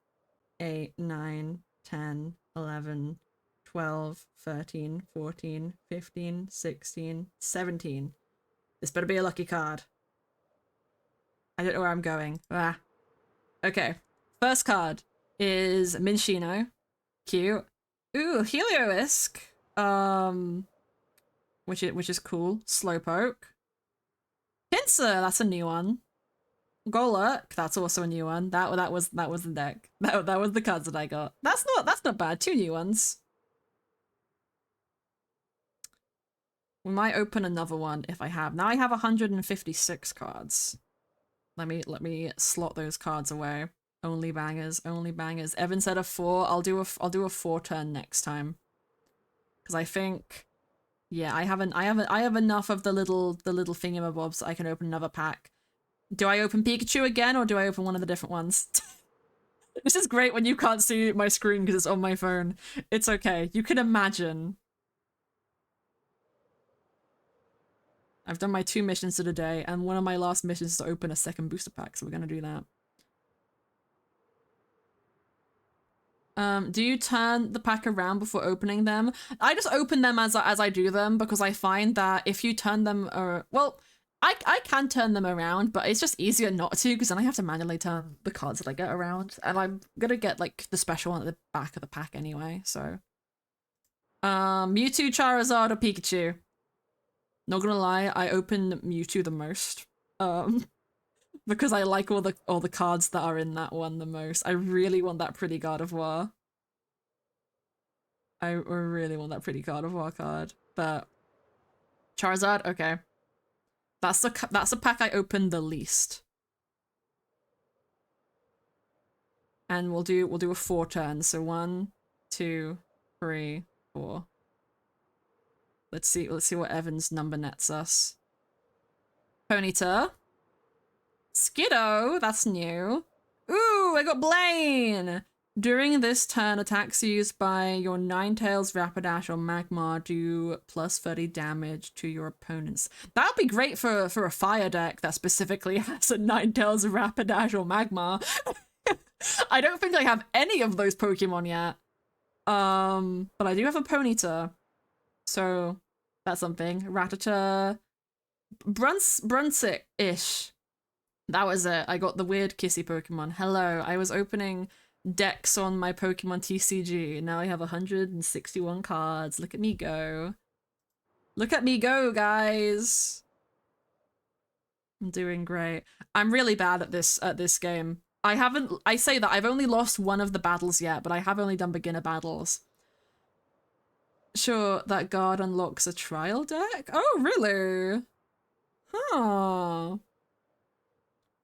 8, 9, 10, 11, 12, 13, 14, 15, 16, 17. This better be a lucky card. I don't know where I'm going. Ah. Okay. First card is Minshino. Cute. Ooh, Helioisk. Which is cool. Slowpoke. Pinsir, that's a new one. Golurk, that's also a new one. That was the deck. That was the cards that I got. That's not bad. Two new ones. We might open another one if I have. Now I have 156 cards. Let me slot those cards away. Only bangers, only bangers. Evan said a 4. I'll do a 4 turn next time. Cuz I think yeah, I have enough of the little thingamabobs that I can open another pack. Do I open Pikachu again or do I open one of the different ones? This is great when you can't see my screen because it's on my phone. It's okay. You can imagine. I've done my 2 missions of the day, and one of my last missions is to open a second booster pack, so we're gonna do that. Do you turn the pack around before opening them? I just open them as I do them because I find that if you turn them, well, I can turn them around, but it's just easier not to because then I have to manually turn the cards that I get around, and I'm gonna get like the special one at the back of the pack anyway. So, Mewtwo, Charizard, or Pikachu? Not gonna lie, I open Mewtwo the most. Because I like all the cards that are in that one the most. I really want that pretty Gardevoir. I really want that pretty Gardevoir card. But Charizard, okay. That's the pack I opened the least. And we'll do a 4 turn. So 1, 2, 3, 4. Let's see what Evan's number nets us. Ponyta. Skiddo, that's new. Ooh, I got Blaine! During this turn, attacks used by your Ninetales, Rapidash, or Magmar do plus 30 damage to your opponents. That would be great for a fire deck that specifically has a Ninetales, Rapidash, or Magmar. I don't think I have any of those Pokemon yet. But I do have a Ponyta. So, that's something. Rattata. Brunswick-ish. That was it. I got the weird kissy Pokemon. Hello. I was opening decks on my Pokemon TCG. Now I have 161 cards. Look at me go. Look at me go, guys. I'm doing great. I'm really bad at this game. I say that I've only lost one of the battles yet, but I have only done beginner battles. Sure, that guard unlocks a trial deck? Oh, really? Huh.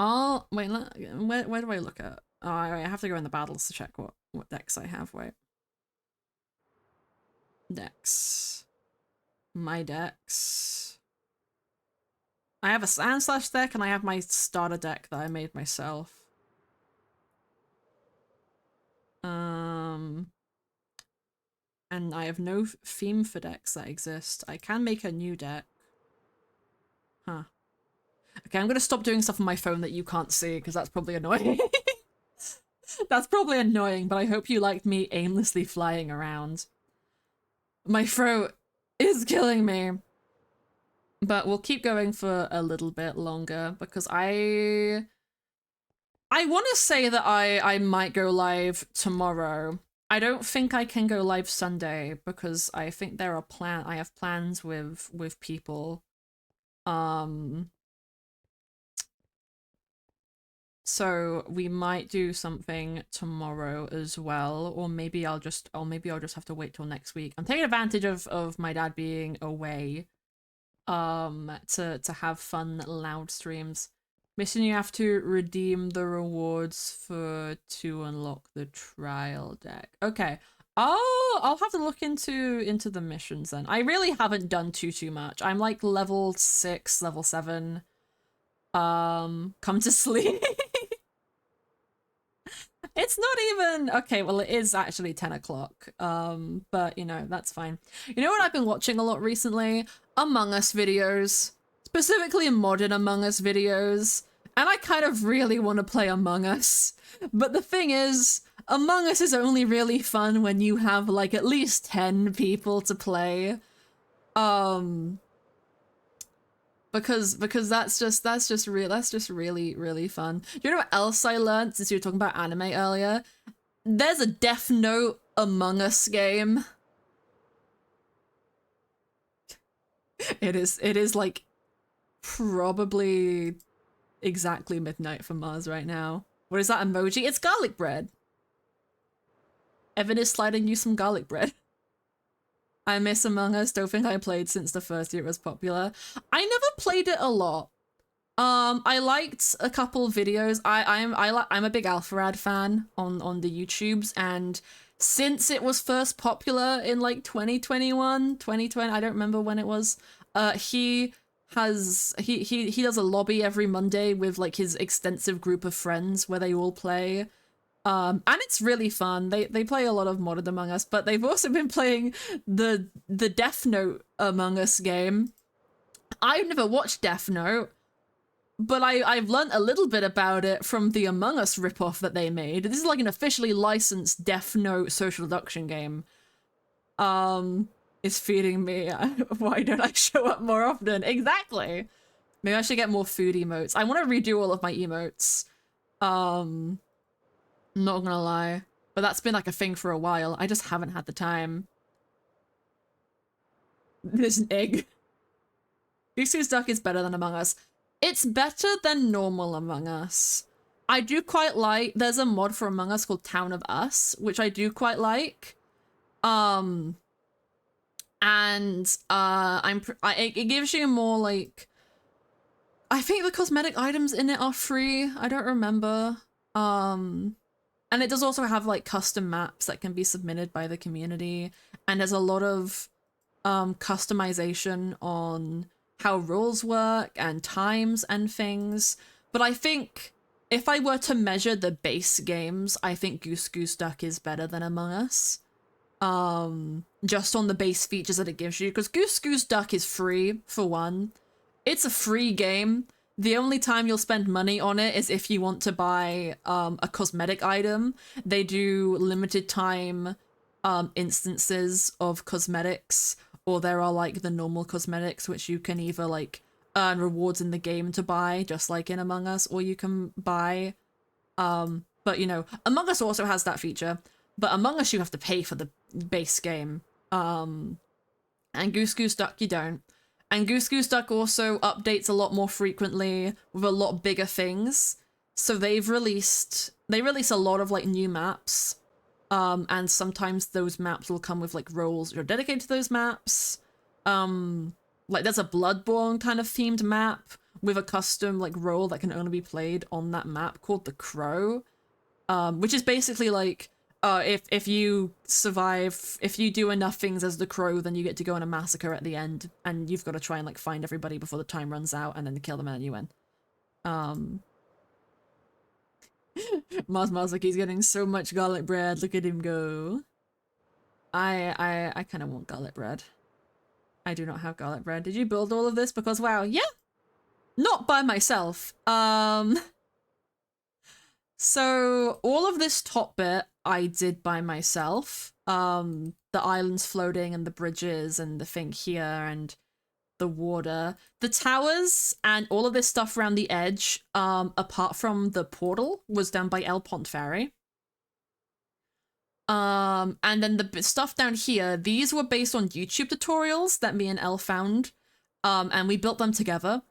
Oh, wait, where do I look at? Oh, I have to go in the battles to check what decks I have. Wait. Decks. My decks. I have a Sandslash deck and I have my starter deck that I made myself. And I have no theme for decks that exist. I can make a new deck. Huh. Okay, I'm gonna stop doing stuff on my phone that you can't see, because that's probably annoying. That's probably annoying, but I hope you liked me aimlessly flying around. My throat is killing me. But we'll keep going for a little bit longer, because I want to say that I might go live tomorrow. I don't think I can go live Sunday, because I think I have plans with people. So we might do something tomorrow as well, or maybe I'll just have to wait till next week. I'm taking advantage of my dad being away, to have fun loud streams. Mission, you have to redeem the rewards to unlock the trial deck. Okay. I'll have to look into the missions then. I really haven't done too much. I'm like level 6, level 7. Come to sleep. It's not even okay. Well, it is actually 10 o'clock. But you know, that's fine. You know what I've been watching a lot recently? Among Us videos, specifically modern Among Us videos. And I kind of really want to play Among Us. But the thing is, Among Us is only really fun when you have like at least 10 people to play. Because that's just really fun. You know what else I learned, since you were talking about anime earlier? There's a Death Note Among Us game. It is like probably exactly midnight for Mars right now. What is that emoji? It's garlic bread. Evan is sliding you some garlic bread. I miss Among Us. Don't think I played since the first year it was popular. I never played it a lot. I liked a couple videos. I'm a big Alpharad fan on the YouTubes, and since it was first popular in like 2021, 2020, I don't remember when it was. He does a lobby every Monday with like his extensive group of friends where they all play. And it's really fun. They play a lot of Modern Among Us, but they've also been playing the Death Note Among Us game. I've never watched Death Note, but I've learned a little bit about it from the Among Us ripoff that they made. This is like an officially licensed Death Note social deduction game. It's feeding me. Why don't I show up more often? Exactly. Maybe I should get more food emotes. I want to redo all of my emotes. Not gonna lie, but that's been like a thing for a while. I just haven't had the time. There's an egg. Goosey's Duck is better than Among Us. It's better than normal Among Us. I do quite like, there's a mod for Among Us called Town of Us, which I do quite like. It gives you more like, I think the cosmetic items in it are free. I don't remember. And it does also have like custom maps that can be submitted by the community, and there's a lot of customization on how rules work and times and things. But I think if I were to measure the base games, I think Goose Duck is better than Among Us. Just on the base features that it gives you, because Goose Duck is free, for one. It's a free game. The only time you'll spend money on it is if you want to buy a cosmetic item. They do limited time instances of cosmetics, or there are like the normal cosmetics, which you can either like earn rewards in the game to buy, just like in Among Us, or you can buy. But you know, Among Us also has that feature, but Among Us you have to pay for the base game. And Goose Duck you don't. And Goose Duck also updates a lot more frequently with a lot bigger things. So they release a lot of like new maps. And sometimes those maps will come with like roles that are dedicated to those maps. Like there's a Bloodborne kind of themed map with a custom like role that can only be played on that map called the Crow. Which is basically like, if you survive, if you do enough things as the Crow, then you get to go on a massacre at the end, and you've got to try and like find everybody before the time runs out, and then kill them and then you win. Mars Masaki's getting so much garlic bread. Look at him go. I kind of want garlic bread. I do not have garlic bread. Did you build all of this? Because wow, yeah, not by myself. So all of this top bit I did by myself. The islands floating and the bridges and the thing here and the water. The towers and all of this stuff around the edge, apart from the portal, was done by El Pontferry. And then the stuff down here, these were based on YouTube tutorials that me and Elle found. And we built them together.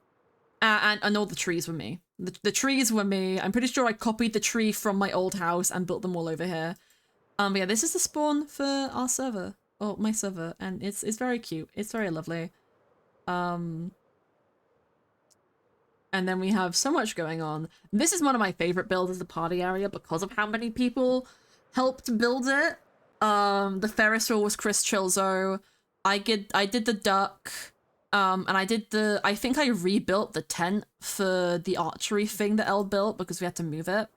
And all the trees were me. The trees were me. I'm pretty sure I copied the tree from my old house and built them all over here. But yeah, this is the spawn for our server. Or my server. And it's very cute. It's very lovely. And then we have so much going on. This is one of my favorite builds as the party area because of how many people helped build it. The Ferris wheel was Chris Chilzo. I did the duck. And I think I rebuilt the tent for the archery thing that Elle built because we had to move it.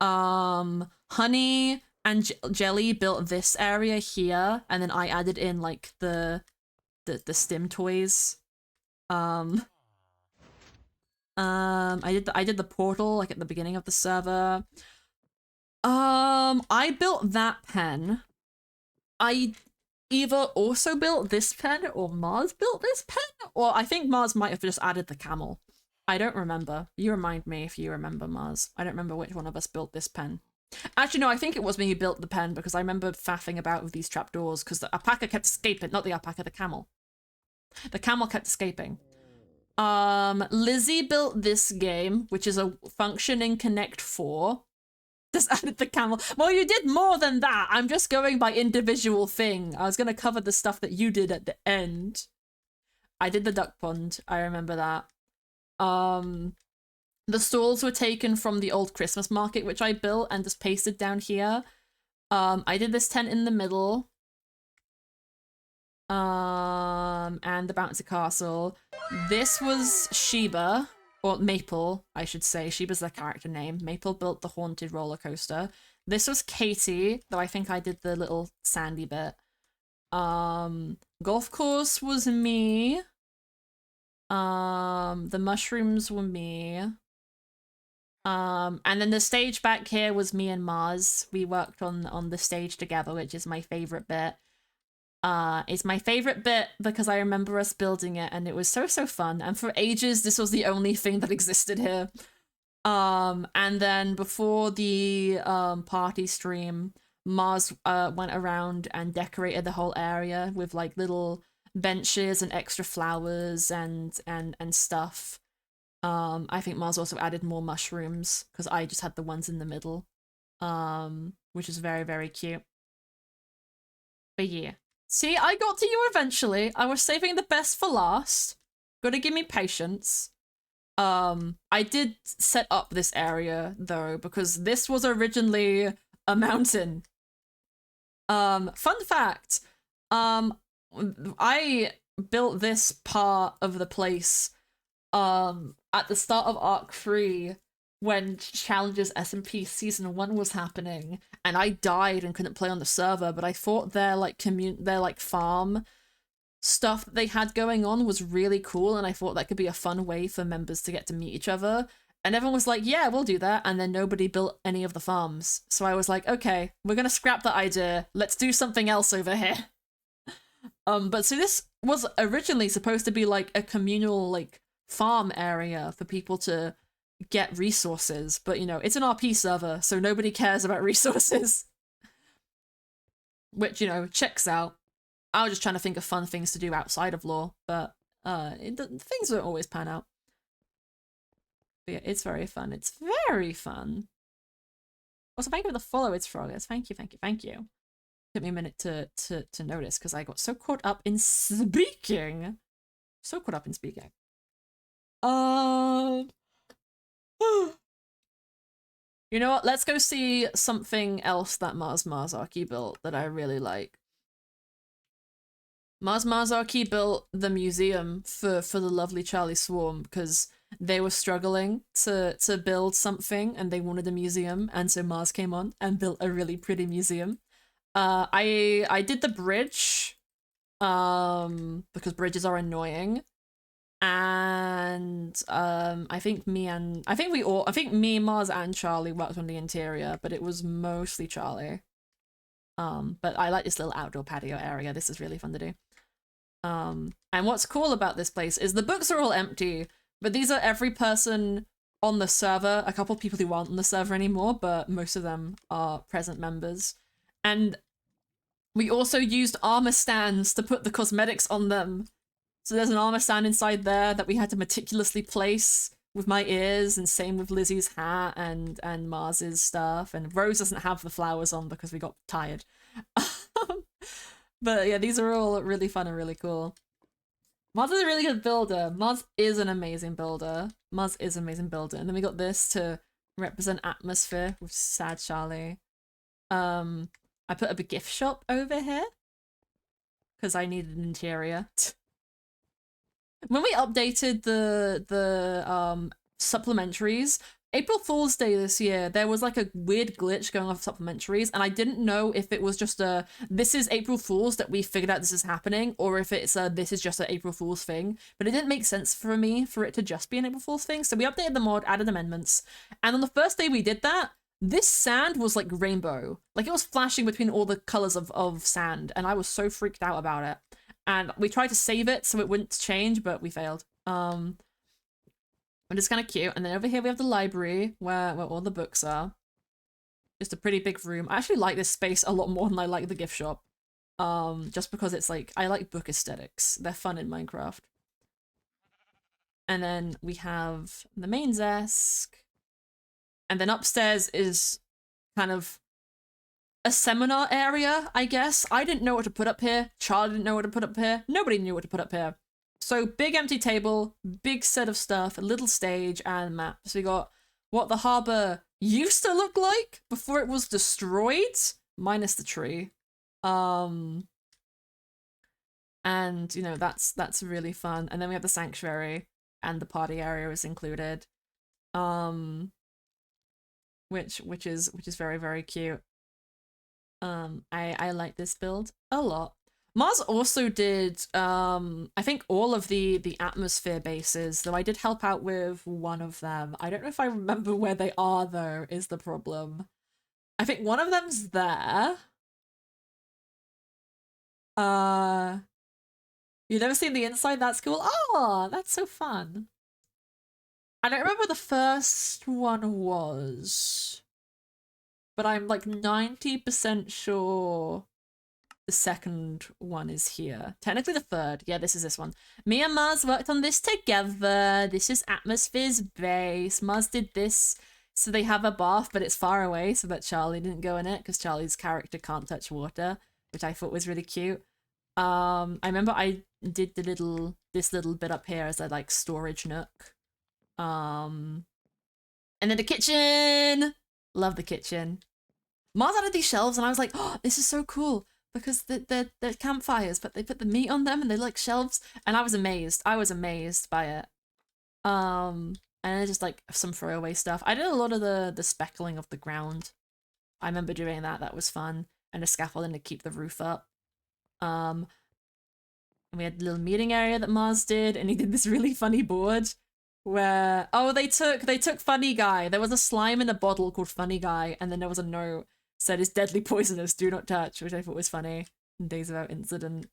Honey and Jelly built this area here, and then I added in like the stim toys. I did the portal like at the beginning of the server. I built that pen. I either also built this pen or Mars built this pen, or I think Mars might have just added the camel. I don't remember. You remind me if you remember, Mars. I don't remember which one of us built this pen. Actually, no, I think it was me who built the pen because I remember faffing about with these trapdoors because the alpaca kept escaping. Not the alpaca, the camel. The camel kept escaping. Lizzie built this game, which is a functioning Connect 4. Just added the camel. Well, you did more than that. I'm just going by individual thing. I was going to cover the stuff that you did at the end. I did the duck pond. I remember that. The stalls were taken from the old Christmas market, which I built and just pasted down here. I did this tent in the middle. And the bouncy castle. This was Sheba. Or Maple, I should say. Sheba's the character name. Maple built the haunted roller coaster. This was Katie, though I think I did the little sandy bit. Golf course was me. The mushrooms were me. And then the stage back here was me and Mars. We worked on the stage together, which is my favorite bit. It's my favorite bit because I remember us building it and it was so fun. And for ages, this was the only thing that existed here. And then before the party stream, Mars went around and decorated the whole area with like little benches and extra flowers and stuff. I think Mars also added more mushrooms because I just had the ones in the middle, which is very cute. But yeah. See, I got to you eventually. I was saving the best for last. Gotta give me patience. I did set up this area, though, because this was originally a mountain. Fun fact, I built this part of the place, at the start of Arc 3, when Challenges SMP Season 1 was happening, and I died and couldn't play on the server, but I thought their farm stuff that they had going on was really cool, and I thought that could be a fun way for members to get to meet each other. And everyone was like, yeah, we'll do that, and then nobody built any of the farms. So I was like, okay, we're gonna scrap that idea, let's do something else over here. But so this was originally supposed to be like a communal, like, farm area for people to get resources, but you know, it's an RP server, so nobody cares about resources. Which, you know, checks out. I was just trying to think of fun things to do outside of lore, but things don't always pan out. But yeah, it's very fun. It's very fun. Also, thank you for the follow, it's Froggers. Thank you. Took me a minute to notice because I got so caught up in speaking. You know what? Let's go see something else that Mars Marzarki built that I really like. Mars Marzarki built the museum for the lovely Charlie Swarm because they were struggling to build something and they wanted a museum, and so Mars came on and built a really pretty museum. I did the bridge, because bridges are annoying. And I think me, Mars, and Charlie worked on the interior, but it was mostly Charlie. But I like this little outdoor patio area. This is really fun to do. And what's cool about this place is the books are all empty, but these are every person on the server. A couple people who aren't on the server anymore, but most of them are present members. And we also used armor stands to put the cosmetics on them. So there's an armor stand inside there that we had to meticulously place with my ears, and same with Lizzie's hat and Mars's stuff. And Rose doesn't have the flowers on because we got tired. But yeah, these are all really fun and really cool. Mars is a really good builder. Mars is an amazing builder. Mars is an amazing builder. And then we got this to represent atmosphere with Sad Charlie. I put a big gift shop over here because I needed an interior. When we updated the supplementaries, April Fool's Day this year, there was like a weird glitch going off supplementaries, and I didn't know if it was just a this is April Fool's that we figured out this is happening, or if it's a this is just an April Fool's thing. But it didn't make sense for me for it to just be an April Fool's thing, so we updated the mod, added amendments, and on the first day we did that, this sand was like rainbow. Like it was flashing between all the colors of sand, and I was so freaked out about it. And we tried to save it so it wouldn't change, but we failed. But it's kind of cute. And then over here we have the library where all the books are. Just a pretty big room. I actually like this space a lot more than I like the gift shop. Just because it's like, I like book aesthetics. They're fun in Minecraft. And then we have the main desk. And then upstairs is kind of a seminar area, I guess. I didn't know what to put up here. Charlie didn't know what to put up here. Nobody knew what to put up here. So big empty table, big set of stuff, a little stage, and map. So we got what the harbor used to look like before it was destroyed, minus the tree. And you know, that's really fun. And then we have the sanctuary, and the party area is included. Which is very, very cute. I like this build a lot. Mars also did I think all of the atmosphere bases, though I did help out with one of them. I don't know if I remember where they are though, is the problem. I think one of them's there. You've never seen the inside? That's cool. Oh, that's so fun. I don't remember what the first one was, but I'm like 90% sure the second one is here. Technically the third. Yeah, this one. Me and Mars worked on this together. This is Atmosphere's base. Mars did this so they have a bath, but it's far away so that Charlie didn't go in it because Charlie's character can't touch water, which I thought was really cute. I remember I did this little bit up here as a like storage nook. And then the kitchen. Love the kitchen. Mars added these shelves and I was like, oh, this is so cool because they're campfires, but they put the meat on them and they're like shelves, and I was amazed. I was amazed by it. And then just like some throwaway stuff. I did a lot of the speckling of the ground. I remember doing that. That was fun. And a scaffolding to keep the roof up. And we had a little meeting area that Mars did, and he did this really funny board where they took Funny Guy. There was a slime in a bottle called Funny Guy, and then there was a note said it's deadly poisonous, do not touch, which I thought was funny. Days About Incident.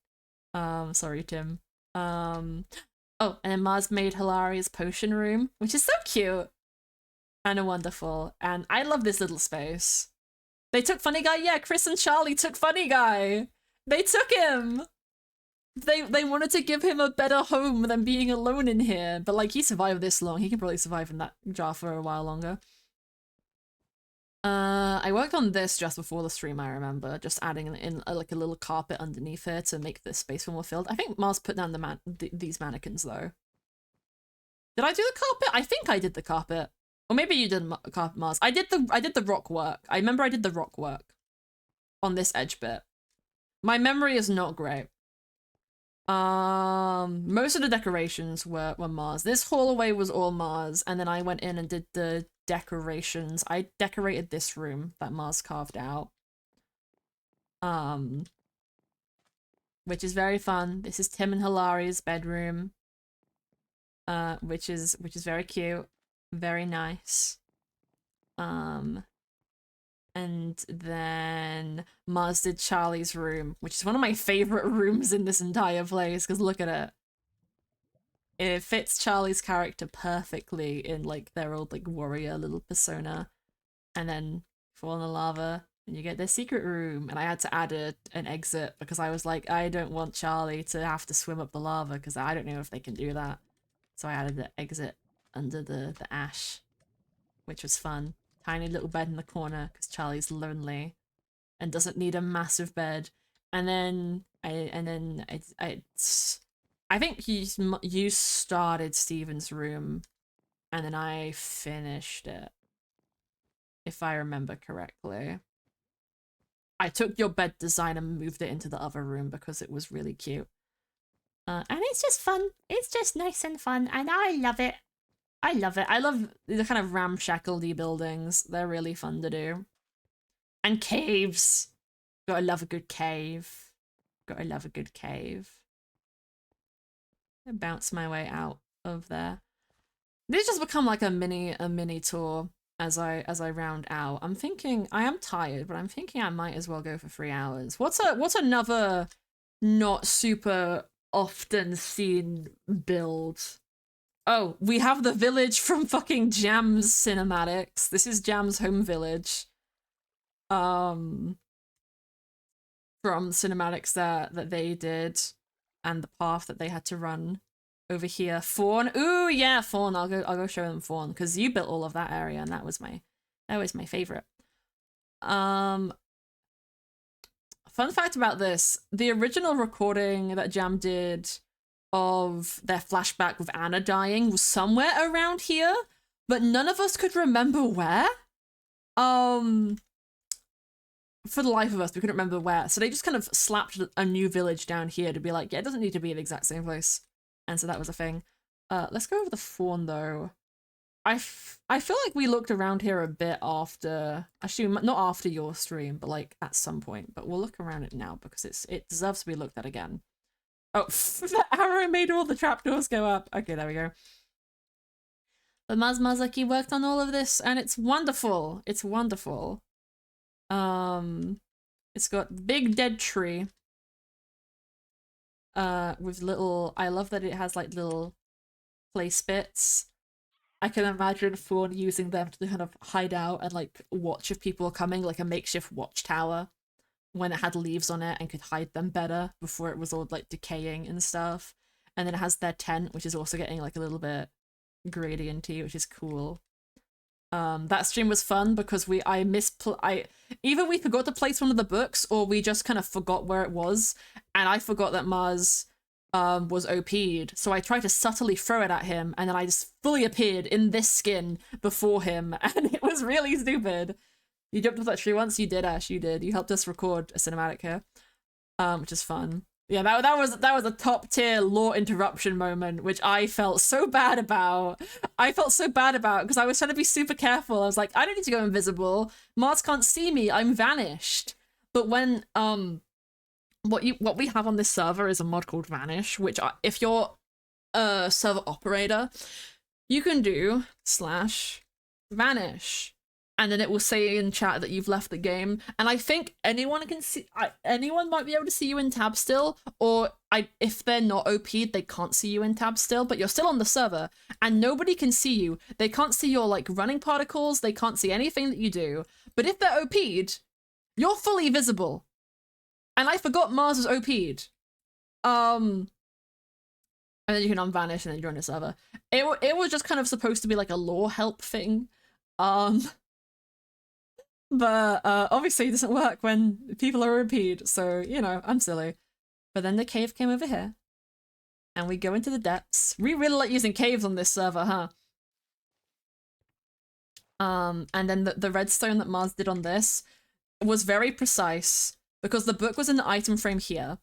Sorry, Tim. Oh, and then Mars made Hilarious Potion Room, which is so cute and wonderful. And I love this little space. They took Funny Guy. Yeah, Chris and Charlie took Funny Guy. They took him. They wanted to give him a better home than being alone in here. But like, he survived this long. He can probably survive in that jar for a while longer. I worked on this just before the stream, I remember. Just adding in like a little carpet underneath here to make this space feel more filled. I think Mars put down these mannequins, though. Did I do the carpet? I think I did the carpet. Or maybe you did carpet, Mars. I did the rock work. I remember I did the rock work on this edge bit. My memory is not great. Most of the decorations were Mars. This hallway was all Mars, and then I went in and did the decorations. I decorated this room that Mars carved out. Which is very fun. This is Tim and Hilari's bedroom. Which is very cute. Very nice. And then Mars did Charlie's room, which is one of my favorite rooms in this entire place, because look at it. It fits Charlie's character perfectly in like their old like warrior little persona. And then fall in the lava and you get their secret room. And I had to add an exit because I was like, I don't want Charlie to have to swim up the lava because I don't know if they can do that. So I added the exit under the ash, which was fun. Tiny little bed in the corner because Charlie's lonely and doesn't need a massive bed. And then I think you started Steven's room and then I finished it, if I remember correctly. I took your bed design and moved it into the other room because it was really cute. And it's just fun. It's just nice and fun, and I love it. I love it. I love the kind of ramshackle-y buildings. They're really fun to do. And caves. Gotta love a good cave. Gotta love a good cave. I bounce my way out of there. This just become like a mini tour as I round out. I'm thinking I am tired, but I'm thinking I might as well go for 3 hours. What's another not super often seen build? Oh, we have the village from fucking Jam's cinematics. This is Jam's home village. From cinematics that they did and the path that they had to run over here. Fawn. Ooh, yeah, Fawn. I'll go show them Fawn because you built all of that area and that was my favorite. Fun fact about this, the original recording that Jam did of their flashback with Anna dying was somewhere around here, but none of us could remember where. For the life of us, we couldn't remember where. So they just kind of slapped a new village down here to be like, yeah, it doesn't need to be in the exact same place. And so that was a thing. Let's go over the Fawn, though. I feel like we looked around here a bit after... Actually, not after your stream, but like at some point. But we'll look around it now because it deserves to be looked at again. Oh, the arrow made all the trapdoors go up. Okay, there we go. But Mazaki worked on all of this, and it's wonderful. It's wonderful. It's got big dead tree. With little... I love that it has like little place bits. I can imagine Fawn using them to kind of hide out and like watch if people are coming, like a makeshift watchtower when it had leaves on it and could hide them better before it was all like decaying and stuff. And then it has their tent, which is also getting like a little bit gradienty, which is cool. That stream was fun because either we forgot to place one of the books or we just kind of forgot where it was, and I forgot that Mars was OP'd, so I tried to subtly throw it at him, and then I just fully appeared in this skin before him, and it was really stupid. You jumped off that tree once? You did, Ash, you did. You helped us record a cinematic here, which is fun. Yeah, that was a top tier lore interruption moment, which I felt so bad about. I felt so bad about because I was trying to be super careful. I was like, I don't need to go invisible. Mars can't see me. I'm vanished. But when what we have on this server is a mod called Vanish, which if you're a server operator, you can do /vanish. And then it will say in chat that you've left the game. And I think anyone can see, anyone might be able to see you in tab still, or if they're not OP'd, they can't see you in tab still, but you're still on the server and nobody can see you. They can't see your like running particles. They can't see anything that you do. But if they're OP'd, you're fully visible. And I forgot Mars was OP'd. And then you can unvanish and then join the server. It was just kind of supposed to be like a lore help thing. But obviously it doesn't work when people are OP'd, so, you know, I'm silly. But then the cave came over here. And we go into the depths. We really like using caves on this server, huh? And then the redstone that Mars did on this was very precise, because the book was in the item frame here.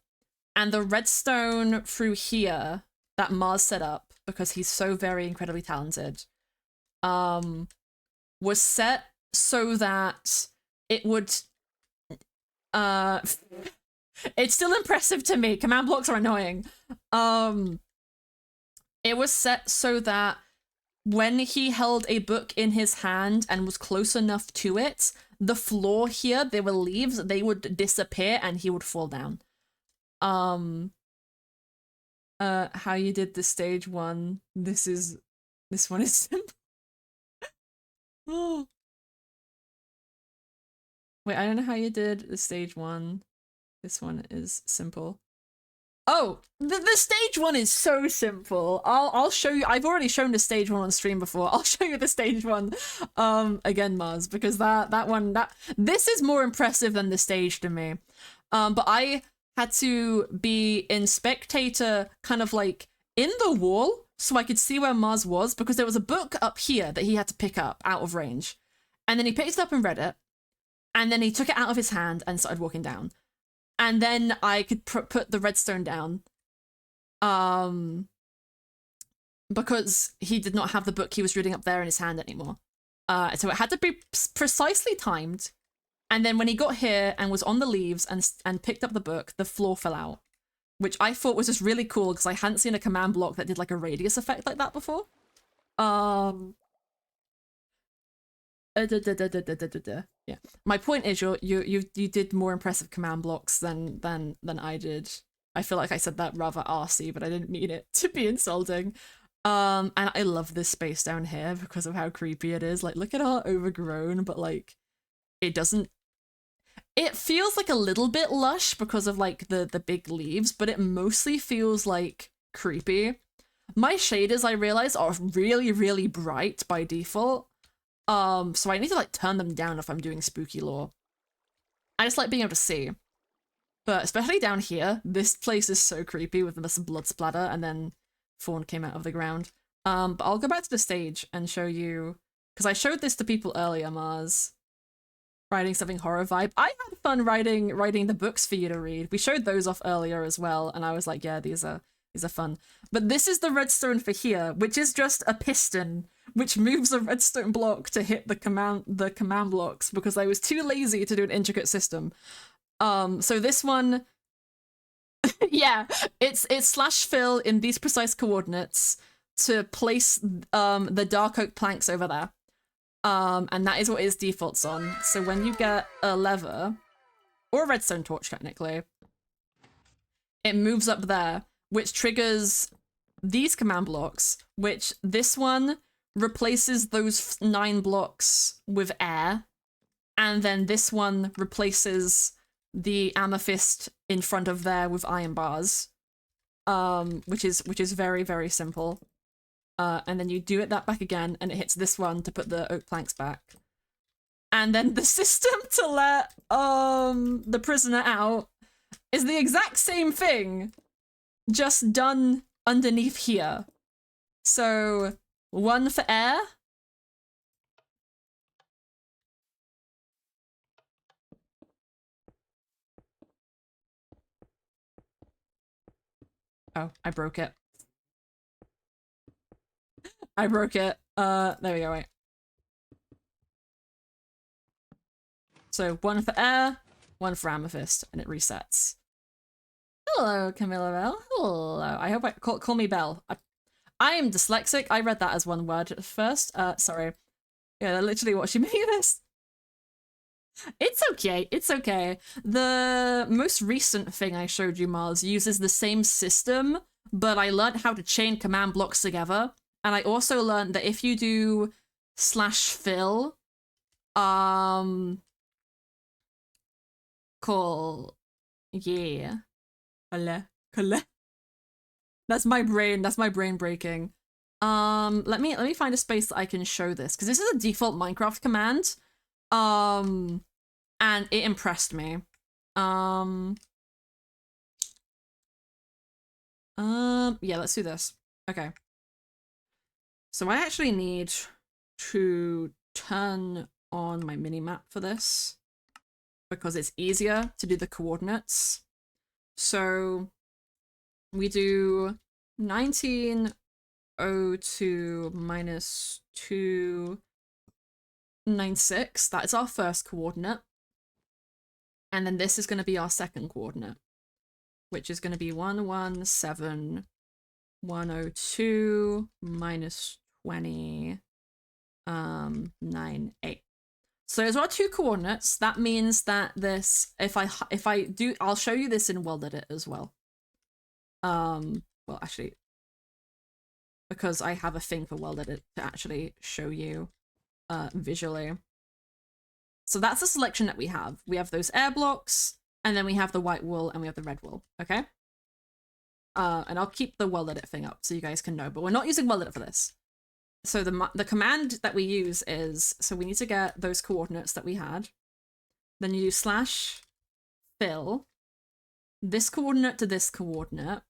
And the redstone through here that Mars set up, because he's so very incredibly talented, was set so that it would it's still impressive to me. Command blocks are annoying. It was set so that when he held a book in his hand and was close enough to it, the floor here, there were leaves, they would disappear and he would fall down. How you did the stage 1. This one is simple. Oh. Wait, I don't know how you did the stage 1. This one is simple. Oh, the stage 1 is so simple. I'll show you. I've already shown the stage 1 on stream before. I'll show you the stage 1 again, Mars, because this is more impressive than the stage to me. But I had to be in spectator, kind of like in the wall, so I could see where Mars was, because there was a book up here that he had to pick up out of range. And then he picked it up and read it. And then he took it out of his hand and started walking down. And then I could put the redstone down. Because he did not have the book he was reading up there in his hand anymore. So it had to be precisely timed. And then when he got here and was on the leaves and picked up the book, the floor fell out. Which I thought was just really cool because I hadn't seen a command block that did like a radius effect like that before. Yeah. My point is you did more impressive command blocks than I did. I feel like I said that rather arsey, but I didn't mean it to be insulting. And I love this space down here because of how creepy it is. Like, look at how overgrown, but like it doesn't. It feels like a little bit lush because of like the big leaves, but it mostly feels like creepy. My shaders, I realize, are really, really bright by default. So I need to like turn them down if I'm doing spooky lore. I just like being able to see. But especially down here, this place is so creepy with this blood splatter and then Fawn came out of the ground. But I'll go back to the stage and show you, because I showed this to people earlier, Mars. Writing something horror vibe. I had fun writing the books for you to read. We showed those off earlier as well, and I was like, yeah, these are fun. But this is the redstone for here, which is just a piston, which moves a redstone block to hit the command blocks because I was too lazy to do an intricate system. So this one, yeah, it's /fill in these precise coordinates to place the dark oak planks over there. And that is what it defaults on. So when you get a lever, or a redstone torch technically, it moves up there, which triggers these command blocks, which this one replaces those 9 blocks with air, and then this one replaces the amethyst in front of there with iron bars, which is very, very simple. And then you do it that back again, and it hits this one to put the oak planks back. And then the system to let the prisoner out is the exact same thing, just done underneath here. So 1 for air. Oh, I broke it. I broke it. There we go, wait. So 1 for air, 1 for amethyst, and it resets. Hello, Camilla Bell. Hello. I hope I call me Bell. I am dyslexic. I read that as one word at first. Sorry. Yeah, literally watching me this. It's okay. It's okay. The most recent thing I showed you, Mars, uses the same system, but I learned how to chain command blocks together. And I also learned that if you do /fill, call, yeah. That's my brain breaking. Let me find a space that I can show this, because this is a default Minecraft command. And it impressed me. Yeah, let's do this. Okay. So I actually need to turn on my mini-map for this because it's easier to do the coordinates. So we do 1902 minus 296. That is our first coordinate. And then this is going to be our second coordinate, which is going to be 117, 102 minus 20, 98. So those are our two coordinates. That means that this, if I do, I'll show you this in World Edit as well. Well, actually, because I have a thing for World Edit to actually show you visually. So that's the selection that we have. We have those air blocks, and then we have the white wool, and we have the red wool, okay? And I'll keep the World Edit thing up so you guys can know, but we're not using World Edit for this. So the command that we use is, so we need to get those coordinates that we had. Then you do /fill this coordinate to this coordinate.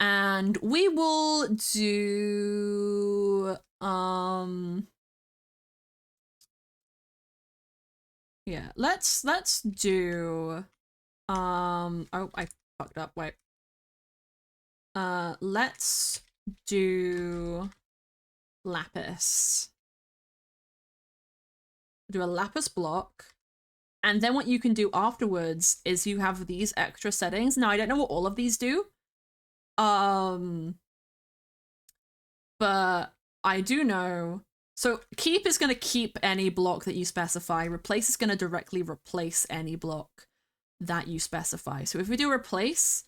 And we will do, yeah, let's do, oh, I fucked up, wait. Let's do lapis. Do a lapis block. And then what you can do afterwards is you have these extra settings. Now, I don't know what all of these do. But I do know. So keep is going to keep any block that you specify. Replace is going to directly replace any block that you specify. So if we do replace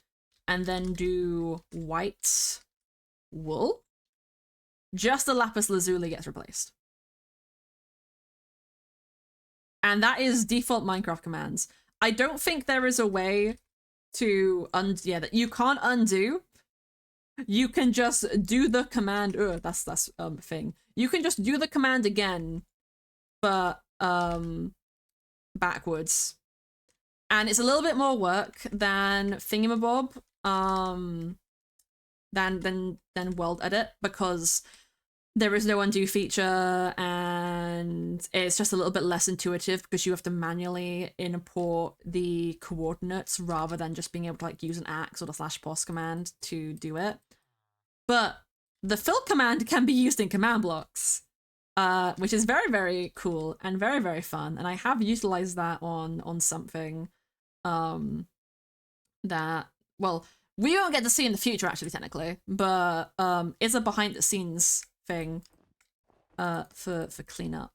and then do white wool, just the lapis lazuli gets replaced. And that is default Minecraft commands. I don't think there is a way to yeah, that you can't undo. You can just do the command. That's thing. You can just do the command again, but backwards. And it's a little bit more work than Thingamabob, than World Edit, because there is no undo feature, and it's just a little bit less intuitive because you have to manually import the coordinates rather than just being able to like use an axe or the /pos command to do it. But the fill command can be used in command blocks, which is very, very cool and very, very fun. And I have utilized that on something that, well, we won't get to see in the future actually, technically, but is a behind the scenes thing for cleanup.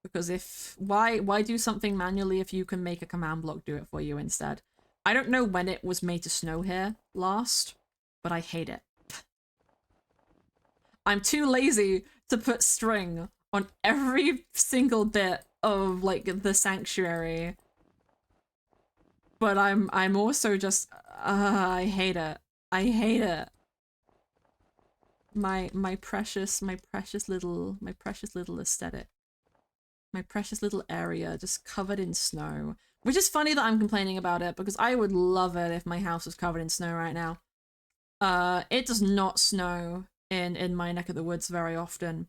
Because why do something manually if you can make a command block do it for you instead? I don't know when it was made to snow here last, but I hate it. I'm too lazy to put string on every single bit of like the sanctuary. But I'm also just I hate it. I hate it. My precious little aesthetic. My precious little area just covered in snow. Which is funny that I'm complaining about it because I would love it if my house was covered in snow right now. It does not snow in my neck of the woods very often,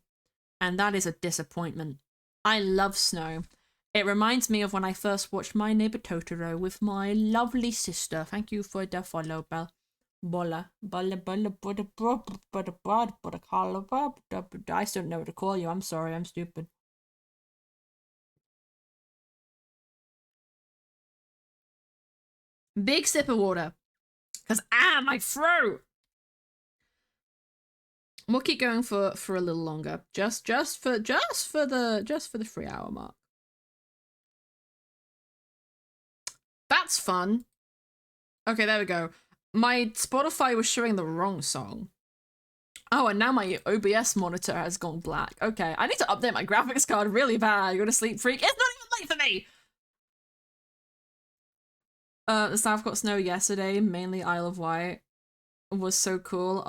and that is a disappointment. I love snow. It reminds me of when I first watched My Neighbor Totoro with my lovely sister. Thank you for the follow, Bell. I still don't know what to call you. I'm sorry, I'm stupid. Big sip of water. Because my throat! We'll keep going for a little longer. Just for the 3 hour mark. That's fun. Okay, there we go. My Spotify was showing the wrong song. Oh, and now my OBS monitor has gone black. Okay, I need to update my graphics card really bad. You're a sleep freak. It's not even late for me! The South got snow yesterday, mainly Isle of Wight. Was so cool.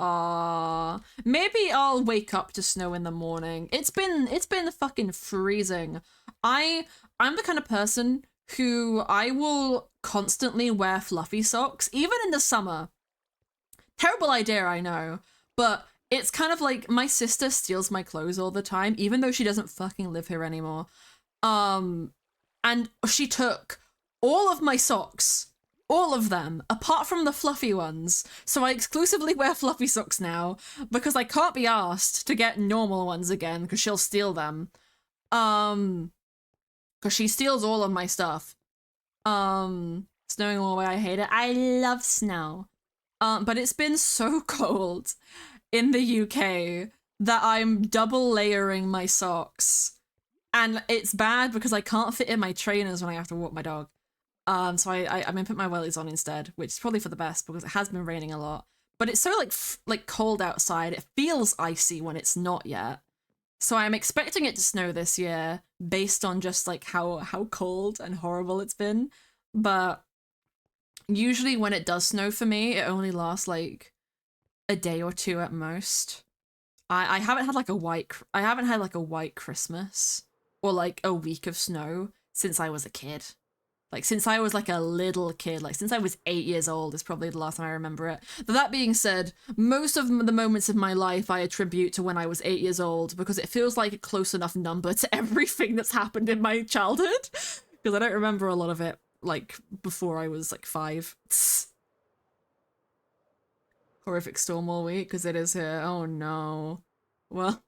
Maybe I'll wake up to snow in the morning. It's been fucking freezing. I'm the kind of person who I will constantly wear fluffy socks, even in the summer. Terrible idea, I know, but it's kind of like my sister steals my clothes all the time, even though she doesn't fucking live here anymore. And she took all of my socks All of them, apart from the fluffy ones. So I exclusively wear fluffy socks now because I can't be asked to get normal ones again because she'll steal them. Um, because she steals all of my stuff. Snowing all the way, I hate it. I love snow. But it's been so cold in the UK that I'm double layering my socks. And it's bad because I can't fit in my trainers when I have to walk my dog. So I'm gonna put my wellies on instead, which is probably for the best because it has been raining a lot. But it's so like cold outside. It feels icy when it's not yet. So I'm expecting it to snow this year based on just like how cold and horrible it's been. But usually when it does snow for me, it only lasts like a day or two at most. I haven't had like a white Christmas or like a week of snow since I was a kid. Like, since I was, like, a little kid, like, since I was 8 years old is probably the last time I remember it. But that being said, most of the moments of my life I attribute to when I was 8 years old because it feels like a close enough number to everything that's happened in my childhood. Because I don't remember a lot of it, like, before I was, like, 5. Horrific storm all week, because it is here. Oh, no. Well,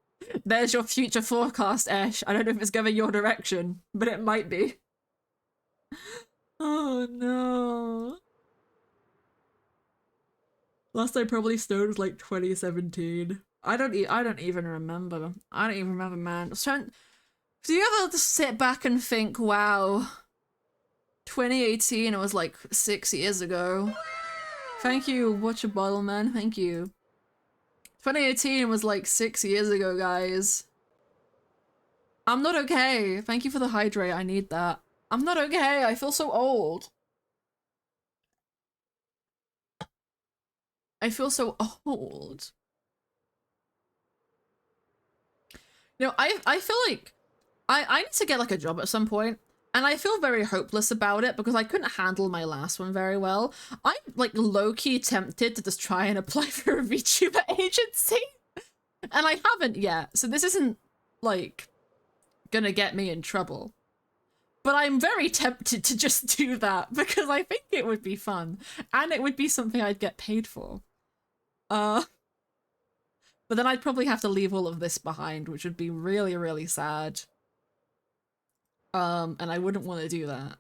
there's your future forecast, Ash. I don't know if it's going your direction, but it might be. Oh no. Last time probably snowed was like 2017. I don't even remember. I don't even remember, man. Do you ever just sit back and think, wow, 2018 it was like 6 years ago. Thank you, Watch a Bottle Man, thank you. 2018 was like 6 years ago, guys. I'm not okay. Thank you for the hydrate, I need that. I'm not okay, I feel so old. I feel so old. You know, I feel like I need to get like a job at some point, and I feel very hopeless about it because I couldn't handle my last one very well. I'm like low-key tempted to just try and apply for a VTuber agency, and I haven't yet, so this isn't like gonna get me in trouble. But I'm very tempted to just do that because I think it would be fun, and it would be something I'd get paid for. Uh, but then I'd probably have to leave all of this behind, which would be really, really sad. And I wouldn't want to do that.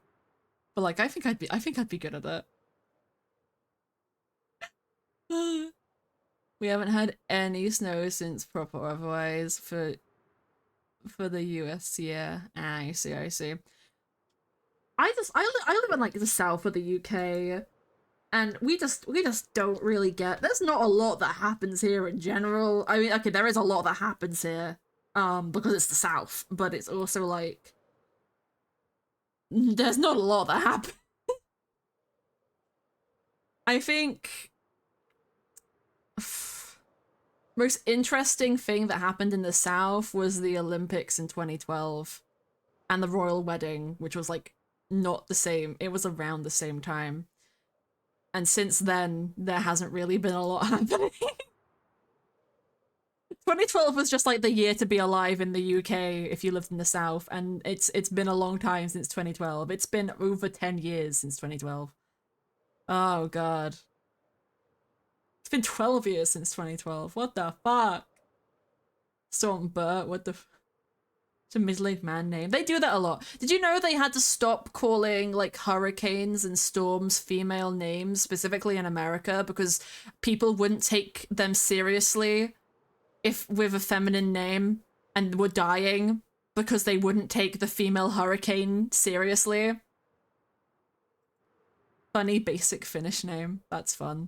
But like, I think I'd be good at it. We haven't had any snow since proper otherwise for the US. Yeah, I see, I see. I live in like the south of the UK, and we just don't really get. There's not a lot that happens here in general. I mean, okay, there is a lot that happens here, because it's the south, but it's also like there's not a lot that happens. I think most interesting thing that happened in the South was the Olympics in 2012 and the royal wedding, which was like not the same. It was around the same time. And since then, there hasn't really been a lot happening. 2012 was just like the year to be alive in the UK if you lived in the South, and it's been a long time since 2012. It's been over 10 years since 2012. Oh god. It's been 12 years since 2012. What the fuck? Storm Burt, what the it's a middle-aged man name. They do that a lot. Did you know they had to stop calling like hurricanes and storms female names, specifically in America, because people wouldn't take them seriously if with a feminine name and were dying because they wouldn't take the female hurricane seriously? Funny basic Finnish name. That's fun.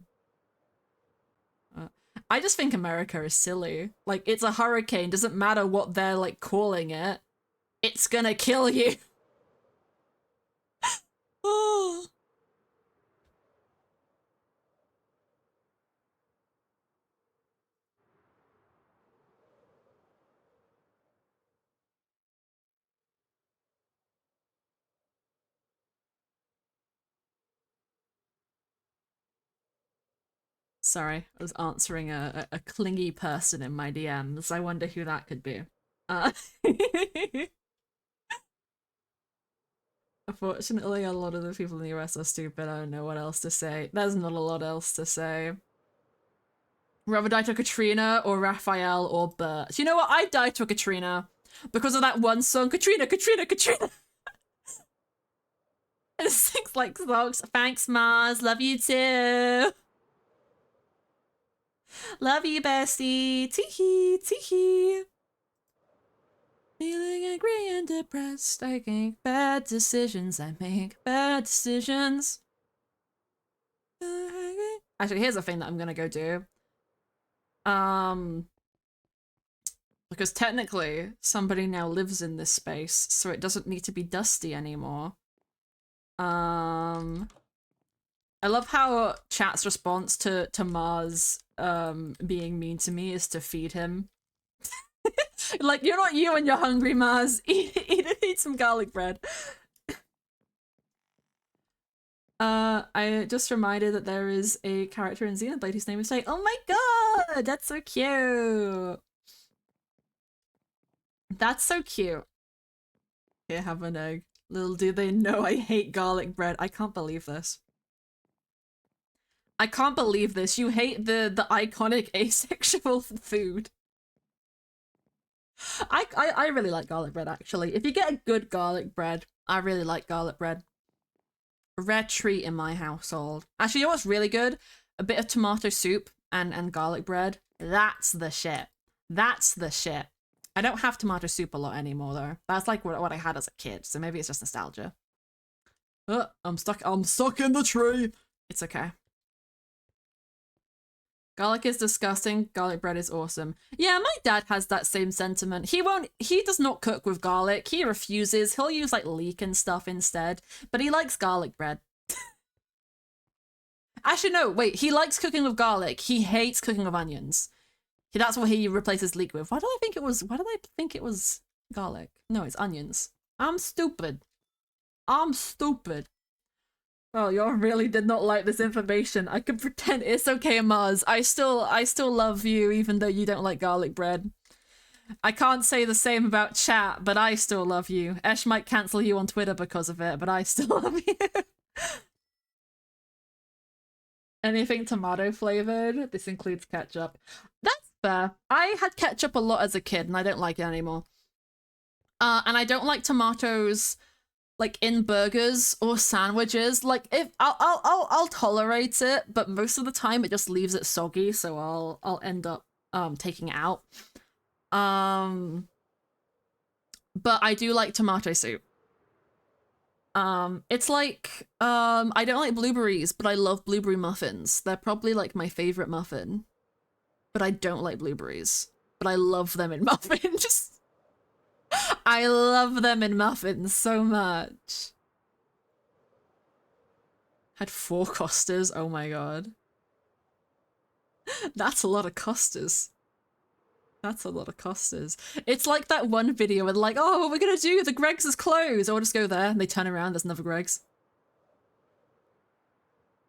I just think America is silly. Like, it's a hurricane, doesn't matter what they're, like, calling it. It's gonna kill you. Oh. Sorry, I was answering a clingy person in my DMs. I wonder who that could be. Unfortunately, a lot of the people in the US are stupid. I don't know what else to say. There's not a lot else to say. Rather die to Katrina or Raphael or Bert. You know what? I'd die to Katrina because of that one song, Katrina, Katrina, Katrina. And it sings like songs. Thanks, Mars. Love you too. Love you, bestie. Teehee, teehee. Feeling angry and depressed. I make bad decisions. I make bad decisions. Actually, here's a thing that I'm gonna go do. Because technically somebody now lives in this space, so it doesn't need to be dusty anymore. I love how chat's response to Mars being mean to me is to feed him. Like, you're not you when you're hungry, Mars. Eat some garlic bread. I just reminded that there is a character in Xenoblade whose name is like, oh my god, that's so cute. That's so cute. Here, have an egg. Little do they know I hate garlic bread. I can't believe this. I can't believe this. You hate the iconic asexual food. I really like garlic bread, actually. If you get a good garlic bread, I really like garlic bread. A rare treat in my household. Actually, you know what's really good? A bit of tomato soup and garlic bread. That's the shit. That's the shit. I don't have tomato soup a lot anymore, though. That's like what I had as a kid, so maybe it's just nostalgia. I'm stuck in the tree! It's okay. Garlic is disgusting. Garlic bread is awesome. Yeah, my dad has that same sentiment. He does not cook with garlic. He refuses. He'll use like leek and stuff instead, but he likes garlic bread. Actually, no, wait. He likes cooking with garlic. He hates cooking with onions. That's what he replaces leek with. Why did I think it was garlic? No, it's onions. I'm stupid. I'm stupid. Oh, you really did not like this information. I can pretend it's okay, Mars. I still love you, even though you don't like garlic bread. I can't say the same about chat, but I still love you. Esh might cancel you on Twitter because of it, but I still love you. Anything tomato flavored? This includes ketchup. That's fair. I had ketchup a lot as a kid, and I don't like it anymore. And I don't like tomatoes like in burgers or sandwiches. Like, if I'll tolerate it, but most of the time it just leaves it soggy, so I'll end up taking it out. But I do like tomato soup. It's like I don't like blueberries, but I love blueberry muffins. They're probably like my favorite muffin. But I don't like blueberries. But I love them in muffins. I love them in muffins so much. Had 4 Costas. Oh my god. That's a lot of Costas. That's a lot of Costas. It's like that one video where they're like, oh, what are we gonna do? The Greggs is closed. Or I'll just go there and they turn around, there's another Greggs.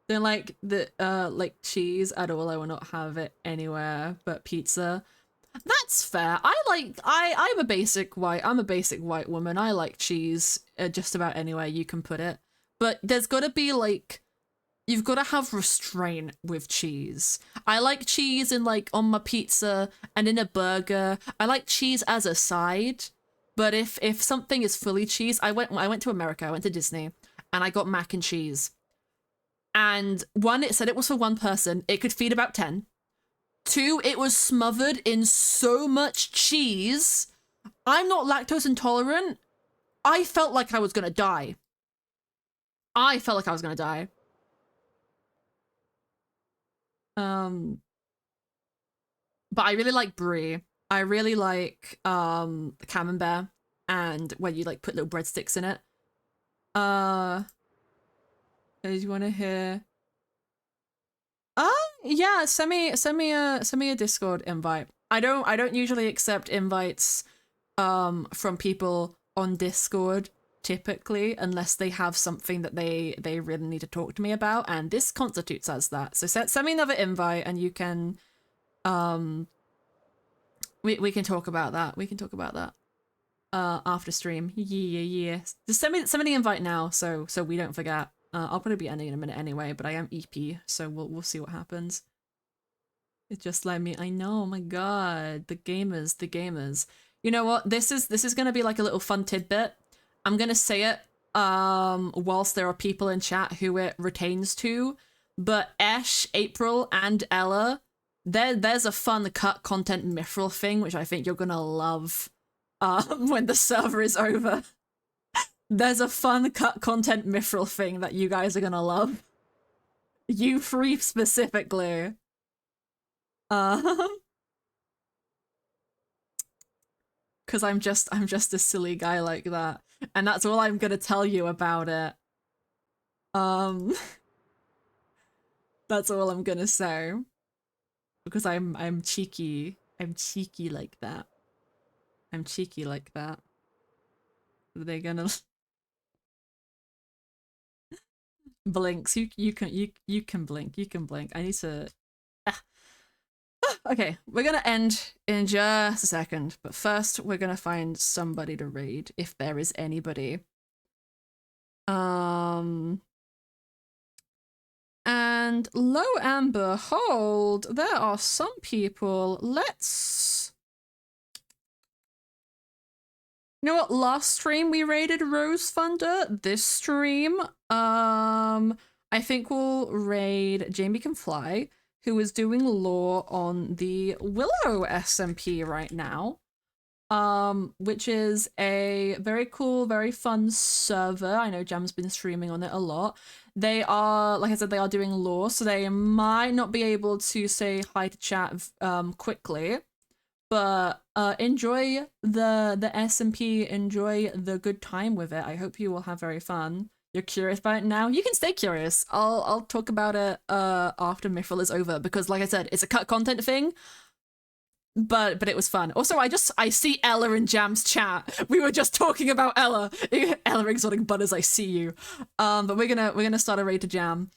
Don't like the like cheese at all. I will not have it anywhere but pizza. That's fair. I'm a basic white woman. I like cheese just about anywhere you can put it. But there's gotta be like, you've gotta have restraint with cheese. I like cheese in like on my pizza and in a burger. I like cheese as a side. But if something is fully cheese, I went to America, I went to Disney, and I got mac and cheese. And one, it said it was for one person. It could feed about 10. 2, it was smothered in so much cheese. I'm not lactose intolerant. I felt like I was gonna die. But I really like brie. I really like camembert, and when you like put little breadsticks in it. Do you want to hear? Yeah, send me a Discord invite. I don't usually accept invites from people on Discord typically, unless they have something that they really need to talk to me about, and this constitutes as that. So send me another invite and you can we can talk about that. after stream. Yeah. Just send me the invite now so we don't forget. I'll probably be ending in a minute anyway, but I am EP, so we'll see what happens. It just let me. I know. Oh my god, the gamers. You know what? This is gonna be like a little fun tidbit. I'm gonna say it whilst there are people in chat who it retains to, but Esh, April, and Ella, there's a fun cut content Mythrill thing which I think you're gonna love. When the server is over, there's a fun cut content Mythrill thing that you guys are gonna love. You three specifically. Because I'm just a silly guy like that, and that's all I'm gonna tell you about it. That's all I'm gonna say, because I'm cheeky. I'm cheeky like that. I'm cheeky like that. They're gonna blinks. You can blink. You can blink. I need to. Okay, we're gonna end in just a second, but first we're gonna find somebody to raid, if there is anybody. And lo and behold, there are some people. Let's... You know what? Last stream we raided Rose Thunder. This stream, I think we'll raid Jamie Can Fly, who is doing lore on the Willow SMP right now. Which is a very cool, very fun server. I know Jam's been streaming on it a lot. They are, like I said, they are doing lore, so they might not be able to say hi to chat quickly, but enjoy the SMP, enjoy the good time with it. I hope you will have very fun. You're curious about it now? You can stay curious. I'll talk about it after Mythrill is over, because like I said, it's a cut content thing. But it was fun. Also, I see Ella in Jam's chat. We were just talking about Ella. Ella Exotic Butters, I see you. But we're gonna start a raid to Jam.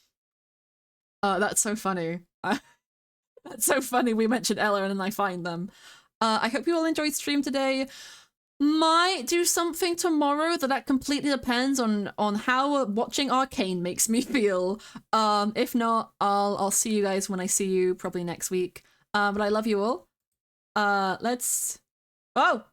That's so funny. That's so funny. We mentioned Ella and then I find them. I hope you all enjoyed stream today. Might do something tomorrow. That completely depends on how watching Arcane makes me feel. If not, I'll see you guys when I see you, probably next week. But I love you all. Let's... Oh!